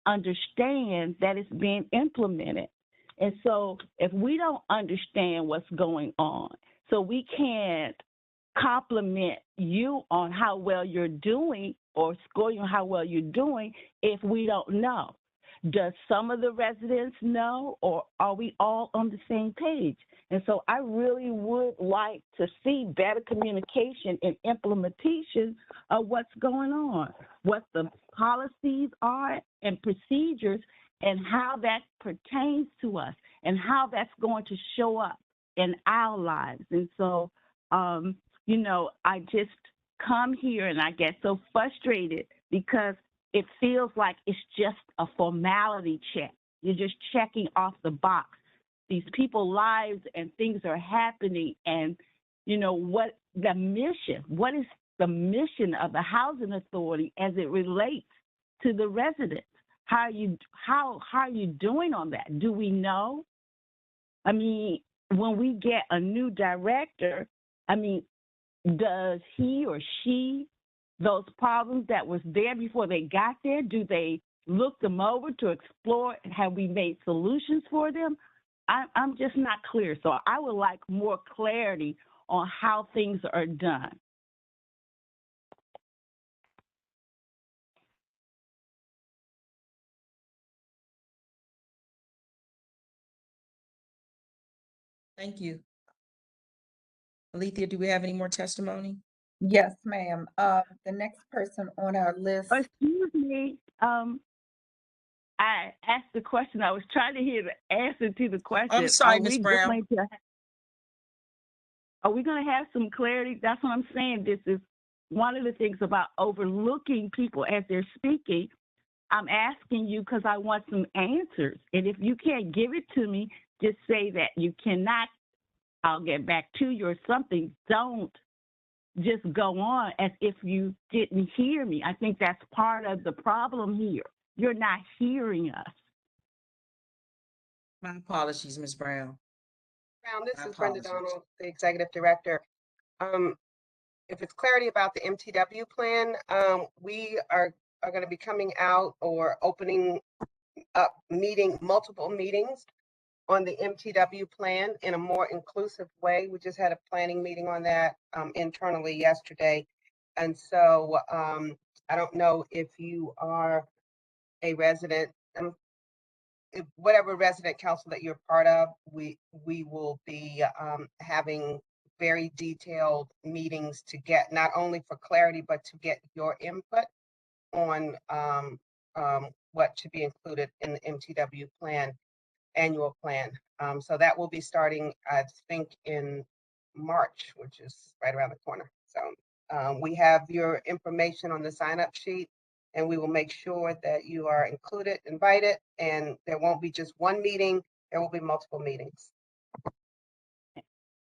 understands that it's being implemented. And so if we don't understand what's going on, so we can't compliment you on how well you're doing or score you on how well you're doing if we don't know. Does some of the residents know, or are we all on the same page? And so I really would like to see better communication and implementation of what's going on, what the policies are and procedures, and how that pertains to us, and how that's going to show up in our lives. And so, you know, I just come here and I get so frustrated because it feels like it's just a formality check. You're just checking off the box. These people's lives and things are happening, and you know what the mission, what is the mission of the housing authority as it relates to the residents? How are you doing on that? Do we know? I mean, when we get a new director, I mean, does he or she, those problems that was there before they got there, do they look them over to explore? Have we made solutions for them? I'm just not clear. So I would like more clarity on how things are done. Thank you. Alethea, do we have any more testimony? Yes, ma'am. The next person on our list. Excuse me, I asked the question. I was trying to hear the answer to the question. I'm sorry, Ms. Brown. Are we going to have some clarity? That's what I'm saying. This is one of the things about overlooking people as they're speaking. I'm asking you because I want some answers. And if you can't give it to me, just say that you cannot. I'll get back to you or something. Don't just go on as if you didn't hear me. I think that's part of the problem here. You're not hearing us. My apologies, Ms. Brown. Brown, this My is Brenda apologies. Donald, the Executive Director. If it's clarity about the MTW plan, we are going to be coming out or opening up multiple meetings on the MTW plan in a more inclusive way. We just had a planning meeting on that internally yesterday. And so I don't know if you are a resident, whatever resident council that you're part of, we will be having very detailed meetings to get not only for clarity, but to get your input on what should be included in the MTW plan, annual plan. So that will be starting, I think, in March, which is right around the corner. So we have your information on the sign-up sheet, and we will make sure that you are included, invited, and there won't be just one meeting, there will be multiple meetings.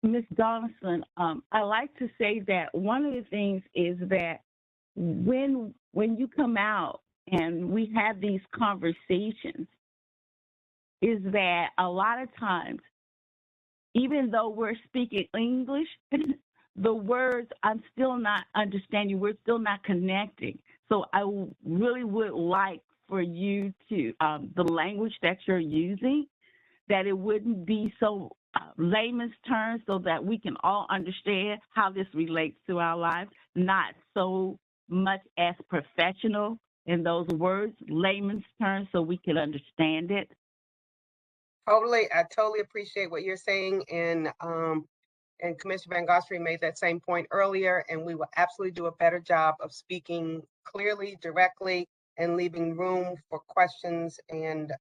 Ms. Donaldson, I like to say that one of the things is that when you come out and we have these conversations, is that a lot of times, even though we're speaking English, the words I'm still not understanding, we're still not connecting. So I really would like for you to, the language that you're using, that it wouldn't be so layman's terms so that we can all understand how this relates to our lives, not so much as professional in those words, layman's terms, so we can understand it. I totally appreciate what you're saying, and Commissioner Van Gosfrey made that same point earlier, and we will absolutely do a better job of speaking clearly, directly, and leaving room for questions and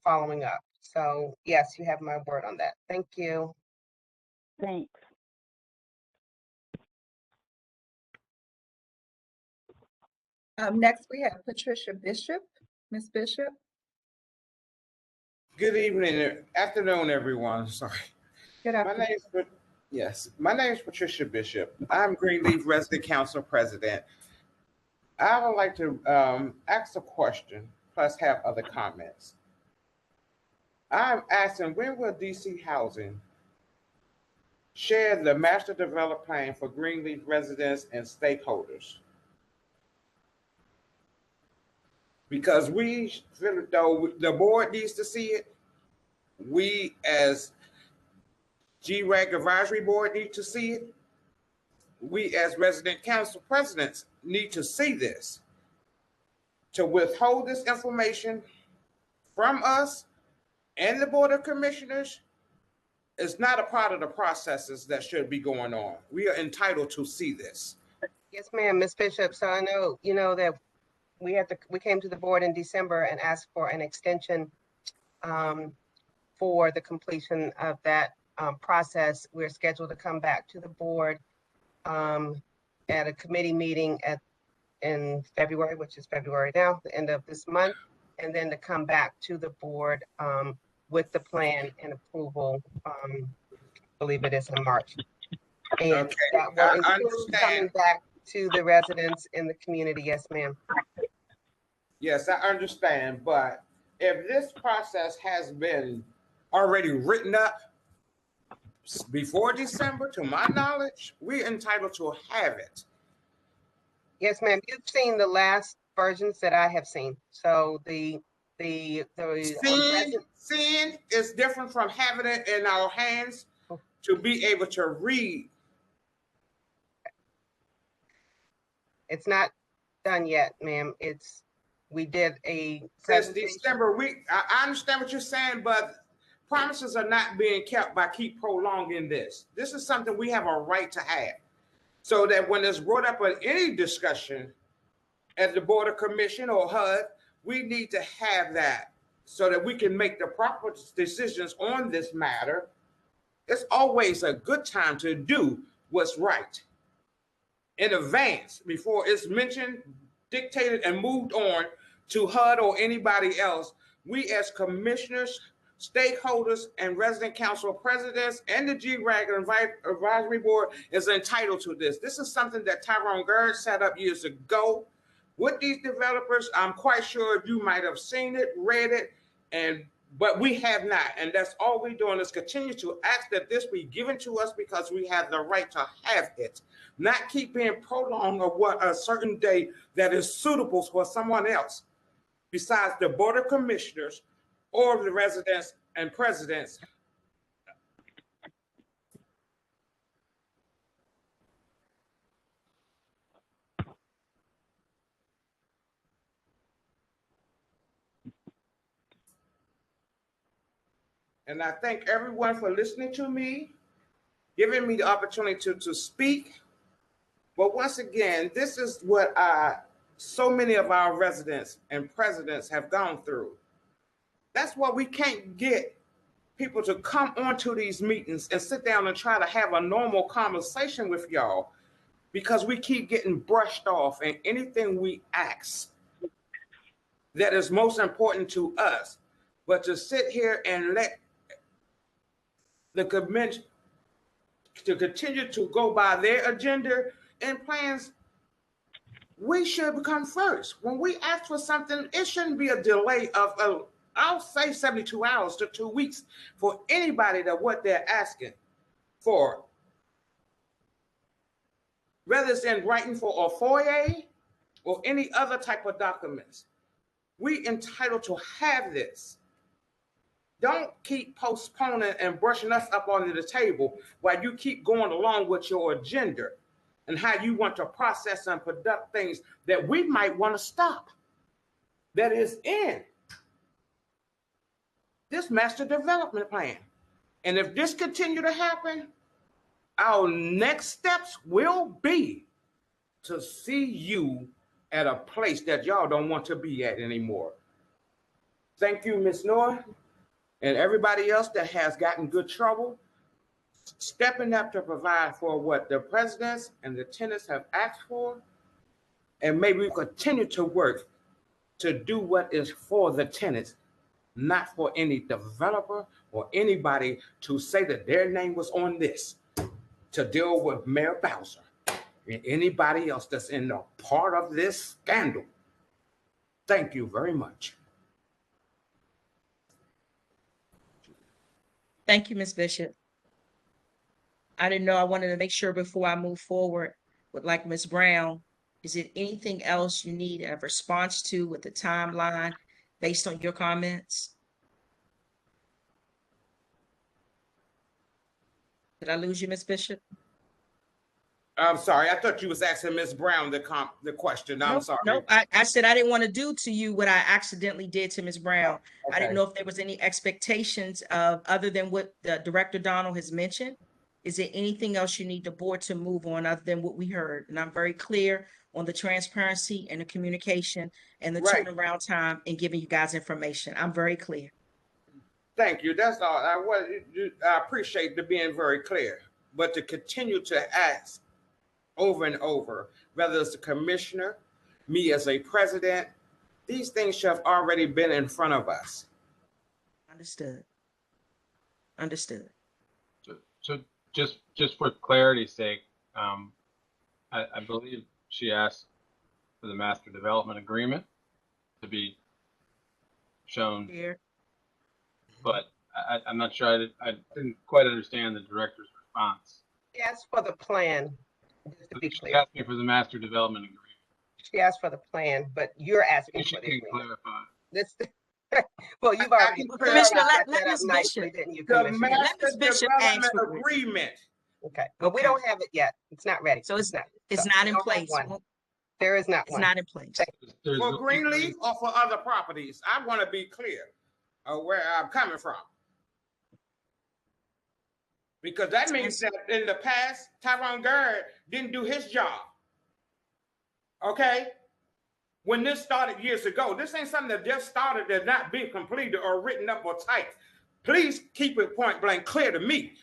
following up. So yes, you have my word on that. Thank you. Thanks. Next, we have Patricia Bishop. Ms. Bishop. Good evening, afternoon, everyone. Sorry. Good afternoon. My name is Patricia Bishop. I'm Greenleaf Resident Council President. I would like to ask a question, plus have other comments. I'm asking, when will DC Housing share the master development plan for Greenleaf residents and stakeholders? Because we feel though the board needs to see it, we as GRAG Advisory Board need to see it. We as resident council presidents need to see this. To withhold this information from us and the Board of Commissioners is not a part of the processes that should be going on. We are entitled to see this. Yes, ma'am, Ms. Bishop. So I know, you know, that we came to the board in December and asked for an extension for the completion of that process. We're scheduled to come back to the board at a committee meeting in February, which is February now, the end of this month, and then to come back to the board with the plan and approval, I believe it is in March. And okay, that will include coming back to the residents in the community. Yes, ma'am. Yes, I understand, but if this process has been already written up before December, to my knowledge, we're entitled to have it. Yes, ma'am. You've seen the last versions that I have seen. So seeing is different from having it in our hands to be able to read. It's not done yet, ma'am. We did a since December. I understand what you're saying, but promises are not being kept by keep prolonging this. This is something we have a right to have, so that when it's brought up in any discussion, as the Board of Commission or HUD, we need to have that so that we can make the proper decisions on this matter. It's always a good time to do what's right in advance before it's mentioned, dictated, and moved on to HUD or anybody else. We as commissioners, stakeholders, and resident council presidents and the GRAG advisory board is entitled to this. This is something that Tyrone Gerd set up years ago with these developers. I'm quite sure you might have seen it, read it, but we have not. And that's all we're doing is continue to ask that this be given to us because we have the right to have it, not keep being prolonged of what a certain day that is suitable for someone else besides the Board of Commissioners or the residents and presidents. And I thank everyone for listening to me, giving me the opportunity to speak. But once again, this is what so many of our residents and presidents have gone through. That's why we can't get people to come onto these meetings and sit down and try to have a normal conversation with y'all, because we keep getting brushed off, and anything we ask that is most important to us, but to sit here and let the convention to continue to go by their agenda and plans, we should come first. When we ask for something, it shouldn't be a delay of, I'll say 72 hours to 2 weeks for anybody that what they're asking for. Whether it's in writing for a FOIA or any other type of documents, we entitled to have this. Don't keep postponing and brushing us up onto the table while you keep going along with your agenda and how you want to process and conduct things that we might want to stop. That is in this master development plan. And if this continue to happen, our next steps will be to see you at a place that y'all don't want to be at anymore. Thank you, Ms. Noor, and everybody else that has gotten good trouble, stepping up to provide for what the presidents and the tenants have asked for. And may we continue to work to do what is for the tenants, not for any developer or anybody to say that their name was on this to deal with Mayor Bowser and anybody else that's in a part of this scandal. Thank you very much. Thank you, Ms. Bishop. I didn't know, I wanted to make sure before I move forward with like Ms. Brown, is it anything else you need a response to with the timeline based on your comments? Did I lose you, Ms. Bishop? I'm sorry. I thought you was asking Ms. Brown the question. I'm sorry. Nope. I said I didn't want to do to you what I accidentally did to Ms. Brown. Okay. I didn't know if there was any expectations of other than what the Director Donald has mentioned. Is there anything else you need the board to move on other than what we heard? And I'm very clear on the transparency and the communication and the turnaround time and giving you guys information. I'm very clear. Thank you. That's all. I appreciate the being very clear, but to continue to ask over and over, whether it's the commissioner, me as a president, these things should have already been in front of us. Understood. Understood. So just for clarity's sake, I believe she asked for the master development agreement to be shown here, but I'm not sure. I didn't quite understand the director's response. She asked for the plan, just to be She clear. asked me for the master development agreement. She asked for the plan, but you're asking She for the can agreement. clarify. This, well, you've already Commissioner, set let that up Ms. nicely, Bishop. didn't you, The Commissioner? master Ms. Bishop asked development for it. agreement. Okay, but we don't have it yet. It's not ready. So it's not we in don't have place. one. There is not It's one. not in place. For Greenleaf or for other properties? I want to be clear of where I'm coming from. Because that means that in the past, Tyrone Gerd didn't do his job. Okay? when this started years ago. This ain't something that just started that's not being completed or written up or typed. Please keep it point blank clear to me.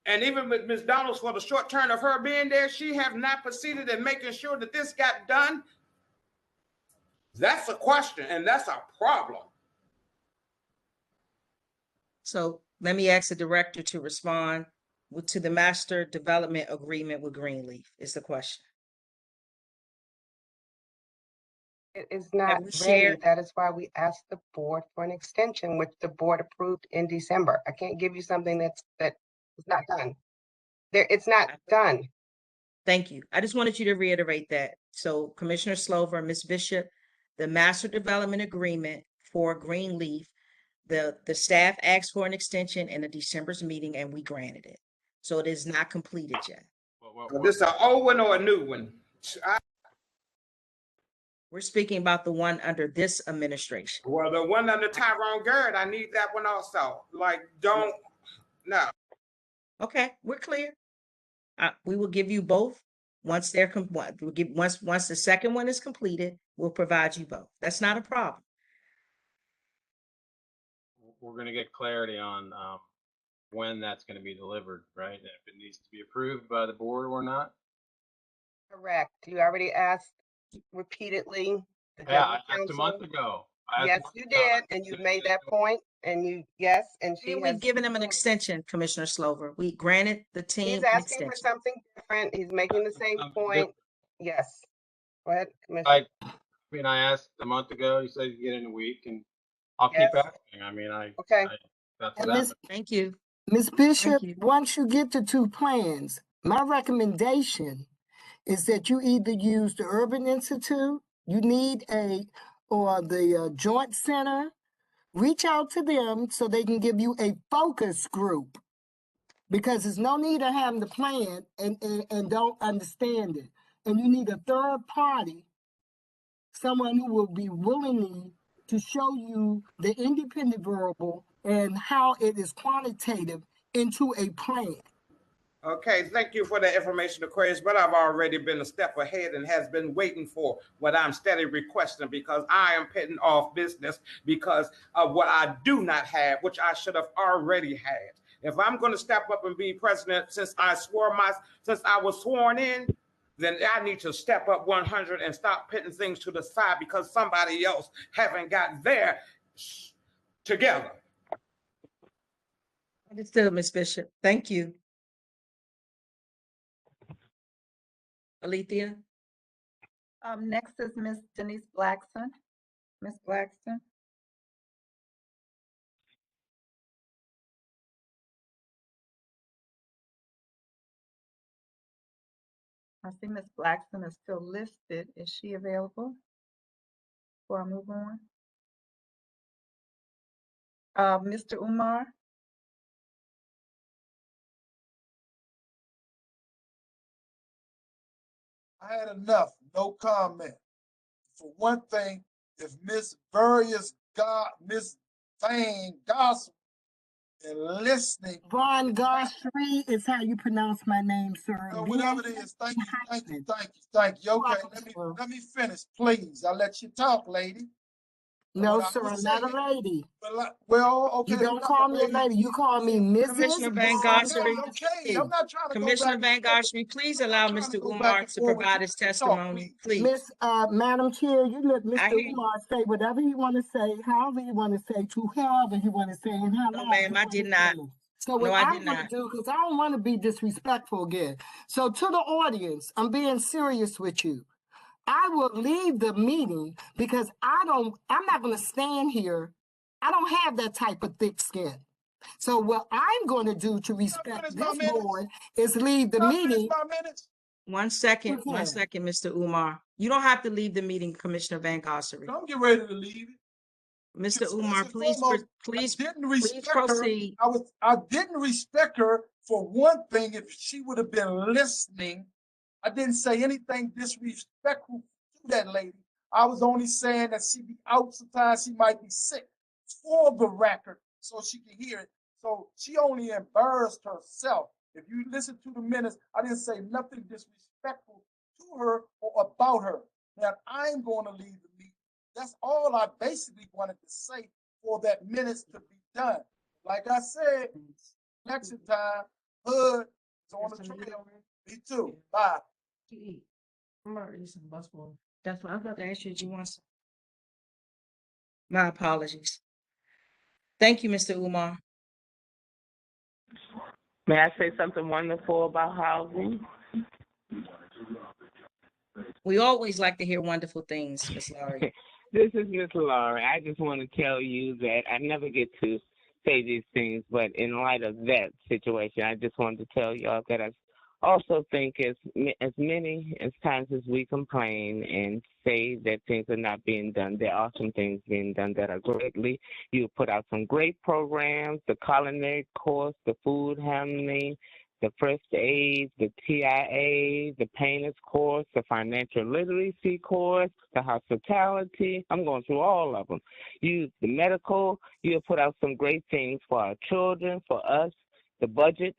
And even with Ms. Donalds, for the short term of her being there, she have not proceeded in making sure that this got done. That's a question, and that's a problem. So let me ask the director to respond to the master development agreement with Greenleaf is the question. It is not we ready. shared- That is why we asked the board for an extension, which the board approved in December. I can't give you something that is not done. It's not done. Thank you. I just wanted you to reiterate that. So Commissioner Slover, Ms. Bishop, the master development agreement for Greenleaf, the staff asked for an extension in the December's meeting and we granted it. So it is not completed yet. This is an old one or a new one? We're speaking about the one under this administration. Well, the one under Tyrone Gerd, I need that one also. Like, don't, no. Okay, we're clear. We will give you both once they're we'll give once the second one is completed, we'll provide you both. That's not a problem. We're going to get clarity on when that's going to be delivered, right? And if it needs to be approved by the board or not. Correct. You already asked repeatedly. Yeah, I asked a month ago. Yes, you did, and you made that point, and you, yes, and she has. We've given him an extension, Commissioner Slover. We granted the team He's an asking for extension. something different. He's making the same point. Yes. Go ahead, I Commissioner. I asked a month ago. You said you get in a week, and I'll keep asking. I mean, Okay. That's And what Ms. happened. Thank you. Ms. Bishop, once you get the two plans, my recommendation is that you either use the Urban Institute, you need or the Joint Center, reach out to them so they can give you a focus group. Because there's no need of having the plan and don't understand it. And you need a third party, someone who will be willing to show you the independent variable and how it is quantitative into a plan. Okay, thank you for the information, Aquarius, but I've already been a step ahead and has been waiting for what I'm steadily requesting because I am putting off business because of what I do not have, which I should have already had. If I'm going to step up and be president since I was sworn in, then I need to step up 100 and stop putting things to the side because somebody else haven't got their together. Understood, Ms. Bishop. Thank you. Alethea? Next is Ms. Denise Blackson. Ms. Blackson. I see Ms. Blackson is still listed. Is she available before I move on? Mr. Umar? I had enough, no comment. For one thing, if Miss Van Gospel and listening. Von Goshry is how you pronounce my name, sir. Whatever it is, thank you. Okay, let me finish, please. I'll let you talk, lady. No, sir, I'm not a lady. Well, okay. You don't call me a lady. You call me Mrs. Commissioner Van Goshry. Okay, I'm not trying to Commissioner Van Goshry, please allow Mr. Umar to provide his testimony, please. Madam Chair, you let Mr. Umar say whatever he want to say, however he want to say, to whoever he want to say, and how long. No, ma'am, I did not. So what No, I I'm did going to not. do, because I don't want to be disrespectful again. So to the audience, I'm being serious with you. I will leave the meeting because I'm not going to stand here. I don't have that type of thick skin. So what I'm going to do to respect this board is leave the meeting. 1 second, 1 second, Mr. Umar. You don't have to leave the meeting, Commissioner Van Goshry. Don't get ready to leave it. Mr. Umar, please proceed. I didn't respect her for one thing. If she would have been listening, I didn't say anything disrespectful to that lady. I was only saying that she be out sometimes. She might be sick for the record, so she can hear it. So she only embarrassed herself. If you listen to the minutes, I didn't say nothing disrespectful to her or about her. Now, I'm going to leave the meeting. That's all I basically wanted to say for that minutes to be done. Like I said, election time, Hood is on the trail. Me too. Bye. I'm already some busboy. That's what I was about to ask you. Do you want some? My apologies. Thank you, Mr. Umar. May I say something wonderful about housing? We always like to hear wonderful things, Ms. Laurie. This is Miss Laurie. I just want to tell you that I never get to say these things, but in light of that situation, I just wanted to tell y'all that I also think as many as times as we complain and say that things are not being done, there are some things being done that are greatly. You put out some great programs, the culinary course, the food handling, the first aid, the TIA, the painters course, the financial literacy course, the hospitality. I'm going through all of them. The medical, you have put out some great things for our children, for us, the budget.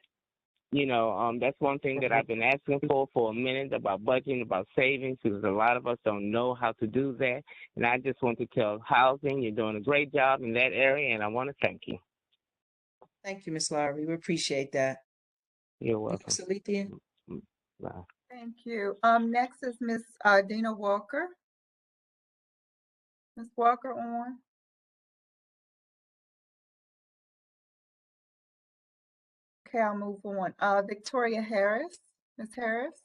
That's one thing that I've been asking for a minute, about budgeting, about savings, because a lot of us don't know how to do that. And I just want to tell housing, you're doing a great job in that area, and I want to thank you. Thank you, Ms. Laurie. We appreciate that. You're welcome. Alethea? Bye. Thank you. Next is Miss Dina Walker. Ms. Walker on. Okay, I'll move on. Victoria Harris. Ms. Harris.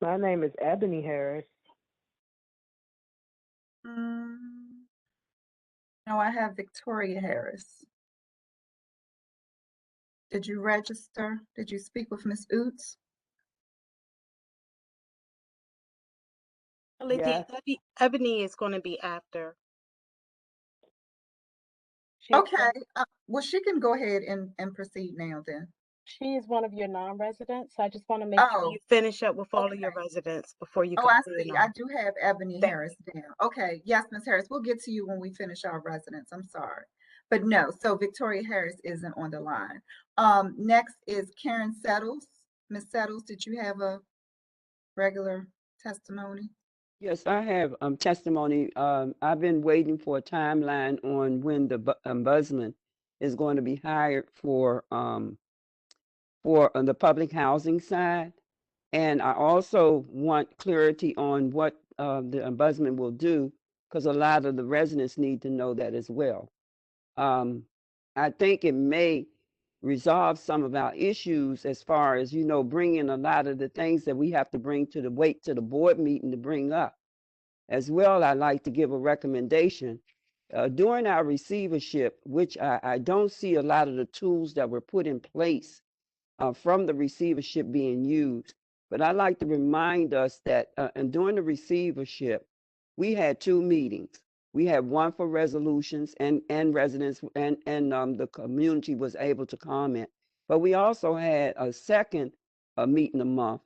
My name is Ebony Harris. No, I have Victoria Harris. Did you register? Did you speak with Ms. Oots? Yes. Ebony is going to be after. Okay, well, she can go ahead and proceed now then. She is one of your non-residents. I just want to make sure you finish up with all of your residents before you Oh, go I to the see. non. I do have Ebony Harris down. Okay, yes, Ms. Harris, we'll get to you when we finish our residents. I'm sorry. But no, so Victoria Harris isn't on the line. Next is Karen Settles. Ms. Settles, did you have a regular testimony? Yes, I have testimony. I've been waiting for a timeline on when the ombudsman is going to be hired for the public housing side. And I also want clarity on what the ombudsman will do, because a lot of the residents need to know that as well. I think it may resolve some of our issues as far as, bringing a lot of the things that we have to bring to the board meeting to bring up. As well, I'd like to give a recommendation. During our receivership, which I don't see a lot of the tools that were put in place from the receivership being used. But I'd like to remind us that and during the receivership, we had 2 meetings. We had one for resolutions and residents and the community was able to comment. But we also had a second meeting a month,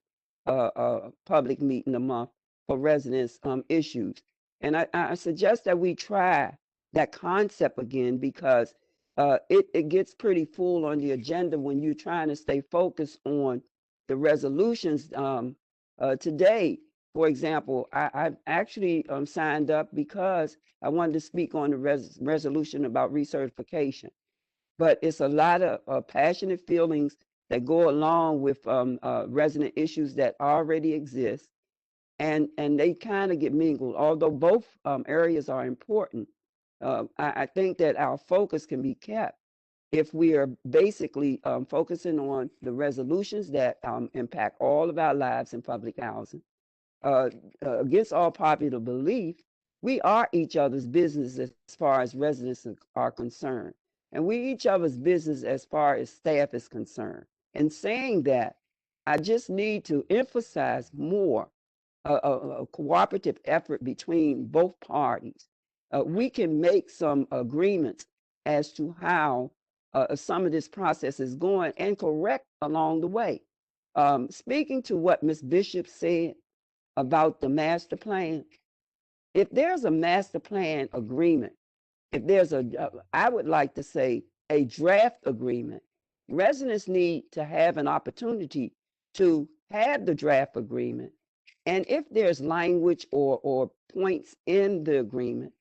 public meeting a month for residents issues. And I suggest that we try that concept again, because it gets pretty full on the agenda when you're trying to stay focused on the resolutions. Today, for example, I've actually signed up because I wanted to speak on the resolution about recertification. But it's a lot of passionate feelings that go along with resident issues that already exist. And they kind of get mingled, although both areas are important. I think that our focus can be kept if we are basically focusing on the resolutions that impact all of our lives in public housing. Against all popular belief, we are each other's business as far as residents are concerned. And we each other's business as far as staff is concerned. In saying that, I just need to emphasize more a cooperative effort between both parties. We can make some agreements as to how some of this process is going and correct along the way. Speaking to what Ms. Bishop said about the master plan, if there's a master plan agreement, if there's I would like to say a draft agreement, residents need to have an opportunity to have the draft agreement. And if there's language or points in the agreement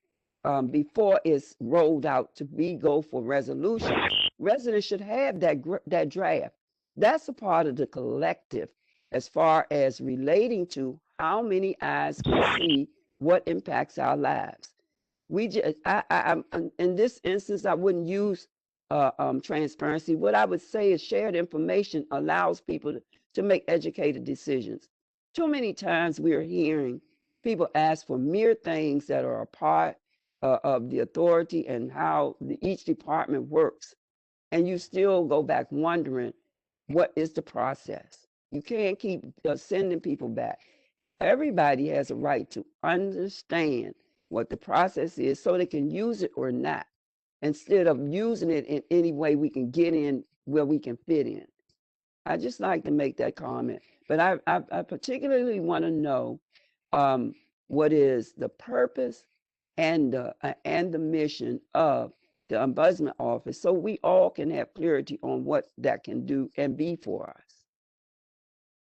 before it's rolled out to go for resolution, residents should have that draft. That's a part of the collective as far as relating to how many eyes can see what impacts our lives. We just, in this instance, I wouldn't use transparency. What I would say is shared information allows people to make educated decisions. Too many times we are hearing people ask for mere things that are a part of the authority and how each department works. And you still go back wondering, what is the process? You can't keep sending people back. Everybody has a right to understand what the process is so they can use it or not, instead of using it in any way we can get in where we can fit in. I just like to make that comment. But I particularly want to know what is the purpose and the mission of the Ombudsman Office, so we all can have clarity on what that can do and be for us.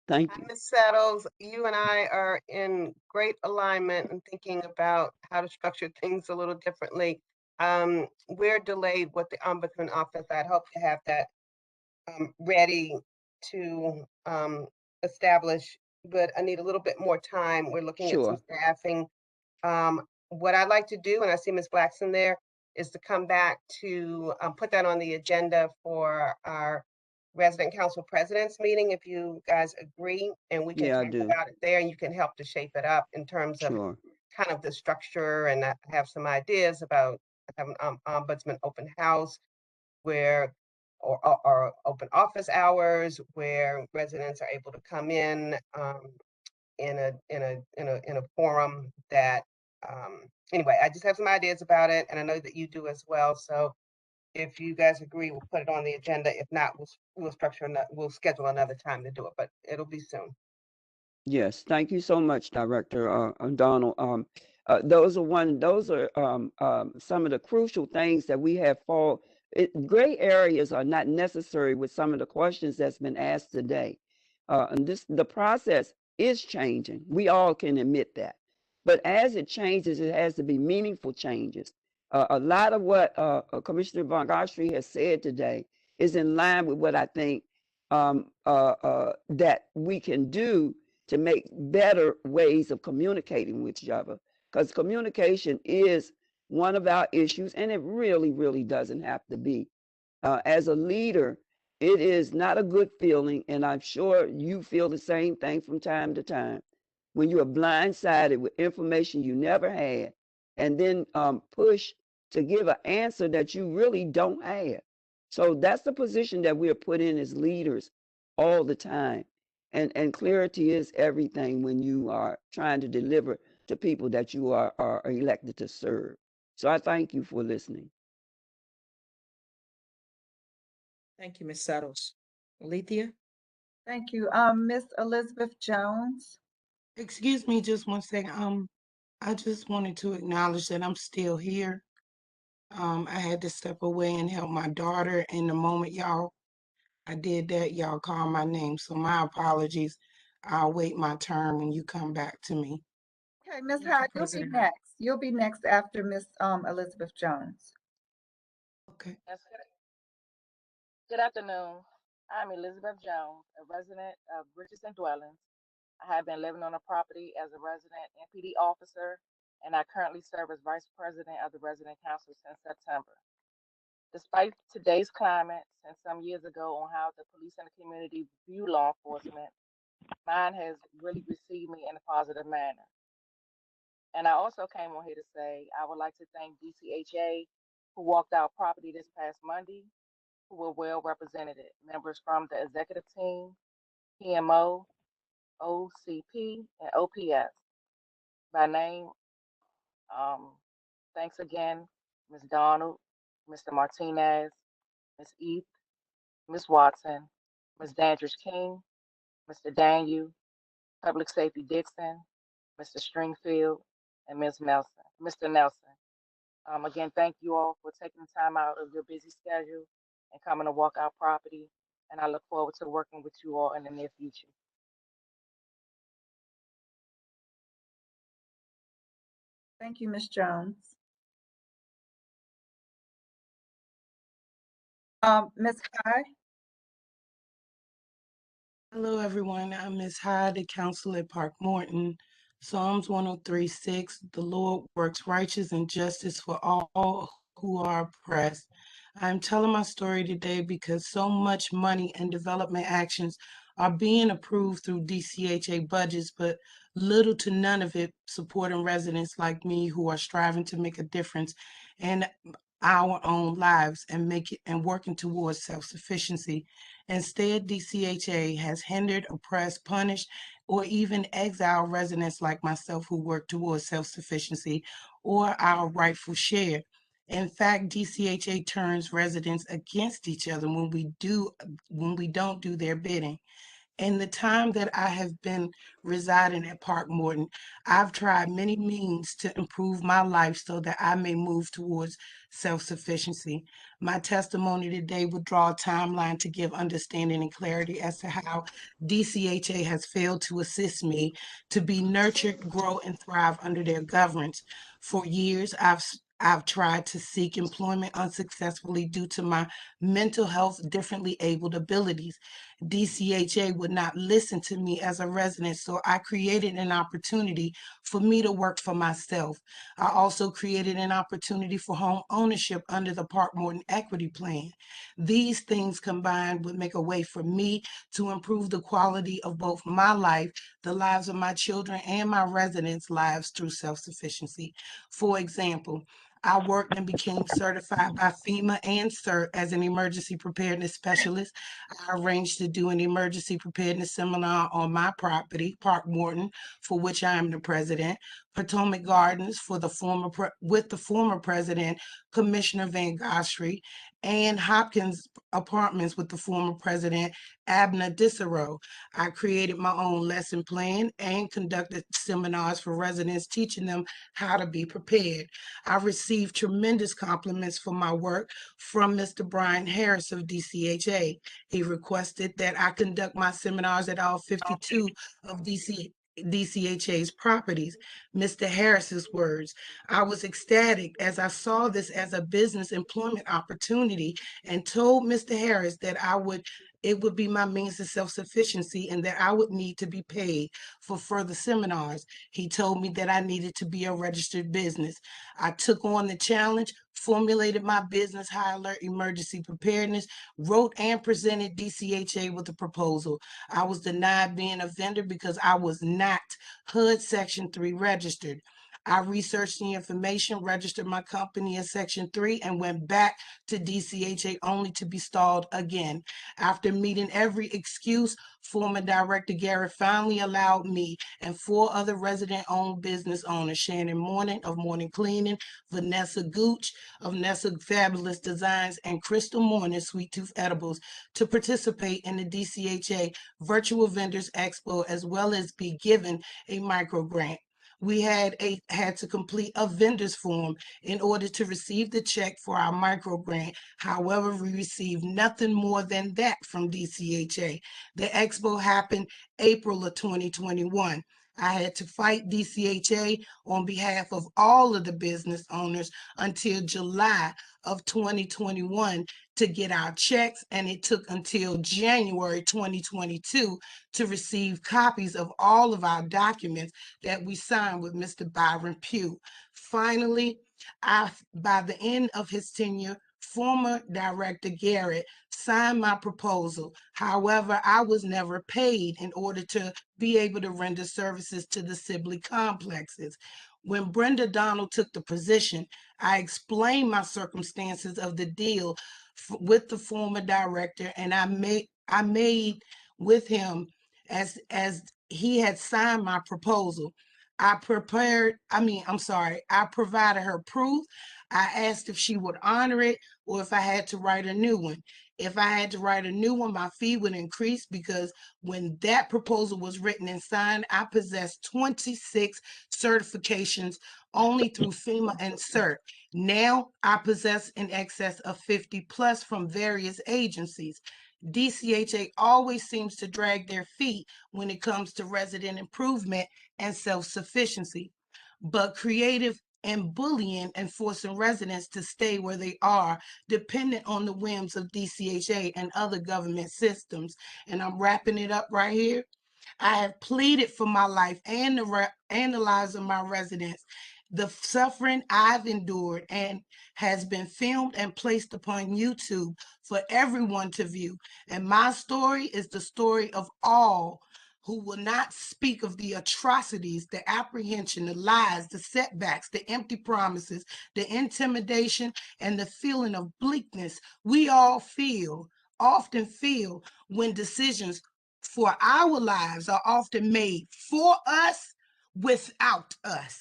Thank you. Ms. Settles, you and I are in great alignment and thinking about how to structure things a little differently. We're delayed with the Ombudsman Office. I'd hope to have that ready to establish, but I need a little bit more time. We're looking at some Sure. staffing. What I'd like to do, and I see Ms. Blackson there, is to come back to put that on the agenda for our resident council presidents meeting, if you guys agree, and we can Yeah, I talk do. about it there, and you can help to shape it up in terms of Sure. kind of the structure, and I have some ideas about having ombudsman open house where or open office hours where residents are able to come in a forum that anyway, I just have some ideas about it, and I know that you do as well. So if you guys agree, we'll put it on the agenda. If not, we'll schedule another time to do it, but it'll be soon. Yes, thank you so much, Director Donald. Those are some of the crucial things that we have for. Gray areas are not necessary with some of the questions that's been asked today. And the process is changing. We all can admit that. But as it changes, it has to be meaningful changes. A lot of what Commissioner Von Gostry has said today is in line with what I think that we can do to make better ways of communicating with each other. Because communication is one of our issues, and it really, really doesn't have to be. As a leader, it is not a good feeling, and I'm sure you feel the same thing from time to time, when you are blindsided with information you never had, and then push to give an answer that you really don't have. So that's the position that we're put in as leaders all the time. And clarity is everything when you are trying to deliver to people that you are elected to serve. So I thank you for listening. Thank you, Ms. Settles. Alethea? Thank you. Miss Elizabeth Jones. Excuse me just one second. I just wanted to acknowledge that I'm still here. I had to step away and help my daughter in the moment I did that, y'all called my name. So my apologies. I'll wait my turn when you come back to me. Okay, Ms. Thank you, Hyde, you'll be President. next. You'll be next after Miss Elizabeth Jones. Okay. Good afternoon. I'm Elizabeth Jones, a resident of Richardson Dwellings. I have been living on a property as a resident NPD officer, and I currently serve as Vice President of the Resident Council since September. Despite today's climate, since some years ago on how the police and the community view law enforcement, mine has really received me in a positive manner. And I also came on here to say I would like to thank DCHA, who walked our property this past Monday, who were well represented. Members from the executive team, PMO, OCP, and OPS. By name, thanks again, Ms. Donald, Mr. Martinez, Ms. Eath, Ms. Watson, Ms. Dandridge King, Mr. Daniel, Public Safety Dixon, Mr. Stringfield, and Ms. Nelson, Mr. Nelson. Again, thank you all for taking the time out of your busy schedule and coming to walk our property. And I look forward to working with you all in the near future. Thank you, Ms. Jones. Ms. High? Hello, everyone. I'm Ms. Hyde, the council at Park Morton. Psalms 103:6, the Lord works righteous and justice for all who are oppressed. I'm telling my story today because so much money and development actions are being approved through DCHA budgets, but little to none of it supporting residents like me who are striving to make a difference in our own lives and working towards self-sufficiency. Instead, DCHA has hindered, oppressed, punished, or even exiled residents like myself who work towards self-sufficiency or our rightful share. In fact, DCHA turns residents against each other when we don't do their bidding. In the time that I have been residing at Park Morton, I've tried many means to improve my life so that I may move towards self-sufficiency. My testimony today will draw a timeline to give understanding and clarity as to how DCHA has failed to assist me to be nurtured, grow, and thrive under their governance. For years, I've tried to seek employment unsuccessfully due to my mental health differently abled abilities. DCHA would not listen to me as a resident, so I created an opportunity for me to work for myself. I also created an opportunity for home ownership under the Park Morton Equity Plan. These things combined would make a way for me to improve the quality of both my life, the lives of my children, and my residents' lives through self-sufficiency. For example, I worked and became certified by FEMA and CERT as an emergency preparedness specialist. I arranged to do an emergency preparedness seminar on my property, Park Morton, for which I am the president, Potomac Gardens for the with the former president, Commissioner Van Gostry, and Hopkins Apartments with the former president, Abner Dcha. I created my own lesson plan and conducted seminars for residents, teaching them how to be prepared. I received tremendous compliments for my work from Mr. Brian Harris of DCHA. He requested that I conduct my seminars at all 52 of DCHA's properties. Mr. Harris's words, I was ecstatic as I saw this as a business employment opportunity and told Mr. Harris that it would be my means of self-sufficiency and that I would need to be paid for further seminars. He told me that I needed to be a registered business. I took on the challenge, formulated my business high alert emergency preparedness, wrote and presented DCHA with a proposal. I was denied being a vendor because I was not HUD Section 3 registered. I researched the information, registered my company in Section 3, and went back to DCHA only to be stalled again. After meeting every excuse, former Director Garrett finally allowed me and 4 other resident-owned business owners, Shannon Morning of Morning Cleaning, Vanessa Gooch of Nessa Fabulous Designs, and Crystal Morning, Sweet Tooth Edibles, to participate in the DCHA Virtual Vendors Expo, as well as be given a micro grant. We had to complete a vendor's form in order to receive the check for our micro grant. However, we received nothing more than that from DCHA. The expo happened April of 2021. I had to fight DCHA on behalf of all of the business owners until July of 2021 to get our checks, and it took until January 2022 to receive copies of all of our documents that we signed with Mr. Byron Pugh. Finally, by the end of his tenure, former Director Garrett signed my proposal. However, I was never paid in order to be able to render services to the Sibley complexes. When Brenda Donald took the position, I explained my circumstances of the deal with the former director, and I made with him as he had signed my proposal. I provided her proof. I asked if she would honor it or if I had to write a new one. If I had to write a new one, my fee would increase because when that proposal was written and signed, I possessed 26 certifications only through FEMA and CERT. Now I possess in excess of 50 plus from various agencies. DCHA always seems to drag their feet when it comes to resident improvement and self-sufficiency, but creative and bullying and forcing residents to stay where they are, dependent on the whims of DCHA and other government systems. And I'm wrapping it up right here. I have pleaded for my life and the lives of my residents. The suffering I've endured and has been filmed and placed upon YouTube for everyone to view. And my story is the story of all who will not speak of the atrocities, the apprehension, the lies, the setbacks, the empty promises, the intimidation, and the feeling of bleakness we all often feel when decisions for our lives are often made for us without us.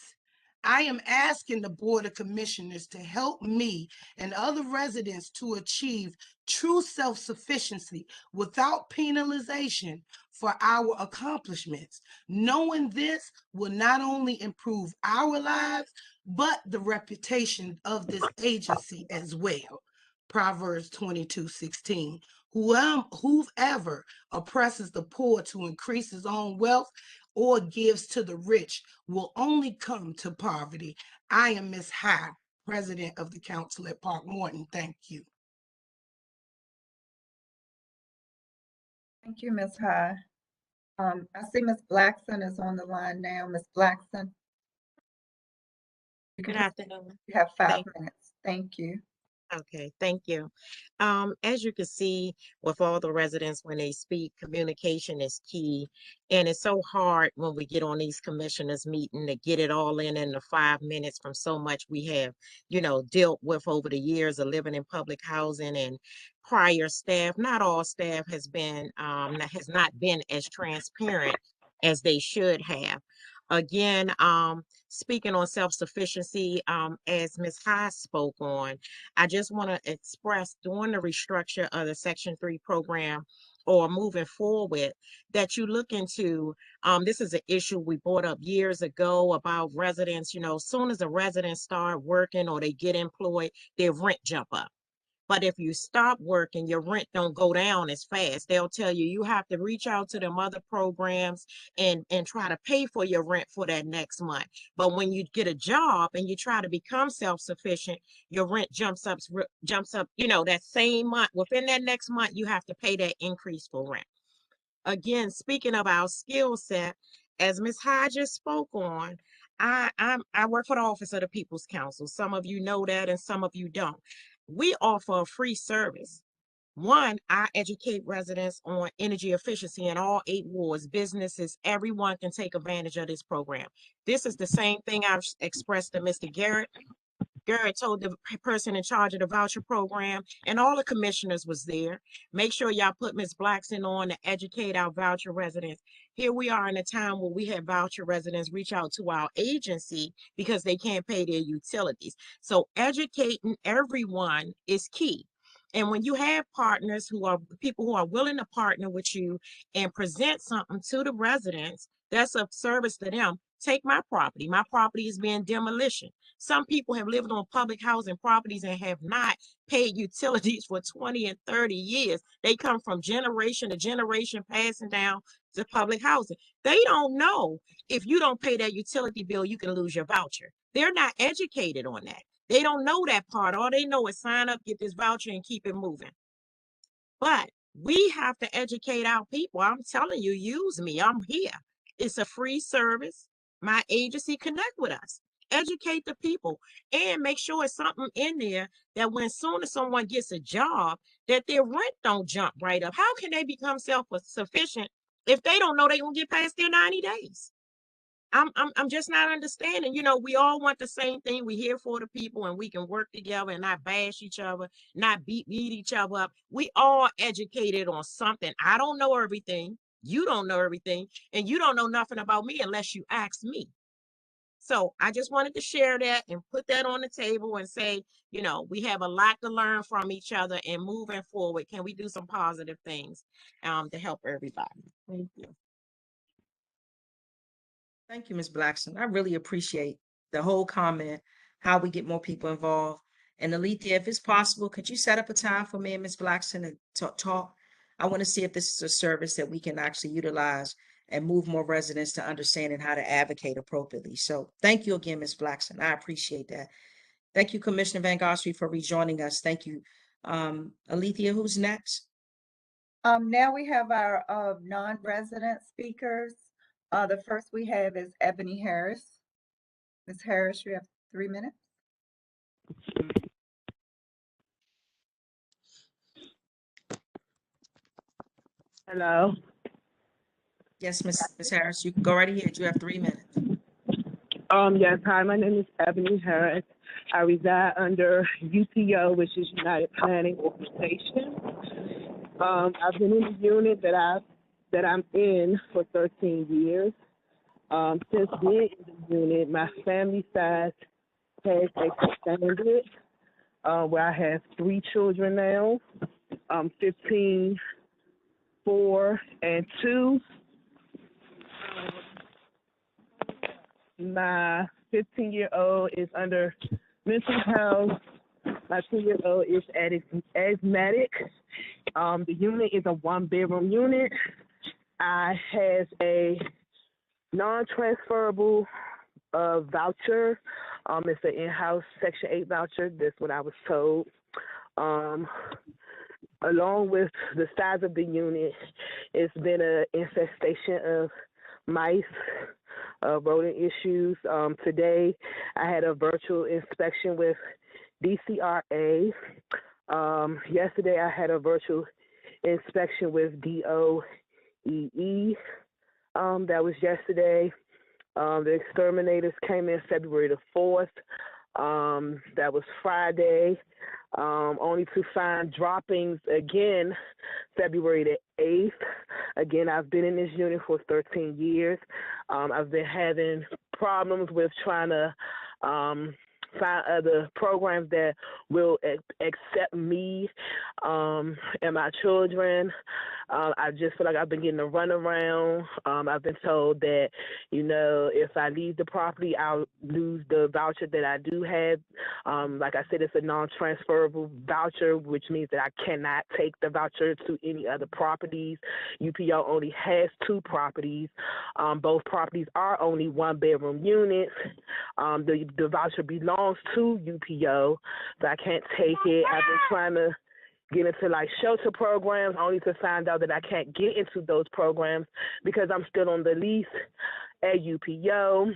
I am asking the Board of Commissioners to help me and other residents to achieve true self-sufficiency without penalization for our accomplishments. Knowing this will not only improve our lives, but the reputation of this agency as well. Proverbs 22:16. Whoever oppresses the poor to increase his own wealth or gives to the rich will only come to poverty. I am Ms. High, President of the Council at Park Morton. Thank you. Thank you, Ms. High. I see Ms. Blackson is on the line now. Ms. Blackson. Good afternoon. You have 5 minutes. Thank you. Okay, thank you. As you can see, with all the residents, when they speak, communication is key. And it's so hard when we get on these commissioners meeting to get it all in the 5 minutes from so much we have, dealt with over the years of living in public housing and prior staff. Not all staff has not been as transparent as they should have. Again, speaking on self-sufficiency, as Ms. High spoke on, I just want to express during the restructure of the Section 3 program or moving forward that you look into, this is an issue we brought up years ago about residents, as soon as a resident start working or they get employed, their rent jump up. But if you stop working, your rent don't go down as fast. They'll tell you you have to reach out to them other programs and try to pay for your rent for that next month. But when you get a job and you try to become self-sufficient, your rent jumps up, that same month. Within that next month, you have to pay that increase for rent. Again, speaking of our skill set, as Ms. High just spoke on, I work for the Office of the People's Council. Some of you know that and some of you don't. We offer a free service. One, I educate residents on energy efficiency in all 8 wards, businesses, everyone can take advantage of this program. This is the same thing I've expressed to Mr. Garrett. Garrett told the person in charge of the voucher program, and all the commissioners was there. Make sure y'all put Ms. Blackson on to educate our voucher residents. Here we are in a time where we have voucher residents reach out to our agency because they can't pay their utilities. So educating everyone is key. And when you have partners people who are willing to partner with you and present something to the residents, that's a service to them. Take my property. My property is being demolition. Some people have lived on public housing properties and have not paid utilities for 20 and 30 years. They come from generation to generation passing down to public housing. They don't know if you don't pay that utility bill, you can lose your voucher. They're not educated on that. They don't know that part. All they know is sign up, get this voucher, and keep it moving. But we have to educate our people. I'm telling you, use me. I'm here. It's a free service. My agency connect with us. Educate the people and make sure it's something in there that when soon as someone gets a job, that their rent don't jump right up. How can they become self-sufficient if they don't know they're gonna get past their 90 days? I'm just not understanding. We all want the same thing. We're here for the people and we can work together and not bash each other, not beat each other up. We all educated on something. I don't know everything. You don't know everything. And you don't know nothing about me unless you ask me. So I just wanted to share that and put that on the table and say, you know, we have a lot to learn from each other, and moving forward, can we do some positive things to help everybody? Thank you. Thank you, Ms. Blackson. I really appreciate the whole comment, how we get more people involved. And Alethea, if it's possible, could you set up a time for me and Ms. Blackson to talk? I want to see if this is a service that we can actually utilize and move more residents to understanding how to advocate appropriately. So thank you again, Ms. Blackson. I appreciate that. Thank you, Commissioner Van Gosri, for rejoining us. Thank you. Alethea, who's next? Now we have our non-resident speakers. The first we have is Ebony Harris. Ms. Harris, you have 3 minutes. Hello. Yes, Ms. Harris, you can go right ahead. You have 3 minutes. Yes, hi, my name is Ebony Harris. I reside under UPO, which is United Planning Organization. I've been in the unit that I'm in for 13 years. Since being in the unit, my family size has expanded, where I have 3 children now, 15, 4, and 2. My 15-year-old is under mental health. My 2-year-old is asthmatic. The unit is a 1-bedroom unit. I have a non-transferable voucher. It's an in-house Section 8 voucher. That's what I was told. Along with the size of the unit, it's been an infestation of mice, rodent issues. Today, I had a virtual inspection with DCRA. Yesterday, I had a virtual inspection with DOEE. That was yesterday. The exterminators came in February the 4th. That was Friday. Only to find droppings again February the 8th. Again, I've been in this unit for 13 years. I've been having problems with trying to find other programs that will accept me and my children. I just feel like I've been getting a runaround. I've been told that, you know, if I leave the property, I'll lose the voucher that I do have. Like I said, it's a non-transferable voucher, which means that I cannot take the voucher to any other properties. UPO only has 2 properties. Both properties are only 1-bedroom units. The voucher belongs to UPO, so I can't take it. I've been trying to get into like shelter programs, only to find out that I can't get into those programs because I'm still on the lease at UPO.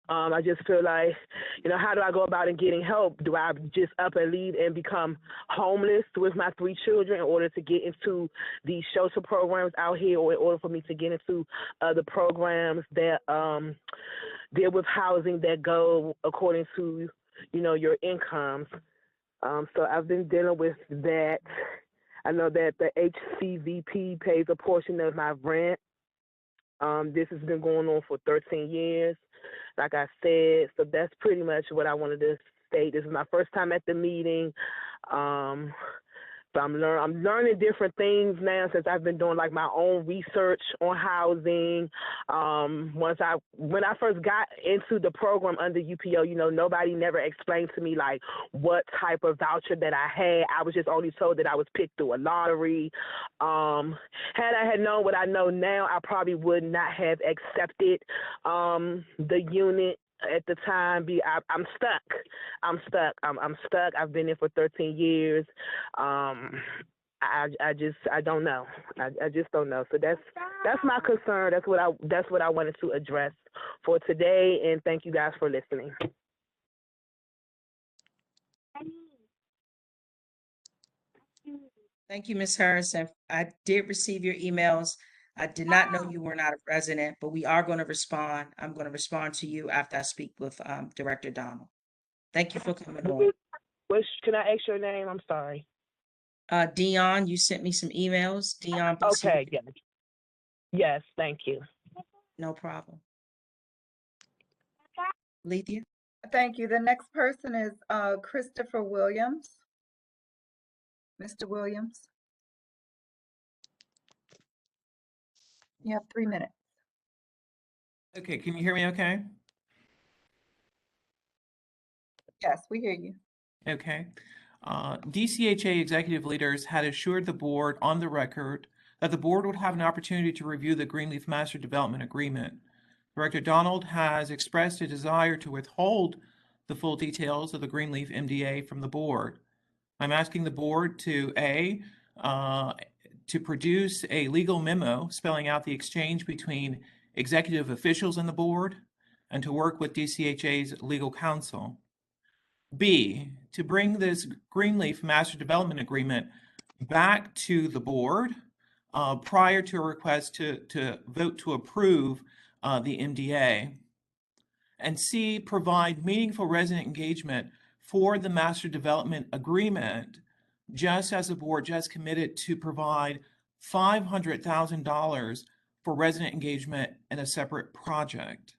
I just feel like, you know, how do I go about in getting help? Do I just up and leave and become homeless with my 3 children in order to get into these shelter programs out here, or in order for me to get into other programs that deal with housing that go according to, you know, your incomes? So I've been dealing with that. I know that the HCVP pays a portion of my rent. This has been going on for 13 years, like I said. So that's pretty much what I wanted to state. This is my first time at the meeting. So I'm learning different things now since I've been doing like my own research on housing. When I first got into the program under UPO, you know, nobody never explained to me like what type of voucher that I had. I was just only told that I was picked through a lottery. Had I had known what I know now, I probably would not have accepted the unit at the time. I'm stuck. I'm stuck. I've been there for 13 years. I don't know. I just don't know. So that's my concern. That's what I wanted to address for today. And thank you guys for listening. Thank you, Ms. Harrison. I did receive your emails. I did not know you were not a resident, but we are going to respond. I'm going to respond to you after I speak with Director Donald. Thank you for coming on. Can I ask your name? I'm sorry. Dion, you sent me some emails. Dion, BC. Okay, yes. Yes, thank you. No problem. Lethea? Thank you. The next person is Christopher Williams. Mr. Williams. You have 3 minutes. Okay, can you hear me okay? Yes, we hear you. Okay. DCHA executive leaders had assured the board on the record that the board would have an opportunity to review the Greenleaf Master Development Agreement. Director Donald has expressed a desire to withhold the full details of the Greenleaf MDA from the board. I'm asking the board to to produce a legal memo spelling out the exchange between executive officials and the board, and to work with DCHA's legal counsel. B, to bring this Greenleaf Master Development Agreement back to the board prior to a request to vote to approve the MDA. And C, provide meaningful resident engagement for the Master Development Agreement, just as the board just committed to provide $500,000 for resident engagement in a separate project.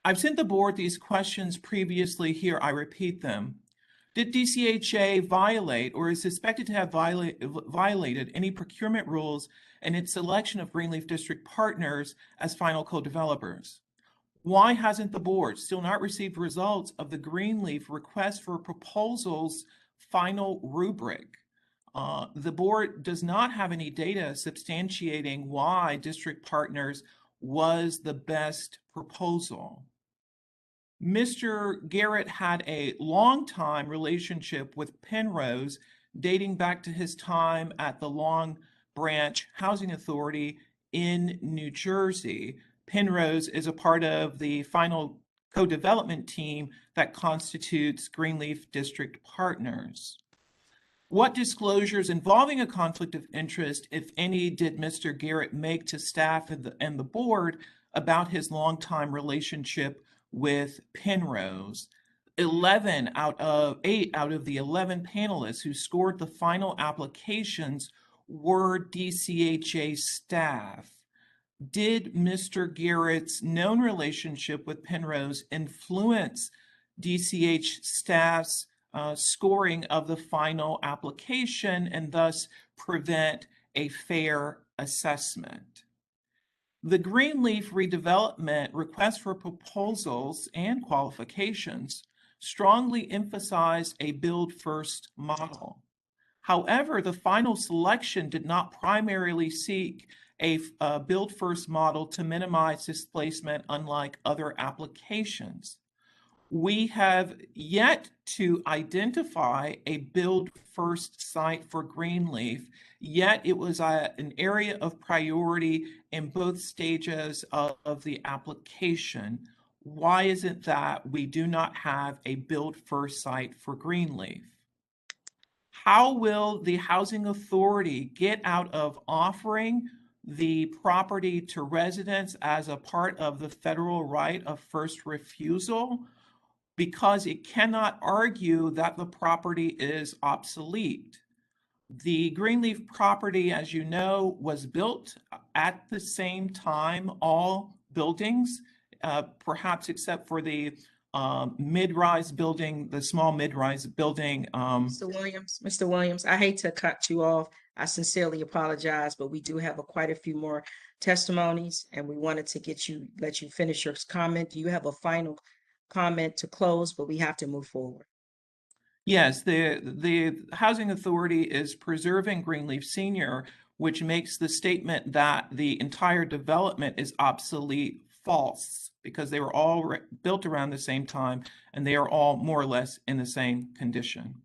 I've sent the board these questions previously. Here, I repeat them. Did DCHA violate or is suspected to have violated any procurement rules in its selection of Greenleaf District partners as final co-developers? Why hasn't the board still not received results of the Greenleaf request for proposals final rubric? The board does not have any data substantiating why District Partners was the best proposal. Mr. Garrett had a long-time relationship with Penrose dating back to his time at the Long Branch Housing Authority in New Jersey. Penrose is a part of the final co-development team that constitutes Greenleaf District Partners. What disclosures involving a conflict of interest, if any, did Mr. Garrett make to staff and the board about his longtime relationship with Penrose? 8 out of the 11 panelists who scored the final applications were DCHA staff. Did Mr. Garrett's known relationship with Penrose influence DCH staff's scoring of the final application and thus prevent a fair assessment? The Greenleaf redevelopment request for proposals and qualifications strongly emphasized a build first model. However, the final selection did not primarily seek a build first model to minimize displacement, unlike other applications. We have yet to identify a build first site for Greenleaf, yet it was an area of priority in both stages of the application. Why is it that we do not have a build first site for Greenleaf? How will the Housing Authority get out of offering the property to residents as a part of the federal right of first refusal, because it cannot argue that the property is obsolete? The Greenleaf property, as you know, was built at the same time, all buildings, perhaps except for the mid-rise building, the small mid-rise building. Mr. Williams, I hate to cut you off. I sincerely apologize, but we do have quite a few more testimonies, and we wanted to let you finish your comment. Do you have a final comment to close? But we have to move forward. Yes, the Housing Authority is preserving Greenleaf Senior, which makes the statement that the entire development is obsolete false, because they were all built around the same time and they are all more or less in the same condition.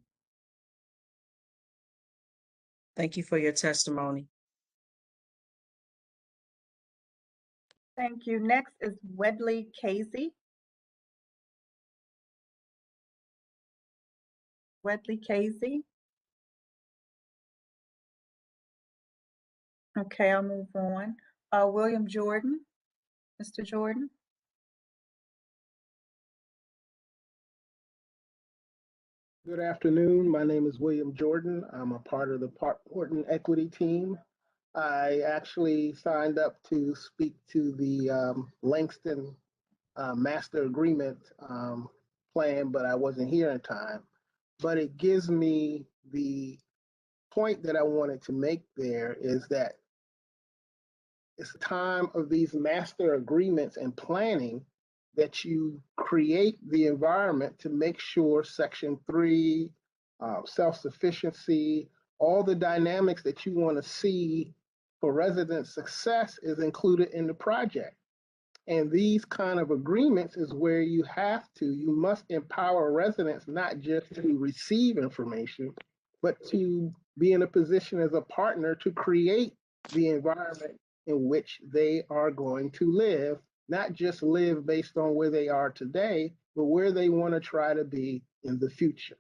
Thank you for your testimony. Thank you. Next is Wedley Casey. Wedley Casey. Okay, I'll move on. William Jordan. Mr. Jordan. Good afternoon. My name is William Jordan. I'm a part of the Horton Equity team. I actually signed up to speak to the Langston master agreement plan, but I wasn't here in time. But it gives me the point that I wanted to make there is that it's time of these master agreements and planning that you create the environment to make sure Section 3, self-sufficiency, all the dynamics that you want to see for resident success is included in the project. And these kind of agreements is where you must empower residents not just to receive information, but to be in a position as a partner to create the environment in which they are going to live, not just live based on where they are today, but where they want to try to be in the future.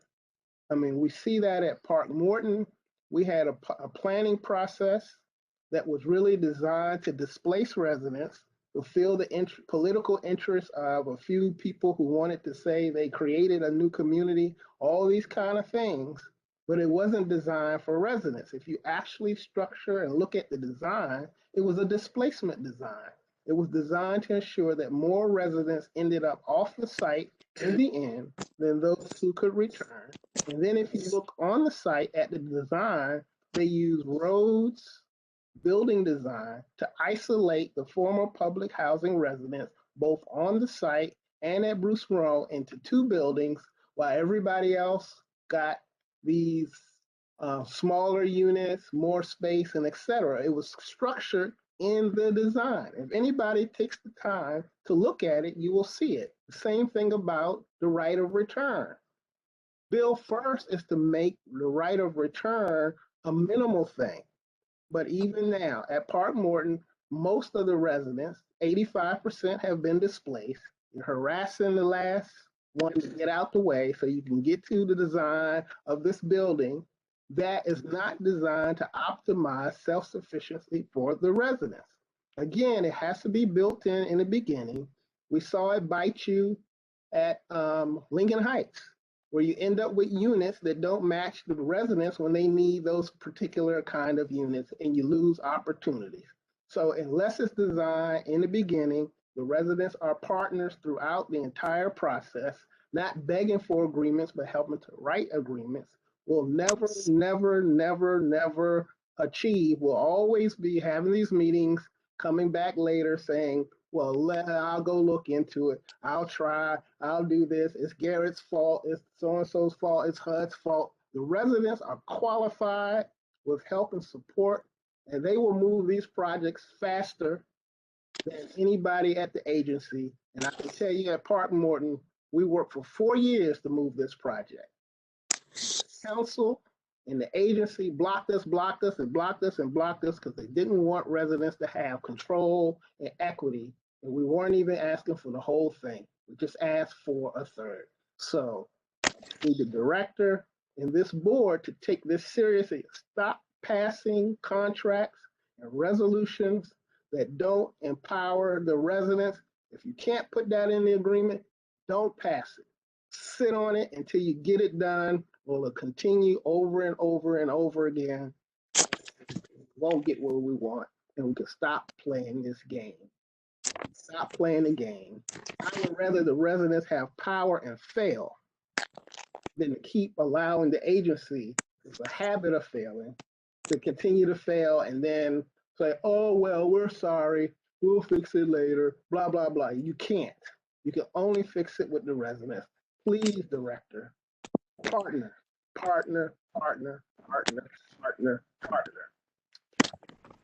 I mean, we see that at Park Morton. We had a planning process that was really designed to displace residents, fulfill the political interests of a few people who wanted to say they created a new community, all these kind of things, but it wasn't designed for residents. If you actually structure and look at the design, it was a displacement design. It was designed to ensure that more residents ended up off the site in the end than those who could return. And then if you look on the site at the design, they use roads, building design to isolate the former public housing residents both on the site and at Bruce Monroe into two buildings, while everybody else got these smaller units, more space, and etc. It was structured in the design. If anybody takes the time to look at it, you will see it. The same thing about the right of return. Bill first is to make the right of return a minimal thing. But even now, at Park Morton, most of the residents, 85%, have been displaced. You're harassing the last one to get out the way so you can get to the design of this building that is not designed to optimize self-sufficiency for the residents. Again, it has to be built in the beginning. We saw it bite you at Lincoln Heights, where you end up with units that don't match the residents when they need those particular kind of units, and you lose opportunities. So unless it's designed in the beginning, the residents are partners throughout the entire process, not begging for agreements, but helping to write agreements. We'll never, never, never, never achieve. We'll always be having these meetings, coming back later saying, well, I'll go look into it. I'll try. I'll do this. It's Garrett's fault. It's so-and-so's fault. It's HUD's fault. The residents are qualified with help and support, and they will move these projects faster than anybody at the agency. And I can tell you at Park Morton, we worked for 4 years to move this project. The council and the agency blocked us because they didn't want residents to have control and equity. And we weren't even asking for the whole thing. We just asked for a third. So we need the director and this board to take this seriously. Stop passing contracts and resolutions that don't empower the residents. If you can't put that in the agreement, don't pass it. Sit on it until you get it done. Will it continue over and over and over again? Won't get what we want, and we can stop playing this game. Stop playing the game. I would rather the residents have power and fail than to keep allowing the agency, it's a habit of failing, to continue to fail and then say, oh, well, we're sorry, we'll fix it later, blah, blah, blah. You can't. You can only fix it with the residents. Please, director, partner.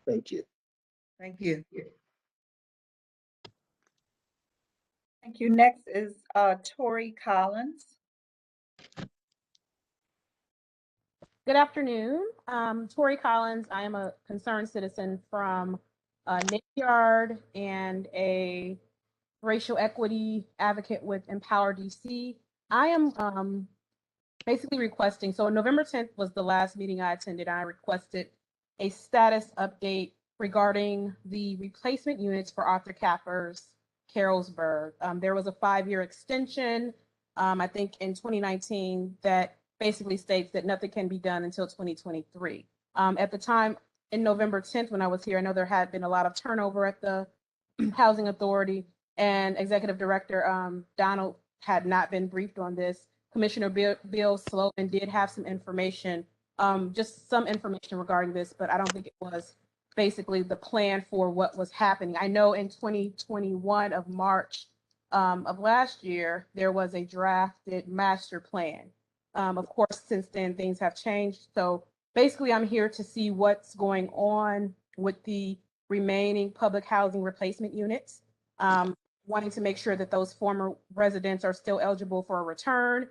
Thank you. Thank you. Thank you. Next is Tori Collins. Good afternoon. Tori Collins. I am a concerned citizen from Navy and a racial equity advocate with Empower DC. I am basically requesting, so November 10th was the last meeting I attended. I requested a status update regarding the replacement units for Arthur Capper's Carrollsburg. There was a 5-year extension, I think in 2019, that basically states that nothing can be done until 2023. At the time, in November 10th, when I was here, I know there had been a lot of turnover at the Housing Authority, and Executive Director Donald had not been briefed on this. Commissioner Bill Sloan did have some information, just some information regarding this, but I don't think it was basically the plan for what was happening. I know in 2021 of March of last year, there was a drafted master plan. Of course, since then, things have changed. So basically, I'm here to see what's going on with the remaining public housing replacement units, wanting to make sure that those former residents are still eligible for a return,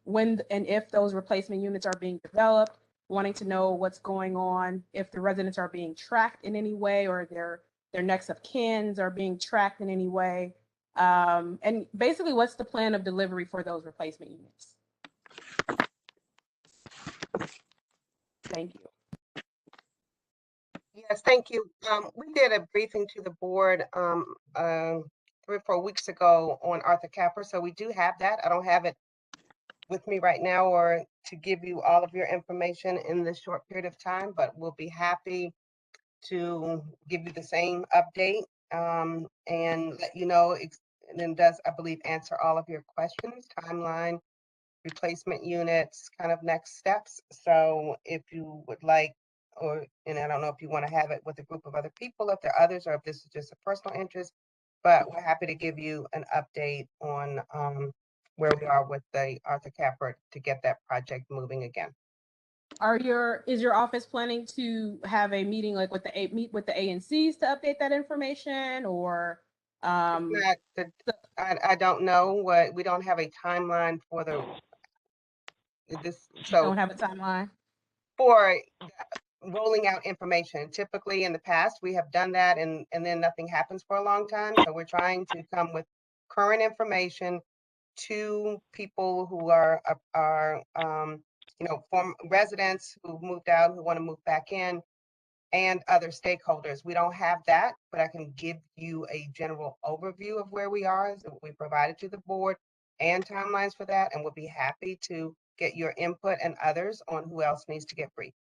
when and if those replacement units are being developed, wanting to know what's going on, if the residents are being tracked in any way or their next of kins are being tracked in any way. And basically, what's the plan of delivery for those replacement units? Thank you. Yes, thank you. We did a briefing to the board 3 or 4 weeks ago on Arthur Capper, so we do have that. I don't have it with me right now or to give you all of your information in this short period of time, but we'll be happy to give you the same update and let you know, and then does, I believe, answer all of your questions, timeline, replacement units, kind of next steps. So if you would like, and I don't know if you want to have it with a group of other people, if there are others, or if this is just a personal interest, but we're happy to give you an update on where we are with the Arthur Capper to get that project moving again. Is your office planning to have a meeting like with meet with the ANCs to update that information, or I don't know what, we don't have a timeline for this. So don't have a timeline for rolling out information. Typically in the past, we have done that and then nothing happens for a long time. So we're trying to come with current information to people who are former residents who moved out, who want to move back in, and other stakeholders. We don't have that, but I can give you a general overview of where we are, as we provided to the board, and timelines for that, and we'll be happy to get your input and others on who else needs to get briefed.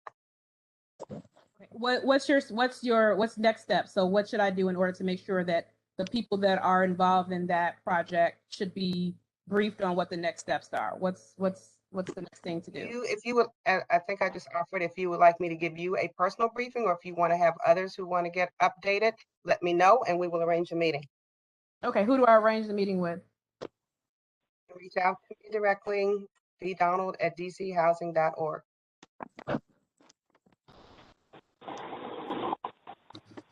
what's next step? So what should I do in order to make sure that the people that are involved in that project should be briefed on what the next steps are? What's the next thing to do? If you would, I think I just offered, if you would like me to give you a personal briefing, or if you want to have others who want to get updated, let me know and we will arrange a meeting. Okay, who do I arrange the meeting with? Reach out to me directly, ddonald@dchousing.org.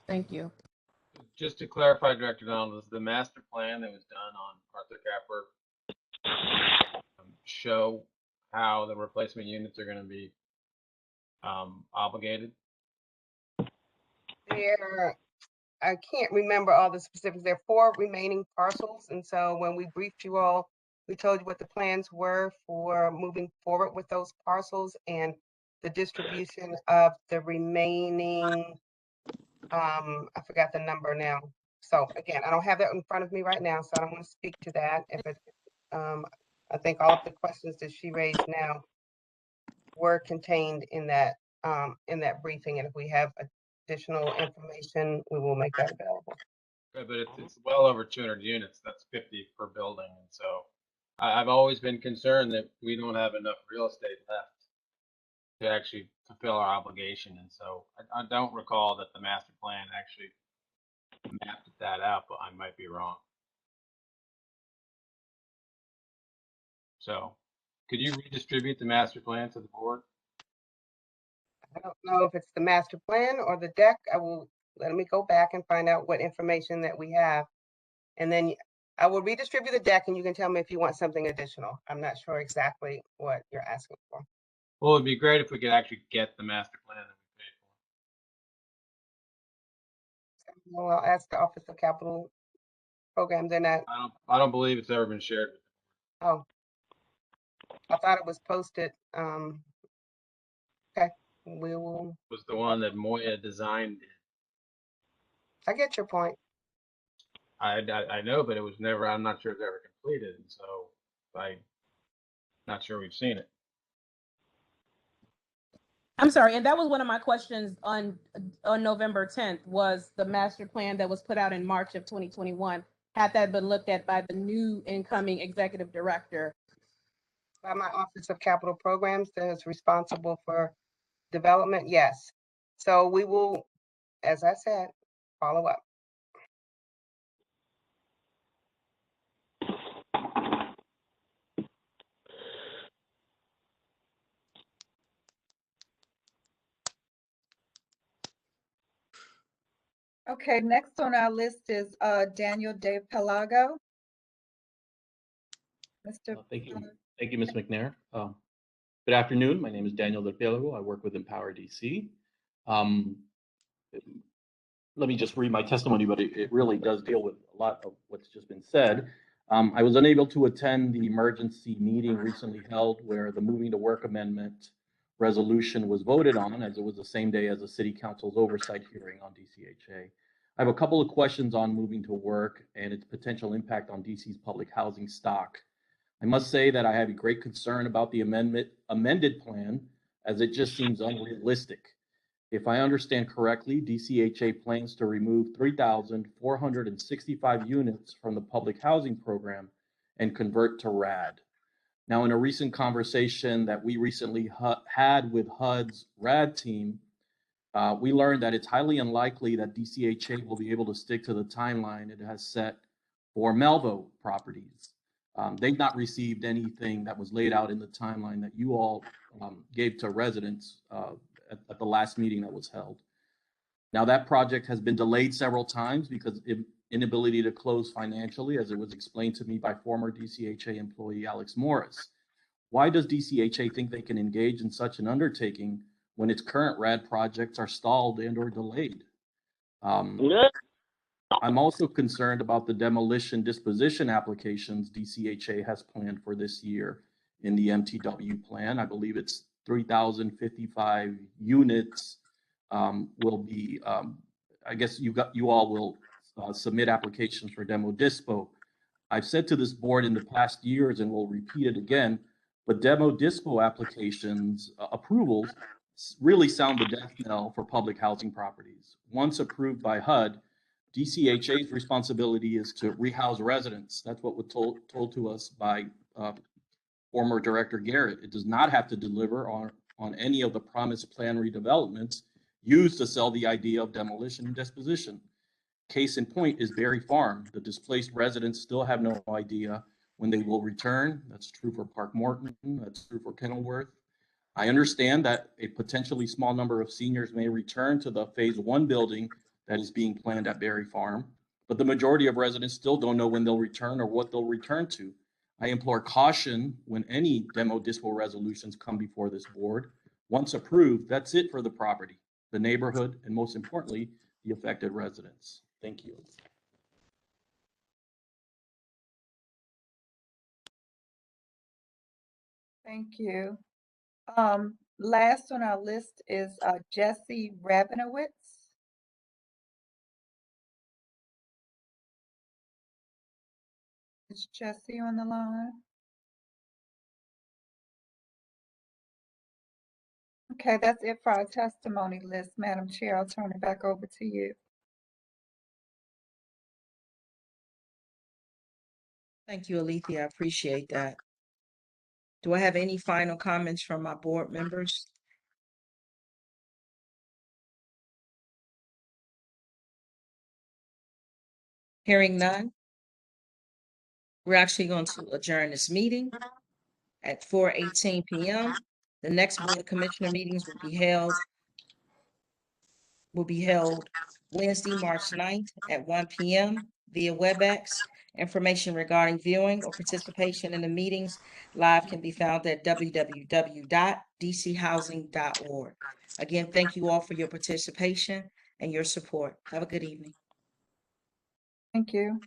Thank you. Just to clarify, Director Donald, is the master plan that was done on Arthur Capper show how the replacement units are going to be obligated? I can't remember all the specifics. There are 4 remaining parcels. And so when we briefed you all, we told you what the plans were for moving forward with those parcels and the distribution of the remaining, I forgot the number now. So again, I don't have that in front of me right now, so I don't want to speak to that. I think all of the questions that she raised now were contained in that briefing. And if we have additional information, we will make that available. Okay, but it's well over 200 units. That's 50 per building. And so I've always been concerned that we don't have enough real estate left to actually fulfill our obligation. And so I don't recall that the master plan actually mapped that out, but I might be wrong. So could you redistribute the master plan to the board? I don't know if it's the master plan or the deck. Let me go back and find out what information that we have. And then I will redistribute the deck and you can tell me if you want something additional. I'm not sure exactly what you're asking for. Well, it'd be great if we could actually get the master plan that we paid for. Well, I'll ask the Office of Capital Programs. I don't believe it's ever been shared. Oh, I thought it was posted. Okay, we will. It was the one that Moya designed. I get your point. I know, but it was never, I'm not sure it's ever completed. And so I'm not sure we've seen it. I'm sorry, and that was one of my questions on November 10th, was the master plan that was put out in March of 2021. had that been looked at by the new incoming executive director? By my Office of Capital Programs that is responsible for development, yes. So we will, as I said, follow up. Okay, next on our list is Daniel De Pelago. Mr. Thank you, Ms. McNair. Good afternoon. My name is Daniel De Pelago. I work with Empower DC. Let me just read my testimony, but it really does deal with a lot of what's just been said. I was unable to attend the emergency meeting recently held where the moving to work amendment resolution was voted on, as it was the same day as the City Council's oversight hearing on DCHA. I have a couple of questions on moving to work and its potential impact on DC's public housing stock. I must say that I have a great concern about the amended plan, as it just seems unrealistic. If I understand correctly, DCHA plans to remove 3,465 units from the public housing program and convert to RAD. Now, in a recent conversation that we recently had with HUD's RAD team, we learned that it's highly unlikely that DCHA will be able to stick to the timeline it has set for Melvo properties. They've not received anything that was laid out in the timeline that you all gave to residents at the last meeting that was held. Now, that project has been delayed several times because of inability to close financially, as it was explained to me by former DCHA employee Alex Morris. Why does DCHA think they can engage in such an undertaking when its current RAD projects are stalled and or delayed? I'm also concerned about the demolition disposition applications DCHA has planned for this year in the MTW plan. I believe it's 3,055 units will be, I guess you all will submit applications for demo dispo. I've said to this board in the past years, and will repeat it again, but demo dispo applications approvals really sound the death knell for public housing properties. Once approved by HUD, DCHA's responsibility is to rehouse residents. That's what was told to us by former Director Garrett. It does not have to deliver on any of the promised plan redevelopments used to sell the idea of demolition and disposition. Case in point is Berry Farm. The displaced residents still have no idea when they will return. That's true for Park Morton. That's true for Kenilworth. I understand that a potentially small number of seniors may return to the phase 1 building that is being planned at Berry Farm, but the majority of residents still don't know when they'll return or what they'll return to. I implore caution when any demo dispo resolutions come before this board. Once approved, that's it for the property, the neighborhood, and most importantly, the affected residents. Thank you. Thank you. Last on our list is Jesse Rabinowitz. Is Jesse on the line? Okay, that's it for our testimony list. Madam Chair, I'll turn it back over to you. Thank you, Alethea. I appreciate that. Do I have any final comments from my board members? Hearing none, we're actually going to adjourn this meeting at 4:18 p.m. The next Board of Commissioner meetings will be held Wednesday, March 9th at 1 p.m. via WebEx. Information regarding viewing or participation in the meetings live can be found at www.dchousing.org. Again, thank you all for your participation and your support. Have a good evening. Thank you.